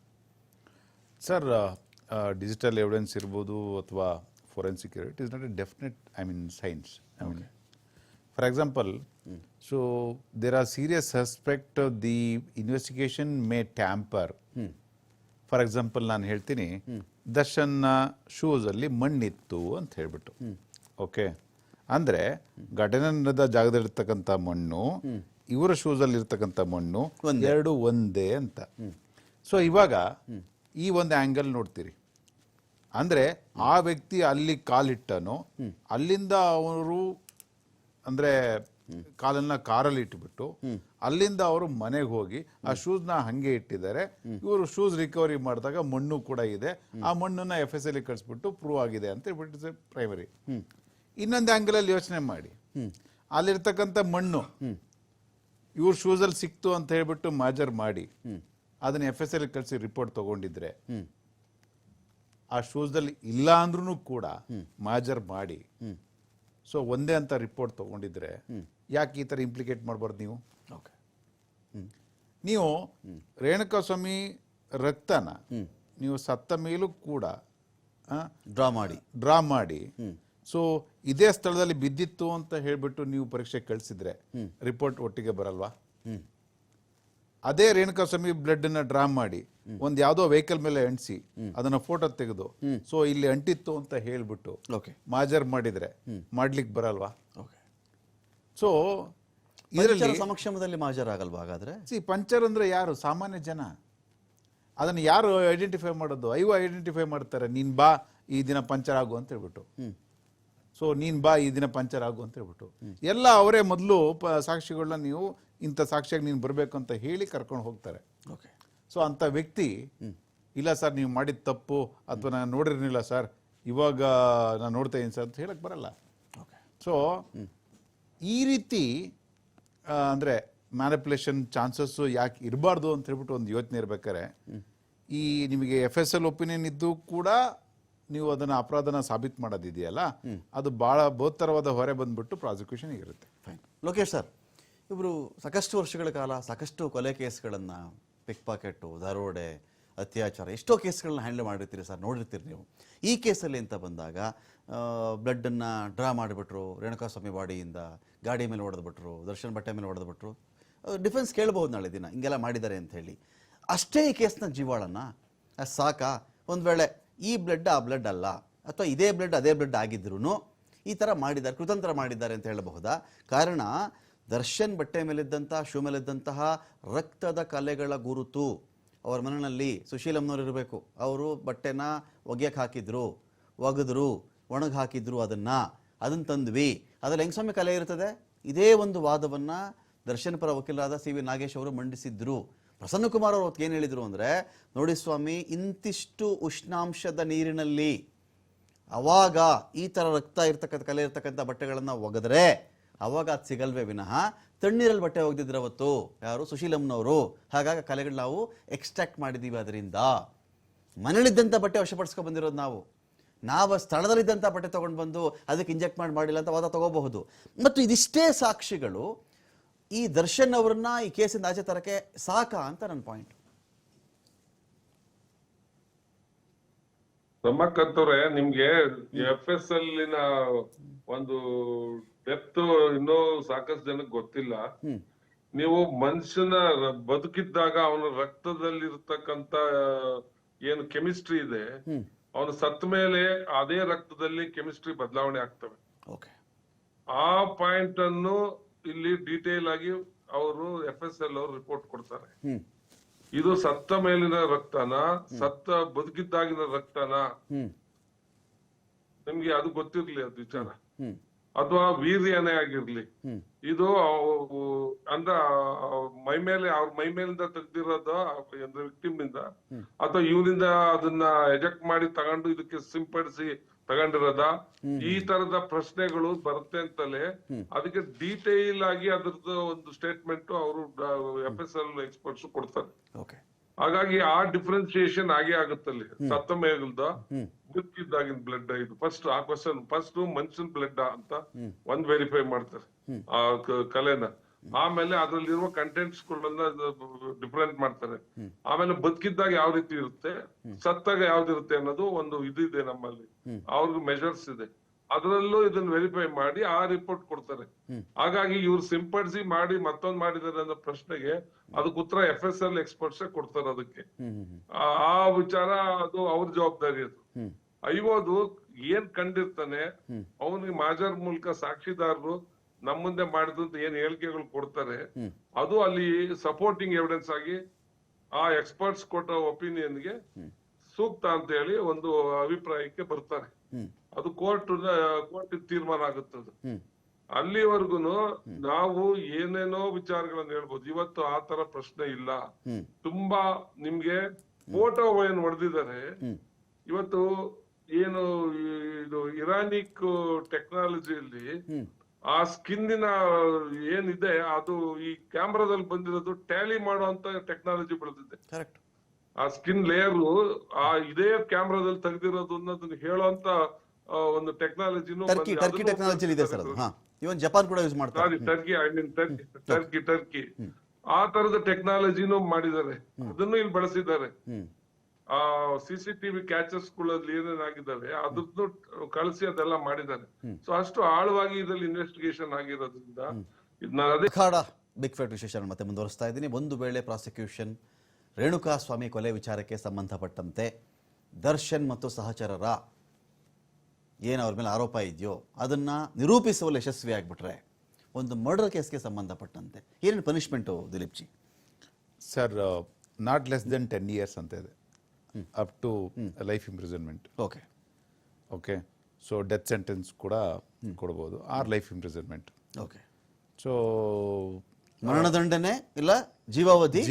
ಸರ್? ಡಿಜಿಟಲ್ ಎವಿಡೆನ್ಸ್ ಇರ್ಬೋದು ಅಥವಾ forensic it is not a definite science. For example, so there are serious suspect the investigation may tamper. For example ನಾನು ಹೇಳ್ತೀನಿ, ದರ್ಶನ್ ಶೂಸ್ ಅಲ್ಲಿ ಮಣ್ಣಿತ್ತು ಅಂತ ಹೇಳ್ಬಿಟ್ಟು, ಓಕೆ, ಅಂದ್ರೆ ಘಟನೆ ನಡೆದ ಜಾಗದಲ್ಲಿರ್ತಕ್ಕಂಥ ಮಣ್ಣು ಇವರ ಶೂಸ್ ಅಲ್ಲಿ ಇರ್ತಕ್ಕಂಥ ಮಣ್ಣು ಎರಡು ಒಂದೇ ಅಂತ. ಸೊ ಇವಾಗ ಈ ಒಂದು ಆಂಗಲ್ ನೋಡ್ತೀರಿ, ಅಂದ್ರೆ ಆ ವ್ಯಕ್ತಿ ಅಲ್ಲಿ ಕಾಲಿಟ್ಟನು, ಅಲ್ಲಿಂದ ಅವರು ಅಂದ್ರೆ ಕಾಲನ್ನ ಕಾರಲ್ಲಿ ಇಟ್ಬಿಟ್ಟು ಅಲ್ಲಿಂದ ಅವರು ಮನೆಗೆ ಹೋಗಿ ಆ ಶೂಸ್ನ ಹಂಗೆ ಇಟ್ಟಿದ್ದಾರೆ. ಇವರು ಶೂಸ್ ರಿಕವರಿ ಮಾಡಿದಾಗ ಮಣ್ಣು ಕೂಡ ಇದೆ, ಆ ಮಣ್ಣನ್ನ FSL ಕಳಿಸ್ಬಿಟ್ಟು ಪ್ರೂವ್ ಆಗಿದೆ ಅಂತ ಹೇಳ್ಬಿಟ್ಟು ಪ್ರೈಮರಿ. ಇನ್ನೊಂದು ಆಂಗಲ್ ಅಲ್ಲಿ ಯೋಚನೆ ಮಾಡಿ, ಅಲ್ಲಿರ್ತಕ್ಕಂಥ ಮಣ್ಣು ಇವ್ರ ಶೂಸ್ ಅಲ್ಲಿ ಸಿಕ್ತು ಅಂತ ಹೇಳ್ಬಿಟ್ಟು ಮಾಜರ್ ಮಾಡಿ ಅದನ್ನ FSL ಕಳಿಸಿ ರಿಪೋರ್ಟ್ ತಗೊಂಡಿದ್ರೆ, ಆ ಶೂಸ್ದಲ್ಲಿ ಇಲ್ಲ ಅಂದ್ರೂ ಕೂಡ ಮಾಜರ್ ಮಾಡಿ ಸೊ ಒಂದೇ ಅಂತ ರಿಪೋರ್ಟ್ ತಗೊಂಡಿದ್ರೆ ಯಾಕೆ ಈ ತರ ಇಂಪ್ಲಿಕೇಟ್ ಮಾಡಬಾರ್ದು ನೀವು? ನೀವು ರೇಣುಕಾಸ್ವಾಮಿ ರಕ್ತನ ನೀವು ಸತ್ತ ಮೇಲೂ ಕೂಡ ಡ್ರಾ ಮಾಡಿ ಸೊ ಇದೇ ಸ್ಥಳದಲ್ಲಿ ಬಿದ್ದಿತ್ತು ಅಂತ ಹೇಳ್ಬಿಟ್ಟು ನೀವು ಪರೀಕ್ಷೆ ಕಳಿಸಿದ್ರೆ ರಿಪೋರ್ಟ್ ಒಟ್ಟಿಗೆ ಬರಲ್ವಾ? ಅದೇ ರೇಣುಕಾಸ್ವಾಮಿ ಬ್ಲಡ್ ಅನ್ನ ಡ್ರಾ ಮಾಡಿ ಒಂದ್ ಯಾವ್ದೋ ವೆಹಿಕಲ್ ಮೇಲೆ ಅಂಟಿಸಿ ಅದನ್ನ ಫೋಟೋ ತೆಗೆದು ಸೊ ಇಲ್ಲಿ ಅಂಟಿತ್ತು ಅಂತ ಹೇಳ್ಬಿಟ್ಟು ಮಾಜರ್ ಮಾಡಿದ್ರೆ ಮಾಡ್ಲಿಕ್ಕೆ ಬರಲ್ವಾ? ಸೊ ಇದರಲ್ಲಿ ಸಮಕ್ಷಮದಲ್ಲಿ ಮಾಜರ್ ಆಗಲ್ವಾ ಹಾಗಾದ್ರೆ? ಪಂಚರ್ ಅಂದ್ರೆ ಯಾರು? ಸಾಮಾನ್ಯ ಜನ. ಅದನ್ನ ಯಾರು ಐಡೆಂಟಿಫೈ ಮಾಡೋದು? ಐಡೆಂಟಿಫೈ ಮಾಡ್ತಾರೆ, ನೀನ್ ಬಾ ಈ ದಿನ ಪಂಚರ್ ಆಗು ಅಂತ ಹೇಳ್ಬಿಟ್ಟು. ಸೊ ನೀನ್ ಬಾ ಈ ದಿನ ಪಂಚರ್ ಆಗು ಅಂತ ಹೇಳ್ಬಿಟ್ಟು ಎಲ್ಲ ಅವರೇ ಮೊದಲು ಸಾಕ್ಷಿಗಳನ್ನ ನೀವು ಇಂಥ ಸಾಕ್ಷಿಯಾಗಿ ನೀನು ಬರಬೇಕು ಅಂತ ಹೇಳಿ ಕರ್ಕೊಂಡು ಹೋಗ್ತಾರೆ. ಸೊ ಅಂತ ವ್ಯಕ್ತಿ ಇಲ್ಲ ಸರ್ ನೀವು ಮಾಡಿದ ತಪ್ಪು ಅಥವಾ ನಾನು ನೋಡಿರ್ಲಿಲ್ಲ ಸರ್ ಇವಾಗ ನಾನು ನೋಡ್ತಾ ಇದ್ದೀನಿ ಸರ್ ಅಂತ ಹೇಳಕ್ ಬರಲ್ಲ. ಸೊ ಈ ರೀತಿ ಅಂದ್ರೆ ಮ್ಯಾನಿಪುಲೇಷನ್ ಚಾನ್ಸಸ್ ಯಾಕೆ ಇರಬಾರ್ದು ಅಂತ ಹೇಳ್ಬಿಟ್ಟು ಒಂದು ಯೋಚನೆ ಇರ್ಬೇಕಾರೆ ಈ ನಿಮಗೆ FSL ಒಪಿನಿಯನ್ ಇದ್ದು ಕೂಡ ನೀವು ಅದನ್ನ ಅಪರಾಧನ ಸಾಬೀತು ಮಾಡೋದಿದೆಯಲ್ಲ, ಅದು ಬಹಳ ಬಹುತರವಾದ ಹೊರೆ ಬಂದ್ಬಿಟ್ಟು ಪ್ರಾಸಿಕ್ಯೂಷನ್ ಇರುತ್ತೆ. ಫೈನ್. ಲೋಕೇಶ್ ಸರ್, ಇವರು ಸಾಕಷ್ಟು ವರ್ಷಗಳ ಕಾಲ ಸಾಕಷ್ಟು ಕೊಲೆ ಕೇಸ್ಗಳನ್ನು, ಪಿಕ್ ಪಾಕೆಟು, ದರೋಡೆ, ಅತ್ಯಾಚಾರ ಎಷ್ಟೋ ಕೇಸ್ಗಳನ್ನ ಹ್ಯಾಂಡಲ್ ಮಾಡಿರ್ತೀರಿ ಸರ್, ನೋಡಿರ್ತೀರಿ ನೀವು. ಈ ಕೇಸಲ್ಲಿ ಅಂತ ಬಂದಾಗ ಬ್ಲಡ್ಡನ್ನು ಡ್ರಾ ಮಾಡಿಬಿಟ್ರು, ರೇಣುಕಾಸ್ವಾಮಿ ಬಾಡಿಯಿಂದ ಗಾಡಿ ಮೇಲೆ ಹೊಡೆದ್ಬಿಟ್ರು, ದರ್ಶನ್ ಬಟ್ಟೆ ಮೇಲೆ ಹೊಡೆದ್ಬಿಟ್ರು, ಡಿಫೆನ್ಸ್ ಕೇಳ್ಬೋದು ನಾಳೆ ದಿನ ಹಿಂಗೆಲ್ಲ ಮಾಡಿದ್ದಾರೆ ಅಂತ ಹೇಳಿ. ಅಷ್ಟೇ ಈ ಕೇಸ್ನ ಜೀವಾಳನ್ನ ಸಾಕಾ? ಒಂದು ವೇಳೆ ಈ ಬ್ಲಡ್ ಆ ಬ್ಲಡ್ ಅಲ್ಲ ಅಥವಾ ಇದೇ ಬ್ಲಡ್ ಅದೇ ಬ್ಲಡ್ ಆಗಿದ್ರು ಈ ಥರ ಮಾಡಿದ್ದಾರೆ, ಕೃತಂತ್ರ ಮಾಡಿದ್ದಾರೆ ಅಂತ ಹೇಳಬಹುದಾ? ಕಾರಣ ದರ್ಶನ್ ಬಟ್ಟೆ ಮೇಲಿದ್ದಂಥ ಶೂ ಮೇಲಿದ್ದಂತಹ ರಕ್ತದ ಕಲೆಗಳ ಗುರುತು ಅವ್ರ ಮನೆಯಲ್ಲಿ ಸುಶೀಲಮ್ನವ್ರು ಇರಬೇಕು. ಅವರು ಬಟ್ಟೆನ ಒಗೆಯಕ್ಕೆ ಹಾಕಿದ್ರು, ಒಗೆದ್ರು, ಒಣಗಿ ಹಾಕಿದ್ರು, ಅದನ್ನು ತಂದ್ವಿ. ಅದ್ರಲ್ಲಿ ಹೆಂಗಸ್ವಾಮಿ ಕಲೆ ಇರ್ತದೆ. ಇದೇ ಒಂದು ವಾದವನ್ನು ದರ್ಶನ್ ಪರ ವಕೀಲರಾದ CV ನಾಗೇಶ್ ಅವರು ಮಂಡಿಸಿದ್ರು. ಪ್ರಸನ್ನ ಕುಮಾರ್ ಅವರು ಏನು ಹೇಳಿದರು ಅಂದರೆ, ನೋಡಿ ಸ್ವಾಮಿ, ಇಂತಿಷ್ಟು ಉಷ್ಣಾಂಶದ ನೀರಿನಲ್ಲಿ ಅವಾಗ ಈ ಥರ ರಕ್ತ ಇರ್ತಕ್ಕಂಥ ಕಲೆ ಇರ್ತಕ್ಕಂಥ ಬಟ್ಟೆಗಳನ್ನು ಒಗೆದ್ರೆ ಅವಾಗ ಅದು ಸಿಗಲ್ವೇ ವಿನಃ ತಣ್ಣೀರಲ್ಲಿ ಬಟ್ಟೆ ಒಗೆದಿದ್ರು ಅವತ್ತು ಯಾರು? ಸುಶೀಲಮ್ನವರು. ಹಾಗಾಗಿ ಕಲೆಗಳು ನಾವು ಎಕ್ಸ್ಟ್ರಾಕ್ಟ್ ಮಾಡಿದ್ದೀವಿ. ಅದರಿಂದ ಮನೇಲಿದ್ದಂಥ ಬಟ್ಟೆ ವಶಪಡಿಸ್ಕೊಂಡು ಬಂದಿರೋದು ನಾವು ಸ್ಥಳದಲ್ಲಿದ್ದಂಥ ಬಟ್ಟೆ ತೊಗೊಂಡು ಬಂದು ಅದಕ್ಕೆ ಇಂಜೆಕ್ಟ್ ಮಾಡಿಲ್ಲ ಅಂತ ವಾದ ತಗೋಬಹುದು. ಮತ್ತು ಇದಿಷ್ಟೇ ಸಾಕ್ಷಿಗಳು ಈ ದರ್ಶನ್ ಅವರನ್ನ ಈ ಕೇಸಿಂದ ಆಚೆ ತರಕ್ಕೆ ಸಾಕಾ ಅಂತ ನನ್ನ ಪಾಯಿಂಟ್. ರಮಕ್ಕಂತವ್ರೆ, ನಿಮ್ಗೆ FSL ಒಂದು ಡೆಪ್ತ್ ಇನ್ನೂ ಸಾಕಷ್ಟು ಜನಕ್ಕೆ ಗೊತ್ತಿಲ್ಲ. ನೀವು ಮನುಷ್ಯನ ಬದುಕಿದ್ದಾಗ ಅವನ ರಕ್ತದಲ್ಲಿರ್ತಕ್ಕಂತ ಏನು ಕೆಮಿಸ್ಟ್ರಿ ಇದೆ, ಅವನು ಸತ್ತ ಮೇಲೆ ಅದೇ ರಕ್ತದಲ್ಲಿ ಕೆಮಿಸ್ಟ್ರಿ ಬದಲಾವಣೆ ಆಗ್ತವೆ. ಆ ಪಾಯಿಂಟ್ ಅನ್ನು ಇಲ್ಲಿ ಡೀಟೇಲ್ ಆಗಿ ಅವರು FSL ಅವರು ರಿಪೋರ್ಟ್ ಕೊಡ್ತಾರೆ. ಇದು ಸತ್ತ ಮೇಲಿನ ರಕ್ತನ, ಸತ್ತ ಬದುಕಿದ್ದಾಗಿನ ರಕ್ತನ, ನಿಮ್ಗೆ ಅದು ಗೊತ್ತಿರ್ಲಿ ಅದು ವಿಚಾರ, ಅಥವಾ ವೀರ್ಯನೇ ಆಗಿರ್ಲಿ, ಇದು ಅಂದ್ರೆ ಅವ್ರ ಮೈ ಮೇಲಿಂದ ತೆಗ್ದಿರೋದು ಅಂದ್ರೆ ವಿಕ್ಟಿಮ್ ಇಂದ, ಅಥವಾ ಇವನಿಂದ ಅದನ್ನ ಎಜೆಕ್ಟ್ ಮಾಡಿ ತಗೊಂಡು ಇದಕ್ಕೆ ಸಿಂಪಡಿಸಿ ತಗೊಂಡಿರೋದ, ಈ ತರದ ಪ್ರಶ್ನೆಗಳು ಬರುತ್ತೆ ಅಂತಲೇ ಅದಕ್ಕೆ ಡೀಟೇಲ್ ಆಗಿ ಅದ್ರದ್ದು ಒಂದು ಸ್ಟೇಟ್ಮೆಂಟ್ ಅವರು FSL ಎಕ್ಸ್ಪರ್ಟ್ಸ್ ಕೊಡ್ತಾರೆ. ಹಾಗಾಗಿ ಆ ಡಿಫ್ರೆನ್ಸಿಯೇಷನ್ ಆಗೇ ಆಗುತ್ತಲ್ಲಿ. ಸತ್ತ ಮೇಲ್ದ ಬದುಕಿದ್ದಾಗಿನ ಬ್ಲಡ್ ಇದು ಫಸ್ಟ್ ಆ ಕ್ವಶನ್, ಫಸ್ಟ್ ಮನುಷ್ಯನ್ ಬ್ಲಡ್ ಅಂತ ಒಂದ್ ವೆರಿಫೈ ಮಾಡ್ತಾರೆ ಆ ಕಲೆನ. ಆಮೇಲೆ ಅದ್ರಲ್ಲಿರುವ ಕಂಟೆಂಟ್ಸ್ ಗಳನ್ನ ಡಿಫರೆಂಟ್ ಮಾಡ್ತಾರೆ. ಆಮೇಲೆ ಬದುಕಿದ್ದಾಗ ಯಾವ ರೀತಿ ಇರುತ್ತೆ, ಸತ್ತಾಗ ಯಾವ್ದಿರುತ್ತೆ ಅನ್ನೋದು ಒಂದು ಇದಿದೆ ನಮ್ಮಲ್ಲಿ, ಅವ್ರಿಗೆ ಮೆಜರ್ಸ್ ಇದೆ. ಅದರಲ್ಲೂ ಇದನ್ನ ವೆರಿಫೈ ಮಾಡಿ ಆ ರಿಪೋರ್ಟ್ ಕೊಡ್ತಾರೆ. ಹಾಗಾಗಿ ಇವ್ರು ಸಿಂಪಡಿಸಿ ಮಾಡಿ ಮತ್ತೊಂದು ಮಾಡಿದಾರೆ ಅನ್ನೋ ಪ್ರಶ್ನೆಗೆ ಅದಕ್ಕೆ ಉತ್ತರ FSL ಎಕ್ಸ್ಪರ್ಟ್ಸ್ ಕೊಡ್ತಾರೆ. ಅದಕ್ಕೆ ಆ ವಿಚಾರ ಅದು ಅವ್ರ ಜವಾಬ್ದಾರಿ. ಅದು 50 ಏನ್ ಕಂಡಿರ್ತಾನೆ ಅವನಿಗೆ ಮಾಜರ್ ಮೂಲಕ ಸಾಕ್ಷಿದಾರರು ನಮ್ಮ ಮುಂದೆ ಮಾಡಿದ್ರು ಅಂತ ಏನ್ ಹೇಳಿಕೆಗಳು ಕೊಡ್ತಾರೆ ಅದು ಅಲ್ಲಿ ಸಪೋರ್ಟಿಂಗ್ ಎವಿಡೆನ್ಸ್ ಆಗಿ ಆ ಎಕ್ಸ್ಪರ್ಟ್ಸ್ ಕೊಟ್ಟ ಒಪಿನಿಯನ್ಗೆ ಸೂಕ್ತ ಅಂತ ಹೇಳಿ ಒಂದು ಅಭಿಪ್ರಾಯಕ್ಕೆ ಬರ್ತಾರೆ. ಅದು ಕೋರ್ಟ್ ತೀರ್ಮಾನ ಆಗುತ್ತದೆ. ಅಲ್ಲಿವರೆಗೂ ನಾವು ಏನೇನೋ ವಿಚಾರಗಳನ್ನ ಹೇಳ್ಬೋದು. ಇವತ್ತು ಆ ತರ ಪ್ರಶ್ನೆ ಇಲ್ಲ. ತುಂಬಾ ನಿಮ್ಗೆ ಫೋಟೋ ಏನ್ ಹೊಡೆದಿದ್ದಾರೆ ಇವತ್ತು, ಏನು ಇದು ಇರಾನಿಕ್ ಟೆಕ್ನಾಲಜಿಯಲ್ಲಿ ಆ ಸ್ಕಿನ್ನಿನ ಏನಿದೆ ಅದು ಈ ಕ್ಯಾಮ್ರಾದಲ್ಲಿ ಬಂದಿರೋದು ಟ್ಯಾಲಿ ಮಾಡುವಂತ ಟೆಕ್ನಾಲಜಿ ಬೆಳೆದಿದೆ. ಆ ಸ್ಕಿನ್ ಲೇಯರ್ ಆ ಇದೇ ಕ್ಯಾಮ್ರಾದಲ್ಲಿ ತೆಗೆದಿರೋದು ಅನ್ನೋದನ್ನ ಹೇಳುವಂತ ಒಂದು ಟೆಕ್ನಾಲಜಿನೂ ಟೆಕ್ನಾಲಜಿ ಇದೆ ಸರ್. ಅದು ಇವನ್ ಜಪಾನ್ ಕೂಡ ಯೂಸ್ ಮಾಡ್ತಾರೆ. ಟರ್ಕಿ ಆ ತರದ ಟೆಕ್ನಾಲಜಿನೂ ಮಾಡಿದ್ದಾರೆ. ಅದನ್ನು ಇಲ್ಲಿ ಬಳಸಿದ್ದಾರೆ. ಆ CCTV ಕ್ಯಾಚರ್ಸ್ ಗಳಲ್ಲಿ ಏನೇನಾಗಿದ್ದಾವೆ ಅದನ್ನು ಕಳಿಸಿ ಅದೆಲ್ಲ ಮಾಡಿದ್ದಾರೆ. ಸೊ ಅಷ್ಟು ಆಳವಾಗಿ ಇದರಲ್ಲಿ ಇನ್ವೆಸ್ಟಿಗೇಷನ್ ಆಗಿರೋದ್ರಿಂದ ಬಿಗ್ ಫ್ಯಾಟ್ ವಿಶೇಷ ಮತ್ತೆ ಮುಂದುವರಿಸ್ತಾ ಇದ್ದೀನಿ. ಒಂದು ವೇಳೆ ಪ್ರಾಸಿಕ್ಯೂಷನ್ ರೇಣುಕಾಸ್ವಾಮಿ ಕೊಲೆ ವಿಚಾರಕ್ಕೆ ಸಂಬಂಧಪಟ್ಟಂತೆ ದರ್ಶನ್ ಮತ್ತು ಸಹಚರರ ಏನು ಅವ್ರ ಮೇಲೆ ಆರೋಪ ಇದೆಯೋ ಅದನ್ನ ನಿರೂಪಿಸುವಲ್ಲಿ ಯಶಸ್ವಿ ಆಗ್ಬಿಟ್ರೆ ಒಂದು ಮರ್ಡರ್ ಕೇಸ್ಗೆ ಸಂಬಂಧಪಟ್ಟಂತೆ ಏನೇನು punishment Dilip ji? Sir, not less than 10 years ಅಂತ ಇದೆ, up to life imprisonment. Okay okay so death sentence ಕೂಡ ಕೊಡ್ಬೋದು, or life imprisonment. Okay so ಮರಣದಂಡನೆ ಇಲ್ಲ ಜೀವಾವಧಿ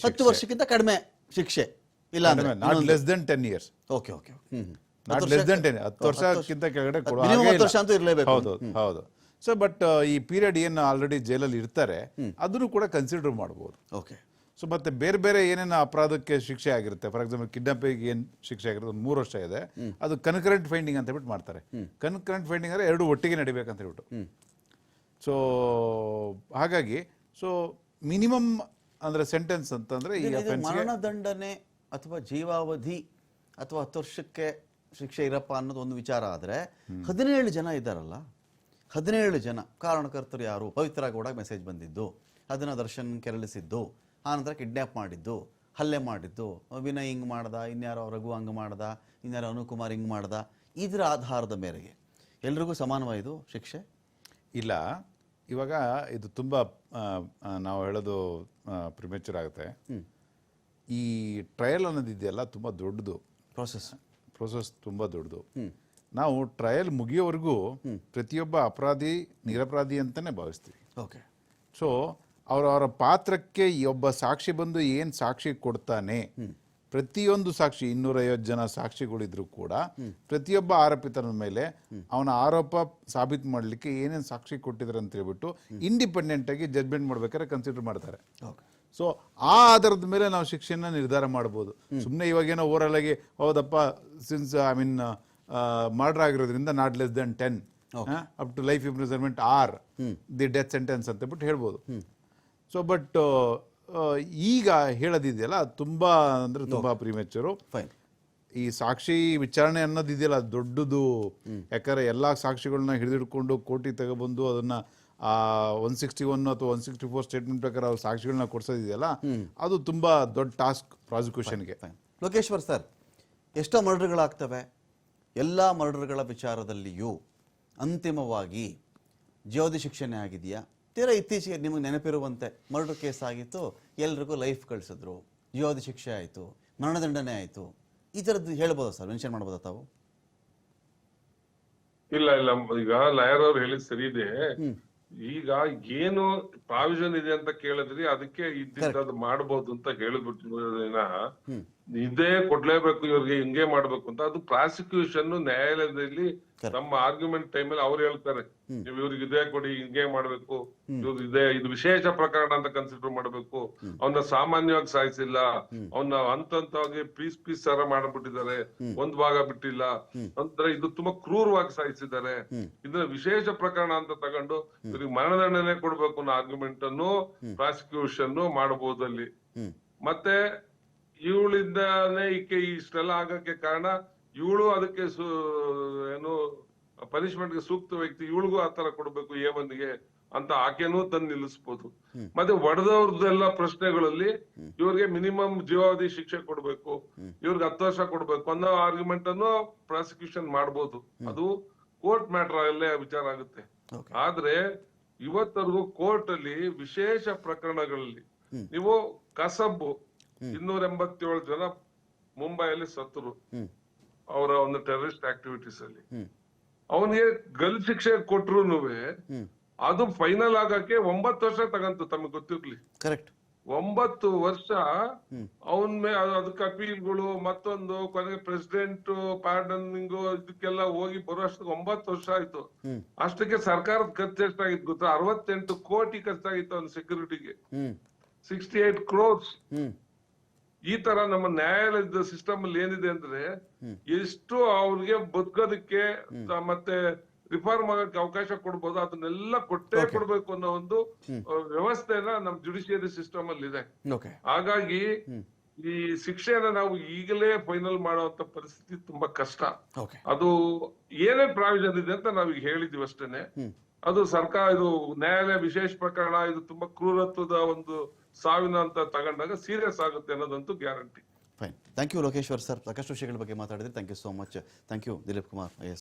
10 ವರ್ಷಕ್ಕಿಂತ ಕಡಿಮೆ ಶಿಕ್ಷೆ ಇಲ್ಲ ಅಂದ್ರೆ not less than 10 years. Okay okay not less than 10, 10 ವರ್ಷಕ್ಕಿಂತ ಕೆಳಗಡೆ ಹೌದು. ಸೊ ಬಟ್ ಈ ಪೀರಿಯಡ್ ಏನು ಆಲ್ರೆಡಿ ಜೈಲಲ್ಲಿ ಇರ್ತಾರೆ ಅದನ್ನು ಕೂಡ ಕನ್ಸಿಡರ್ ಮಾಡಬಹುದು. ಓಕೆ. ಸೊ ಮತ್ತೆ ಬೇರೆ ಬೇರೆ ಏನೇನು ಅಪರಾಧಕ್ಕೆ ಶಿಕ್ಷೆ ಆಗಿರುತ್ತೆ, ಫಾರ್ ಎಕ್ಸಾಂಪಲ್ ಕಿಡ್ನಾಪಿಂಗ್ ಏನು ಶಿಕ್ಷೆ ಆಗಿರುತ್ತೆ, ಒಂದು 3 ವರ್ಷ ಇದೆ, ಅದು ಕನ್ಕರೆಂಟ್ ಫೈಂಡಿಂಗ್ ಅಂತ ಹೇಳ್ಬಿಟ್ಟು ಮಾಡ್ತಾರೆ. ಕನ್ಕರೆಂಟ್ ಫೈಂಡಿಂಗ್ ಅಂದ್ರೆ 2 ಒಟ್ಟಿಗೆ ನಡಿಬೇಕಂತ ಹೇಳ್ಬಿಟ್ಟು. ಸೊ ಹಾಗಾಗಿ ಸೊ ಮಿನಿಮಮ್ ಅಂದ್ರೆ ಸೆಂಟೆನ್ಸ್ ಅಂತಂದ್ರೆ ಈ ಮರಣದಂಡನೆ ಅಥವಾ ಜೀವಾವಧಿ ಅಥವಾ 10 ವರ್ಷಕ್ಕೆ ಶಿಕ್ಷೆ ಇರಪ್ಪ ಅನ್ನೋದು ಒಂದು ವಿಚಾರ ಆದರೆ 17 ಜನ ಇದ್ದಾರಲ್ಲ, 17 ಜನ ಕಾರಣಕರ್ತರು ಯಾರು? ಪವಿತ್ರ ಗೌಡ ಮೆಸೇಜ್ ಬಂದಿದ್ದು, ಅದನ್ನ ದರ್ಶನ್ ಕೆರಳಿಸಿದ್ದು, ಆನಂತರ ಕಿಡ್ನ್ಯಾಪ್ ಮಾಡಿದ್ದು, ಹಲ್ಲೆ ಮಾಡಿದ್ದು, ವಿನಯ್ ಹಿಂಗ್ ಮಾಡ್ದ, ಇನ್ಯಾರೋ ರಘು ಹಂಗ್ ಮಾಡ್ದ, ಇನ್ಯಾರೋ ಅನುಕುಮಾರ್ ಹಿಂಗ್ ಮಾಡ್ದ, ಇದರ ಆಧಾರದ ಮೇರೆಗೆ ಎಲ್ರಿಗೂ ಸಮಾನವಾಯಿತು ಶಿಕ್ಷೆ ಇಲ್ಲ. ಇವಾಗ ಇದು ತುಂಬ ನಾವು ಹೇಳೋದು ಪ್ರಿಮೆಚೂರ್ ಆಗುತ್ತೆ. ಈ ಟ್ರಯಲ್ ಅನ್ನೋದಿದೆಯಲ್ಲ ತುಂಬ ದೊಡ್ಡದು ಪ್ರೋಸೆಸ್, ತುಂಬ ದೊಡ್ಡದು. ನಾವು ಟ್ರಯಲ್ ಮುಗಿಯೋವರೆಗೂ ಪ್ರತಿಯೊಬ್ಬ ಅಪರಾಧಿ ನಿರಪರಾಧಿ ಅಂತಾನೆ ಭಾವಿಸ್ತೀವಿ. ಓಕೆ. ಸೊ ಅವರವರ ಪಾತ್ರಕ್ಕೆ ಒಬ್ಬ ಸಾಕ್ಷಿ ಬಂದು ಏನು ಸಾಕ್ಷಿ ಕೊಡ್ತಾನೆ, ಪ್ರತಿಯೊಂದು ಸಾಕ್ಷಿ 250 ಜನ ಸಾಕ್ಷಿಗಳಿದ್ರು ಕೂಡ ಪ್ರತಿಯೊಬ್ಬ ಆರೋಪಿತರ ಮೇಲೆ ಅವನ ಆರೋಪ ಸಾಬೀತು ಮಾಡಲಿಕ್ಕೆ ಏನೇನು ಸಾಕ್ಷಿ ಕೊಟ್ಟಿದ್ದಾರೆ ಅಂತ ಹೇಳ್ಬಿಟ್ಟು ಇಂಡಿಪೆಂಡೆಂಟ್ ಆಗಿ ಜಡ್ಜ್ಮೆಂಟ್ ಮಾಡ್ಬೇಕಾದ್ರೆ ಕನ್ಸಿಡರ್ ಮಾಡ್ತಾರೆ. ಸೊ ಆ ಆಧಾರದ ಮೇಲೆ ನಾವು ಶಿಕ್ಷೆನ ನಿರ್ಧಾರ ಮಾಡ್ಬೋದು. ಸುಮ್ಮನೆ ಇವಾಗೇನೋ ಓವರಾಲ್ ಆಗಿ ಹೌದಪ್ಪ ಸಿನ್ಸ್ ಮರ್ಡರ್ ಆಗಿರೋದ್ರಿಂದ not less than 10 up to life imprisonment or the death sentence ಅಂತ ಬಿಟ್ಟು ಹೇಳ್ಬೋದು. ಸೊ ಬಟ್ ಈಗ ಹೇಳೋದಿದೆಯಲ್ಲ ತುಂಬಾ ಅಂದ್ರೆ ತುಂಬಾ ಪ್ರಿಮೆಚೂರು. ಈ ಸಾಕ್ಷಿ ವಿಚಾರಣೆ ಅನ್ನೋದಿದೆಯಲ್ಲ ದೊಡ್ಡದು. ಯಾಕಂದ್ರೆ ಎಲ್ಲಾ ಸಾಕ್ಷಿಗಳನ್ನ ಹಿಡಿದಿಡ್ಕೊಂಡು ಕೋರ್ಟಿಗೆ ತಗೊಬಂದು ಅದನ್ನ 161 ಅಥವಾ 164 ಸ್ಟೇಟ್ಮೆಂಟ್ ಪ್ರಕಾರ ಅವ್ರ ಸಾಕ್ಷಿಗಳನ್ನ ಕೊಡ್ಸೋದಿದೆಯಲ್ಲ, ಅದು ತುಂಬಾ ದೊಡ್ಡ ಟಾಸ್ಕ್ ಪ್ರಾಸಿಕ್ಯೂಷನ್ಗೆ. ಲೋಕೇಶ್ವರ್ ಸರ್, ಎಷ್ಟೋ ಮರ್ಡರ್ಗಳಾಗ್ತವೆ. ಎಲ್ಲ ಮರ್ಡರ್ಗಳ ವಿಚಾರದಲ್ಲಿಯೂ ಅಂತಿಮವಾಗಿ ಜೀವಾವಧಿ ಶಿಕ್ಷೆನೇ ಆಗಿದೆಯಾ? ತೀರಾ ಇತ್ತೀಚೆಗೆ ನಿಮಗೆ ನೆನಪಿರುವಂತೆ ಮರ್ಡರ್ ಕೇಸ್ ಆಗಿತ್ತು, ಎಲ್ರಿಗೂ ಲೈಫ್ ಕಳಿಸಿದ್ರು, ಜೀವಾವಧಿ ಶಿಕ್ಷೆ ಆಯಿತು, ಮರಣದಂಡನೆ ಆಯಿತು. ಈ ಥರದ್ದು ಹೇಳ್ಬೋದಾ ಸರ್, ಮೆನ್ಷನ್ ಮಾಡ್ಬೋದಾ ತಾವು? ಇಲ್ಲ, ಈಗ ಲಾಯರ್ ಅವ್ರು ಹೇಳಿದ್ ಸರಿ ಇದೆ. ಈಗ ಏನು ಪ್ರಾವಿಷನ್ ಇದೆ ಅಂತ ಕೇಳಿದ್ರಿ, ಅದಕ್ಕೆ ಇದ್ದಿದ್ದು ಮಾಡ್ಬೋದು ಅಂತ ಹೇಳಿದ್ಬಿಟ್ಟು ಇದೇ ಕೊಡ್ಲೇಬೇಕು ಇವ್ರಿಗೆ, ಹಿಂಗೆ ಮಾಡ್ಬೇಕು ಅಂತ. ಅದು ಪ್ರಾಸಿಕ್ಯೂಷನ್ ನ್ಯಾಯಾಲಯದಲ್ಲಿ ನಮ್ಮ ಆರ್ಗ್ಯುಮೆಂಟ್ ಟೈಮಲ್ಲಿ ಅವ್ರು ಹೇಳ್ತಾರೆ, ನೀವು ಇವ್ರಿಗೆ ಇದೇ ಕೊಡಿ, ಹಿಂಗೆ ಮಾಡ್ಬೇಕು, ಇವ್ರು ಇದು ವಿಶೇಷ ಪ್ರಕರಣ ಅಂತ ಕನ್ಸಿಡರ್ ಮಾಡ್ಬೇಕು, ಅವನ್ನ ಸಾಮಾನ್ಯವಾಗಿ ಸಾಯಿಸಿಲ್ಲ, ಅವನ್ನ ಹಂತವಾಗಿ ಪೀಸ್ ತರ ಮಾಡ್ಬಿಟ್ಟಿದ್ದಾರೆ, ಒಂದ್ ಭಾಗ ಬಿಟ್ಟಿಲ್ಲ ಅಂದ್ರೆ ಇದು ತುಂಬಾ ಕ್ರೂರವಾಗಿ ಸಾಯಿಸಿದ್ದಾರೆ, ಇದನ್ನ ವಿಶೇಷ ಪ್ರಕರಣ ಅಂತ ತಗೊಂಡು ಇವ್ರಿಗೆ ಮರಣದಂಡನೆ ಕೊಡ್ಬೇಕು ಅನ್ನೋ ಆರ್ಗ್ಯುಮೆಂಟ್ ಅನ್ನು ಪ್ರಾಸಿಕ್ಯೂಷನ್ ಮಾಡಬಹುದು ಅಲ್ಲಿ. ಮತ್ತೆ ಇವಳಿಂದಾನೇ ಈಕೆ ಇಷ್ಟೆಲ್ಲ ಆಗಕ್ಕೆ ಕಾರಣ, ಇವಳು ಅದಕ್ಕೆ ಏನು ಪನಿಷ್ಮೆಂಟ್ಗೆ ಸೂಕ್ತ ವ್ಯಕ್ತಿ, ಇವಳಿಗೂ ಆತರ ಕೊಡ್ಬೇಕು A1ಗೆ ಅಂತ ಆಕೆನೂ ತಂದು ನಿಲ್ಲಿಸ್ಬೋದು. ಮತ್ತೆ ಹೊಡೆದವ್ರದ್ದೆಲ್ಲ ಪ್ರಶ್ನೆಗಳಲ್ಲಿ ಇವ್ರಿಗೆ ಮಿನಿಮಮ್ ಜೀವಾವಧಿ ಶಿಕ್ಷೆ ಕೊಡ್ಬೇಕು, ಇವ್ರಿಗೆ 10 ವರ್ಷ ಕೊಡ್ಬೇಕು ಅನ್ನೋ ಆರ್ಗ್ಯುಮೆಂಟ್ ಅನ್ನು ಪ್ರಾಸಿಕ್ಯೂಷನ್ ಮಾಡ್ಬೋದು. ಅದು ಕೋರ್ಟ್ ಮ್ಯಾಟರ್ ಅಲ್ಲೇ ವಿಚಾರ ಆಗುತ್ತೆ. Okay. ಆದ್ರೆ ಇವತ್ತರೆಗೂ ಕೋರ್ಟ್ ಅಲ್ಲಿ ವಿಶೇಷ ಪ್ರಕರಣಗಳಲ್ಲಿ ನೀವು ಕಸಬ್ 287 ಜನ ಮುಂಬೈಯಲ್ಲಿ ಸತ್ತರು ಅವರ ಒಂದು ಟೆರರಿಸ್ಟ್ ಆಕ್ಟಿವಿಟೀಸ್ ಅಲ್ಲಿ. ಅವನಿಗೆ ಗಲ್ ಶಿಕ್ಷೆ ಕೊಟ್ರುನುವೆ ಅದು ಫೈನಲ್ ಆಗಕ್ಕೆ 9 ವರ್ಷ ತಗಂತು. ತಮಗೆ ಗೊತ್ತಿರ್ಲಿ, ಕರೆಕ್ಟ್. 9 ವರ್ಷ ಅವನ್ ಅದಕ್ಕೆ ಅಪೀಲ್ಗಳು ಮತ್ತೊಂದು ಕೊನೆಗೆ ಪ್ರೆಸಿಡೆಂಟ್ ಪಾರ್ಡನಿಂಗ್ ಇದಕ್ಕೆಲ್ಲ ಹೋಗಿ ಬರೋಷ್ಟಕ್ಕೆ 9 ವರ್ಷ ಆಯ್ತು. ಅಷ್ಟಕ್ಕೆ ಸರ್ಕಾರದ ಖರ್ಚು ಎಷ್ಟಾಗಿತ್ತು ಗೊತ್ತಾ? 68 ಕೋಟಿ ಖರ್ಚಾಗಿತ್ತು ಅವ್ನ ಸೆಕ್ಯೂರಿಟಿಗೆ, 68 crores. ಈ ತರ ನಮ್ಮ ನ್ಯಾಯಾಲಯದ ಸಿಸ್ಟಮ್ ಅಲ್ಲಿ ಏನಿದೆ ಅಂದ್ರೆ ಎಷ್ಟು ಅವ್ರಿಗೆ ಬದುಕೋದಕ್ಕೆ ಮತ್ತೆ ರಿಫಾರ್ಮ್ ಆಗಕ್ಕೆ ಅವಕಾಶ ಕೊಡ್ಬೋದು ಅದನ್ನೆಲ್ಲ ಕೊಟ್ಟೇ ಕೊಡ್ಬೇಕು ಅನ್ನೋ ಒಂದು ವ್ಯವಸ್ಥೆನ ನಮ್ ಜುಡಿಷಿಯರಿ ಸಿಸ್ಟಮ್ ಅಲ್ಲಿ ಇದೆ. ಓಕೆ. ಹಾಗಾಗಿ ಈ ಶಿಕ್ಷೆನ ನಾವು ಈಗಲೇ ಫೈನಲ್ ಮಾಡುವಂತ ಪರಿಸ್ಥಿತಿ ತುಂಬಾ ಕಷ್ಟ. ಓಕೆ. ಅದು ಏನೇನ್ ಪ್ರಾವಿಷನ್ ಇದೆ ಅಂತ ನಾವೀಗ ಹೇಳಿದೀವಿ ಅಷ್ಟೇನೆ. ಅದು ಸರ್ಕಾರ, ಇದು ನ್ಯಾಯಾಲಯ ವಿಶೇಷ ಪ್ರಕರಣ, ಇದು ತುಂಬಾ ಕ್ರೂರತ್ವದ ಒಂದು ಸಾವಿನ ಅಂತ ತಗೊಂಡಾಗ ಸೀರಿಯಸ್ ಆಗುತ್ತೆ ಅನ್ನೋದಂತೂ guarantee. Fine. Thank you Lokeshwar sir, ಸಾಕಷ್ಟು ವಿಷಯಗಳ ಬಗ್ಗೆ ಮಾತಾಡಿದ್ರೆ. Thank you so much. Thank you Dilip Kumar IAS.